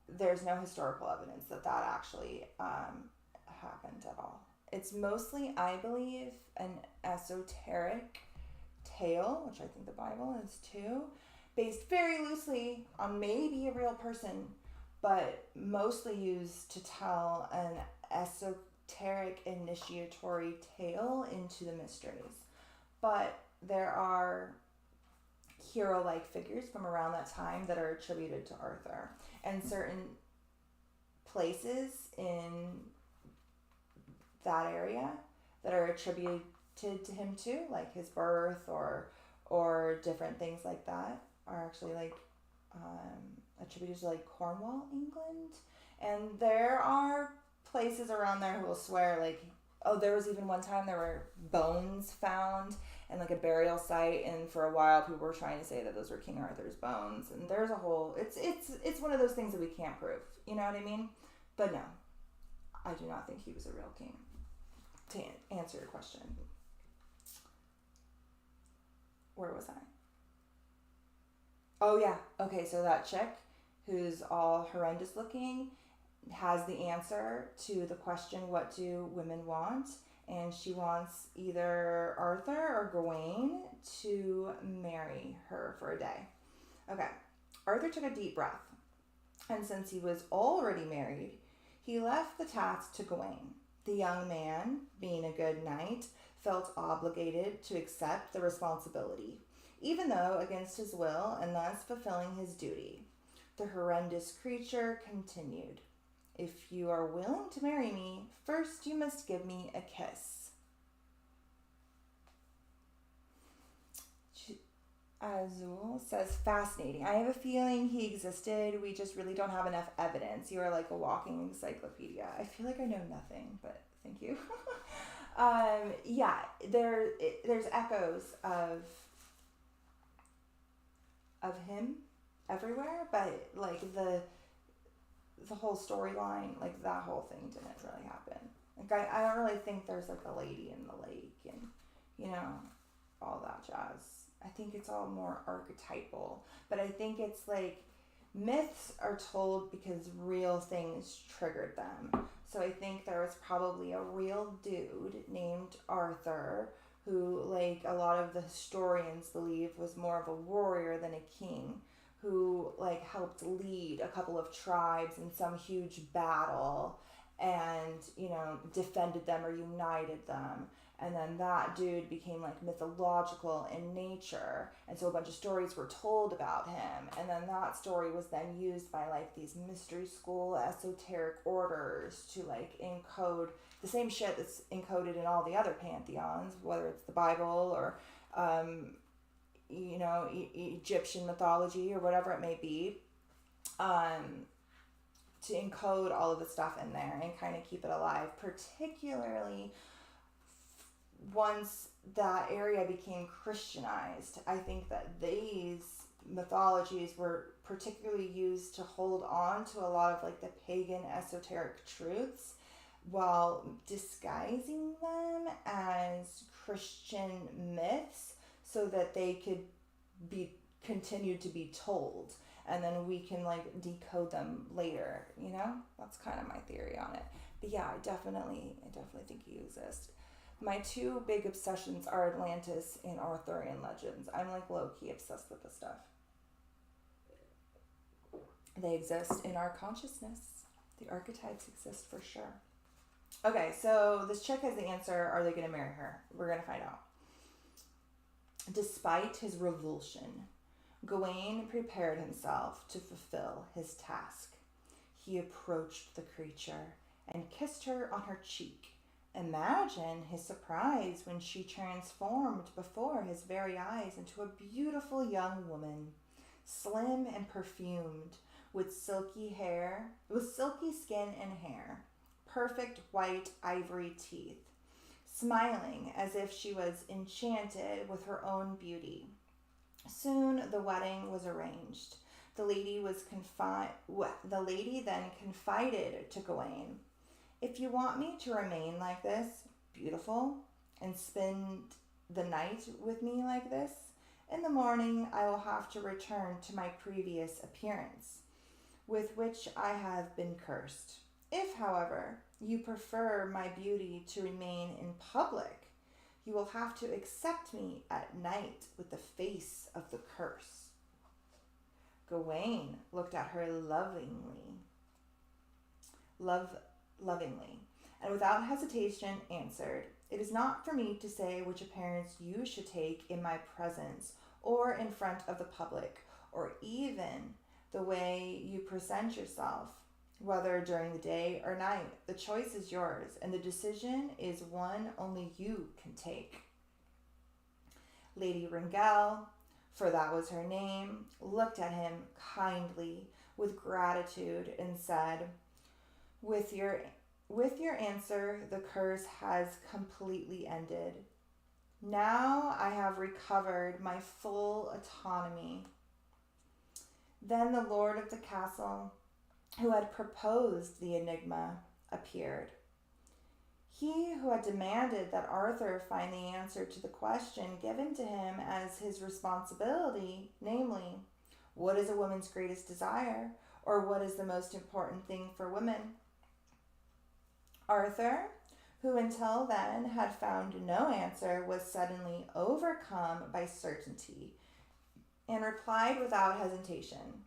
There's no historical evidence that actually happened at all. It's mostly, I believe, an esoteric tale, which I think the Bible is too, based very loosely on maybe a real person, but mostly used to tell an esoteric initiatory tale into the mysteries. But there are hero-like figures from around that time that are attributed to Arthur, and certain places in that area that are attributed to him too, like his birth or different things like that, are actually like attributed to like Cornwall, England. And there are places around there who will swear like, oh, there was even one time there were bones found and like a burial site, and for a while people were trying to say that those were King Arthur's bones. And there's a whole, it's one of those things that we can't prove, you know what I mean? But no, I do not think he was a real king, to answer your question. Where was I? Oh yeah, okay, so that chick who's all horrendous looking has the answer to the question, what do women want? And she wants either Arthur or Gawain to marry her for a day. Okay, Arthur took a deep breath, and since he was already married, he left the task to Gawain. The young man, being a good knight, felt obligated to accept the responsibility, even though against his will, and thus fulfilling his duty. The horrendous creature continued, "If you are willing to marry me, first you must give me a kiss." Azul says, fascinating. I have a feeling he existed. We just really don't have enough evidence. You are like a walking encyclopedia. I feel like I know nothing, but thank you. Yeah, there's echoes of him everywhere, but like the whole storyline, like that whole thing didn't really happen. Like I don't really think there's like a lady in the lake and, you know, all that jazz. I think it's all more archetypal, but I think it's like myths are told because real things triggered them. So I think there was probably a real dude named Arthur who, like a lot of the historians believe, was more of a warrior than a king, who like helped lead a couple of tribes in some huge battle and, you know, defended them or united them. And then that dude became like mythological in nature, and so a bunch of stories were told about him, and then that story was then used by like these mystery school esoteric orders to like encode the same shit that's encoded in all the other pantheons, whether it's the Bible or you know, Egyptian mythology or whatever it may be, to encode all of the stuff in there and kind of keep it alive, particularly once that area became Christianized. I think that these mythologies were particularly used to hold on to a lot of like the pagan esoteric truths while disguising them as Christian myths so that they could be continued to be told, and then we can like decode them later, you know? That's kind of my theory on it. But yeah, I definitely think he exists. My two big obsessions are Atlantis and Arthurian legends. I'm like low-key obsessed with this stuff. They exist in our consciousness. The archetypes exist for sure. Okay, so this chick has the answer. Are they going to marry her? We're going to find out. Despite his revulsion, Gawain prepared himself to fulfill his task. He approached the creature and kissed her on her cheek Imagine his surprise when she transformed before his very eyes into a beautiful young woman, slim and perfumed, with silky skin and hair, perfect white ivory teeth, smiling as if she was enchanted with her own beauty. Soon the wedding was arranged. The lady then confided to Gawain, "If you want me to remain like this, beautiful, and spend the night with me like this, in the morning I will have to return to my previous appearance, with which I have been cursed. If, however, you prefer my beauty to remain in public, you will have to accept me at night with the face of the curse." Gawain looked at her lovingly, and without hesitation answered, "It is not for me to say which appearance you should take in my presence or in front of the public, or even the way you present yourself, whether during the day or night. The choice is yours, and the decision is one only you can take." Lady Wrangel, for that was her name, looked at him kindly with gratitude and said, With your answer, the curse has completely ended. Now I have recovered my full autonomy." Then the lord of the castle, who had proposed the enigma, appeared. He who had demanded that Arthur find the answer to the question given to him as his responsibility, namely, what is a woman's greatest desire, or what is the most important thing for women? Arthur, who until then had found no answer, was suddenly overcome by certainty and replied without hesitation,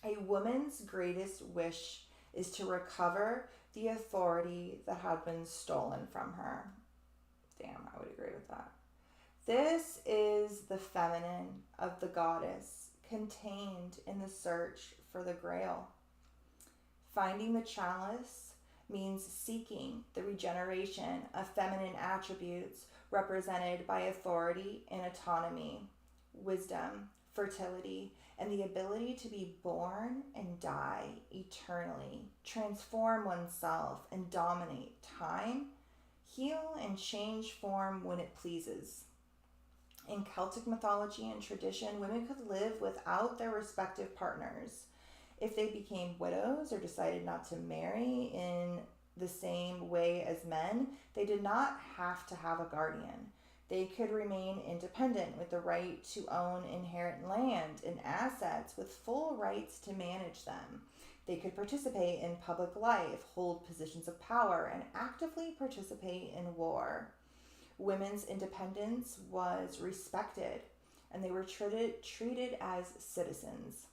"A woman's greatest wish is to recover the authority that had been stolen from her." Damn, I would agree with that. This is the feminine of the goddess contained in the search for the Grail. Finding the chalice means seeking the regeneration of feminine attributes represented by authority and autonomy, wisdom, fertility, and the ability to be born and die eternally, transform oneself and dominate time, heal and change form when it pleases. In Celtic mythology and tradition, women could live without their respective partners. If they became widows or decided not to marry in the same way as men, they did not have to have a guardian. They could remain independent with the right to own inherent land and assets with full rights to manage them. They could participate in public life, hold positions of power, and actively participate in war. Women's independence was respected, and they were treated as citizens.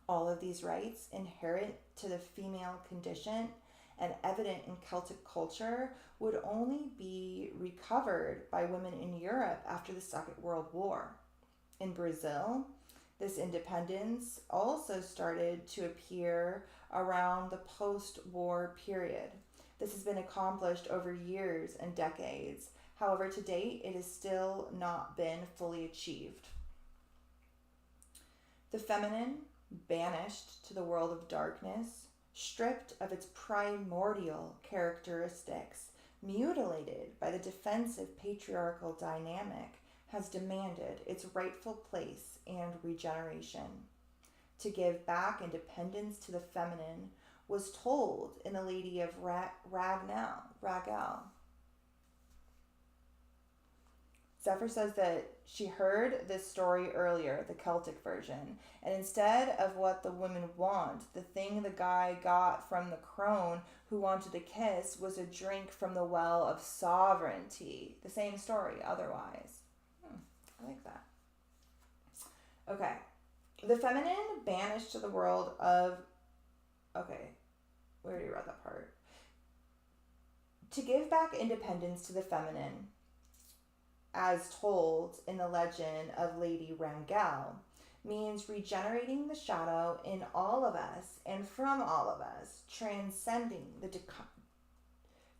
All of these rights, inherent to the female condition and evident in Celtic culture, would only be recovered by women in Europe after the Second World War. In Brazil, this independence also started to appear around the post-war period. This has been accomplished over years and decades. However, to date, it has still not been fully achieved. The feminine, banished to the world of darkness, stripped of its primordial characteristics, mutilated by the defensive patriarchal dynamic, has demanded its rightful place and regeneration. To give back independence to the feminine was told in the Lady of Ragel. Zephyr says that she heard this story earlier, the Celtic version, and instead of what the women want, the thing the guy got from the crone who wanted a kiss was a drink from the well of sovereignty. The same story, otherwise. I like that. Okay. The feminine banished to the world of... Okay, we already read that part. To give back independence to the feminine, as told in the legend of Lady Wrangel, means regenerating the shadow in all of us and from all of us, transcending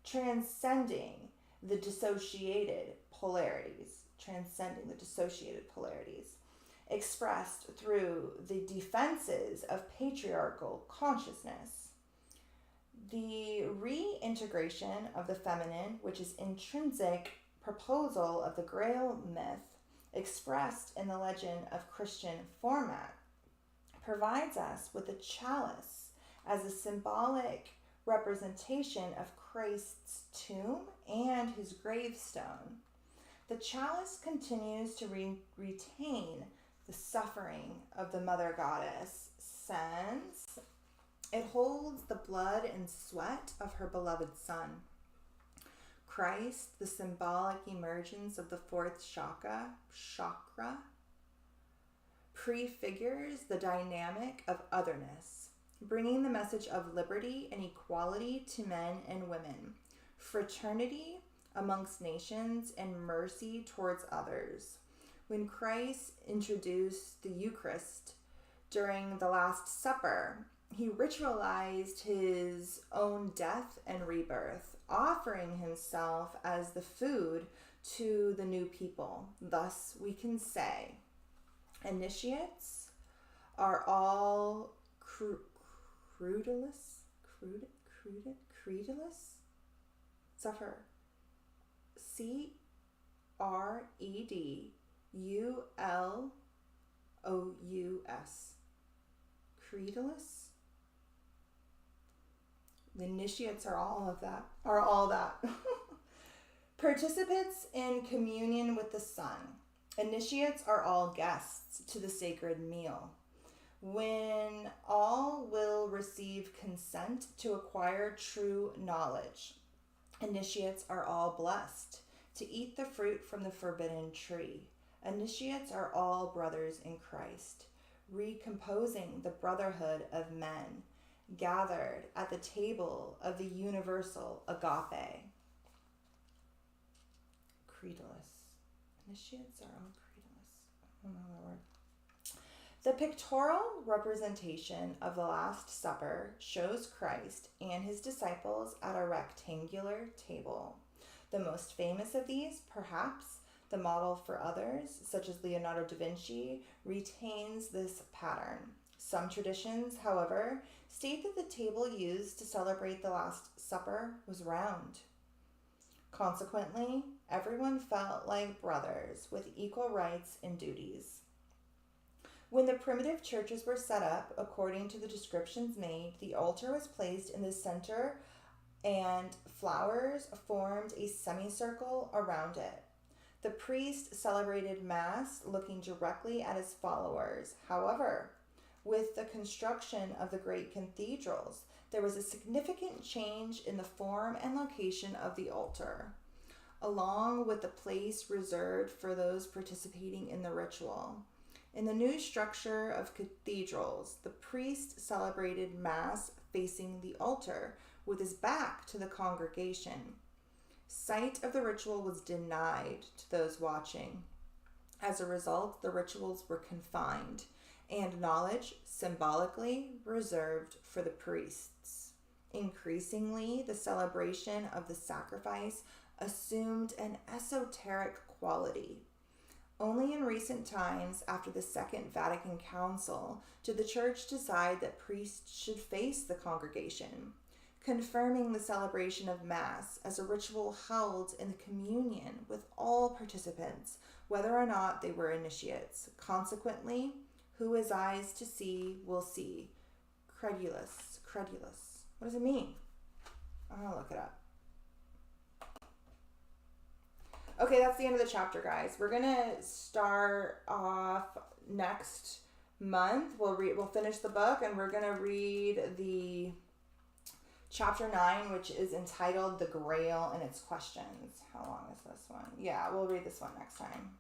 transcending the dissociated polarities, expressed through the defenses of patriarchal consciousness. The reintegration of the feminine, which is intrinsic proposal of the Grail myth, expressed in the legend of Christian format, provides us with a chalice as a symbolic representation of Christ's tomb and his gravestone. The chalice continues to retain the suffering of the mother goddess, since it holds the blood and sweat of her beloved son. Christ, the symbolic emergence of the fourth chakra, prefigures the dynamic of otherness, bringing the message of liberty and equality to men and women, fraternity amongst nations, and mercy towards others. When Christ introduced the Eucharist during the Last Supper, he ritualized his own death and rebirth, offering himself as the food to the new people. Thus, we can say, initiates are all credulous, suffer. Credulous. Credulous. The initiates are all that. Participants in communion with the Son. Initiates are all guests to the sacred meal. When all will receive consent to acquire true knowledge. Initiates are all blessed to eat the fruit from the forbidden tree. Initiates are all brothers in Christ, recomposing the brotherhood of men, gathered at the table of the universal agape. Credulous. Initiates are all credulous. I don't know that word. The pictorial representation of the Last Supper shows Christ and his disciples at a rectangular table. The most famous of these, perhaps the model for others, such as Leonardo da Vinci, retains this pattern. Some traditions, however, state that the table used to celebrate the Last Supper was round. Consequently, everyone felt like brothers with equal rights and duties. When the primitive churches were set up, according to the descriptions made, the altar was placed in the center and flowers formed a semicircle around it. The priest celebrated Mass looking directly at his followers. However, with the construction of the great cathedrals, there was a significant change in the form and location of the altar, along with the place reserved for those participating in the ritual. In the new structure of cathedrals, the priest celebrated Mass facing the altar with his back to the congregation. Sight of the ritual was denied to those watching. As a result, the rituals were confined and knowledge symbolically reserved for the priests. Increasingly, the celebration of the sacrifice assumed an esoteric quality. Only in recent times, after the Second Vatican Council, did the Church decide that priests should face the congregation, confirming the celebration of Mass as a ritual held in the communion with all participants, whether or not they were initiates. Consequently, who has eyes to see will see. Credulous. What does it mean? I'm going to look it up. Okay, that's the end of the chapter, guys. We're going to start off next month. We'll finish the book, and we're going to read the chapter 9, which is entitled The Grail and Its Questions. How long is this one? Yeah, we'll read this one next time.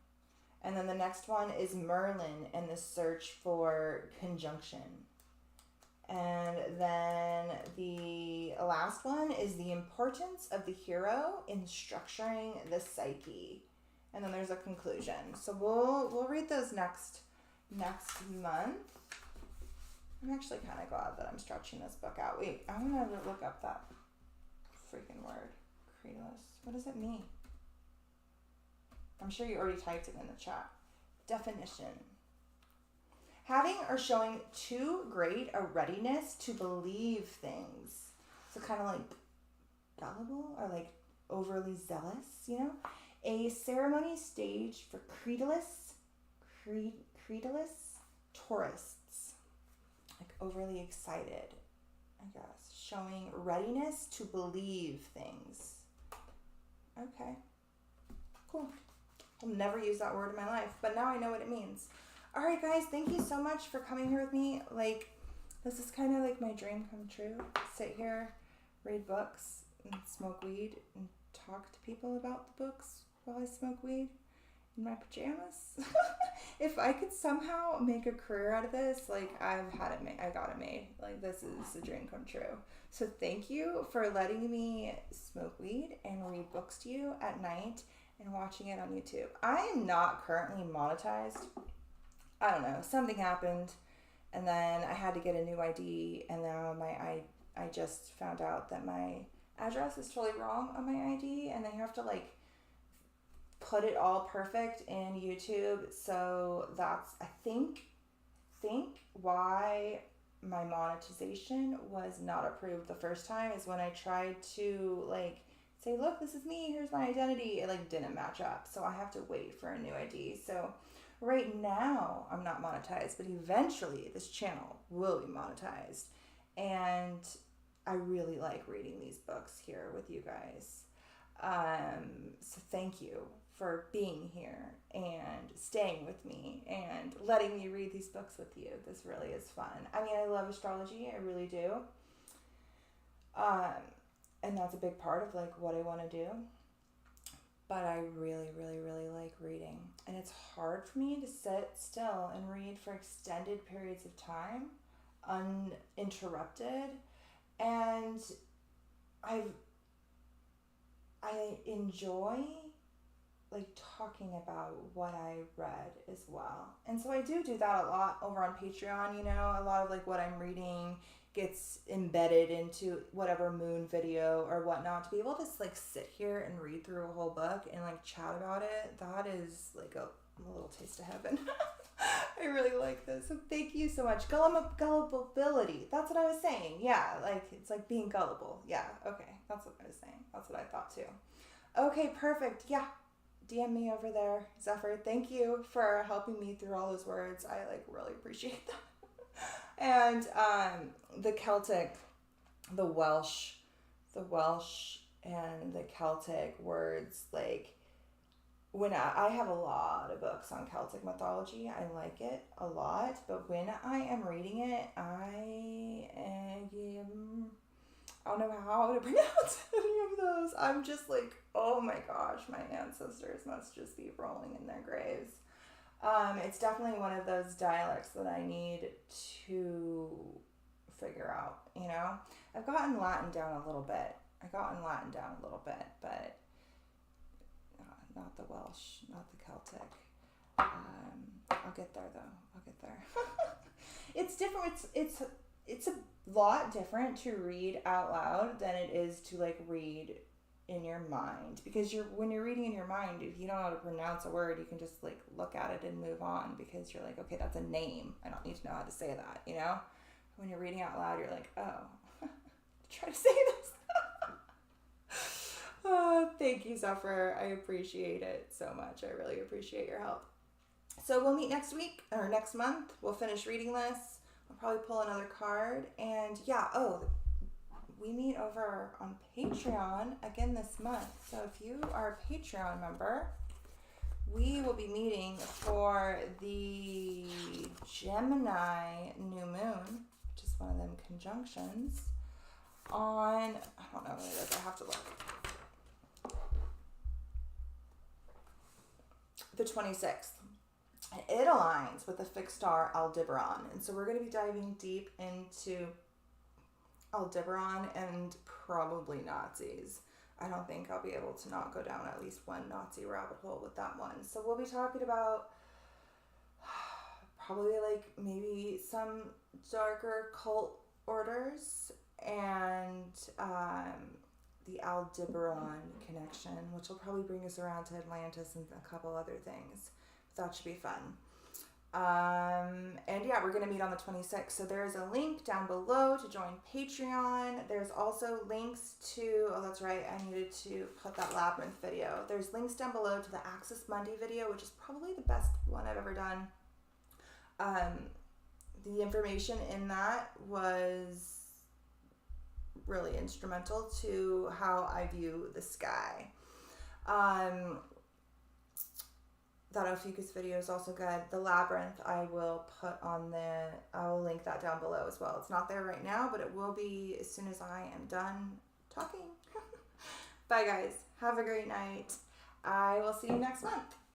And then the next one is Merlin and the Search for Conjunction. And then the last one is the importance of the hero in structuring the psyche. And then there's a conclusion. So we'll read those next month. I'm actually kind of glad that I'm stretching this book out. Wait, I want to look up that freaking word. Creedless. What does it mean? I'm sure you already typed it in the chat. Definition. Having or showing too great a readiness to believe things. So kind of like gullible or like overly zealous, you know? A ceremony staged for credulous tourists. Like overly excited, I guess. Showing readiness to believe things. Okay. Cool. I'll never use that word in my life, but now I know what it means. All right, guys, thank you so much for coming here with me. Like, this is kind of like my dream come true. Sit here, read books, and smoke weed, and talk to people about the books while I smoke weed in my pajamas. If I could somehow make a career out of this, like, I've had it made. I got it made. Like, this is a dream come true. So thank you for letting me smoke weed and read books to you at night and watching it on YouTube. I am not currently monetized. I don't know, something happened, and then I had to get a new ID, and now I just found out that my address is totally wrong on my ID, and they have to like put it all perfect in YouTube. So that's, I think why my monetization was not approved the first time is when I tried to like say, look, this is me, here's my identity, it like didn't match up. So I have to wait for a new ID. So right now I'm not monetized, but eventually this channel will be monetized. And I really like reading these books here with you guys. So thank you for being here and staying with me and letting me read these books with you. This really is fun. I mean, I love astrology, I really do. And that's a big part of like what I want to do. But I really, really, really like reading. And it's hard for me to sit still and read for extended periods of time, uninterrupted. And I enjoy like talking about what I read as well. And so I do that a lot over on Patreon, you know, a lot of like what I'm reading gets embedded into whatever moon video or whatnot. To be able to like sit here and read through a whole book and like chat about it, that is like a little taste of heaven. I really like this. So thank you so much. Gullibility. That's what I was saying. Yeah, like it's like being gullible. Yeah, okay. That's what I was saying. That's what I thought too. Okay, perfect. Yeah. DM me over there, Zephyr. Thank you for helping me through all those words. I like really appreciate that. And the Celtic, the Welsh and the Celtic words, like when I have a lot of books on Celtic mythology, I like it a lot, but when I am reading it, I don't know how to pronounce any of those. I'm just like, oh my gosh, my ancestors must just be rolling in their graves. It's definitely one of those dialects that I need to figure out, you know? I've gotten Latin down a little bit, but not the Welsh, not the Celtic. I'll get there though, It's different, it's a lot different to read out loud than it is to like read in your mind, because when you're reading in your mind, if you don't know how to pronounce a word, you can just like look at it and move on, because you're like, okay, that's a name, I don't need to know how to say that, you know? When you're reading out loud, you're like, oh, try to say this. Oh, thank you, Zephyr. I appreciate it so much. I really appreciate your help. So we'll meet next week or next month. We'll finish reading this. I'll probably pull another card, and yeah, we meet over on Patreon again this month. So if you are a Patreon member, we will be meeting for the Gemini new moon, which is one of them conjunctions, on, I don't know what it is, I have to look. The 26th. And it aligns with the fixed star Aldebaran. And so we're going to be diving deep into Aldebaran and probably Nazis. I don't think I'll be able to not go down at least one Nazi rabbit hole with that one. So we'll be talking about probably like maybe some darker cult orders and the Aldebaran connection, which will probably bring us around to Atlantis and a couple other things. That should be fun. And yeah, we're going to meet on the 26th. So there's a link down below to join Patreon. There's also links to, oh, that's right, I needed to put that labyrinth video. There's links down below to the Axis Mundi video, which is probably the best one I've ever done. The information in that was really instrumental to how I view the sky. That Ophiuchus video is also good. The labyrinth I will link that down below as well. It's not there right now, but it will be as soon as I am done talking. Bye guys. Have a great night. I will see you next month.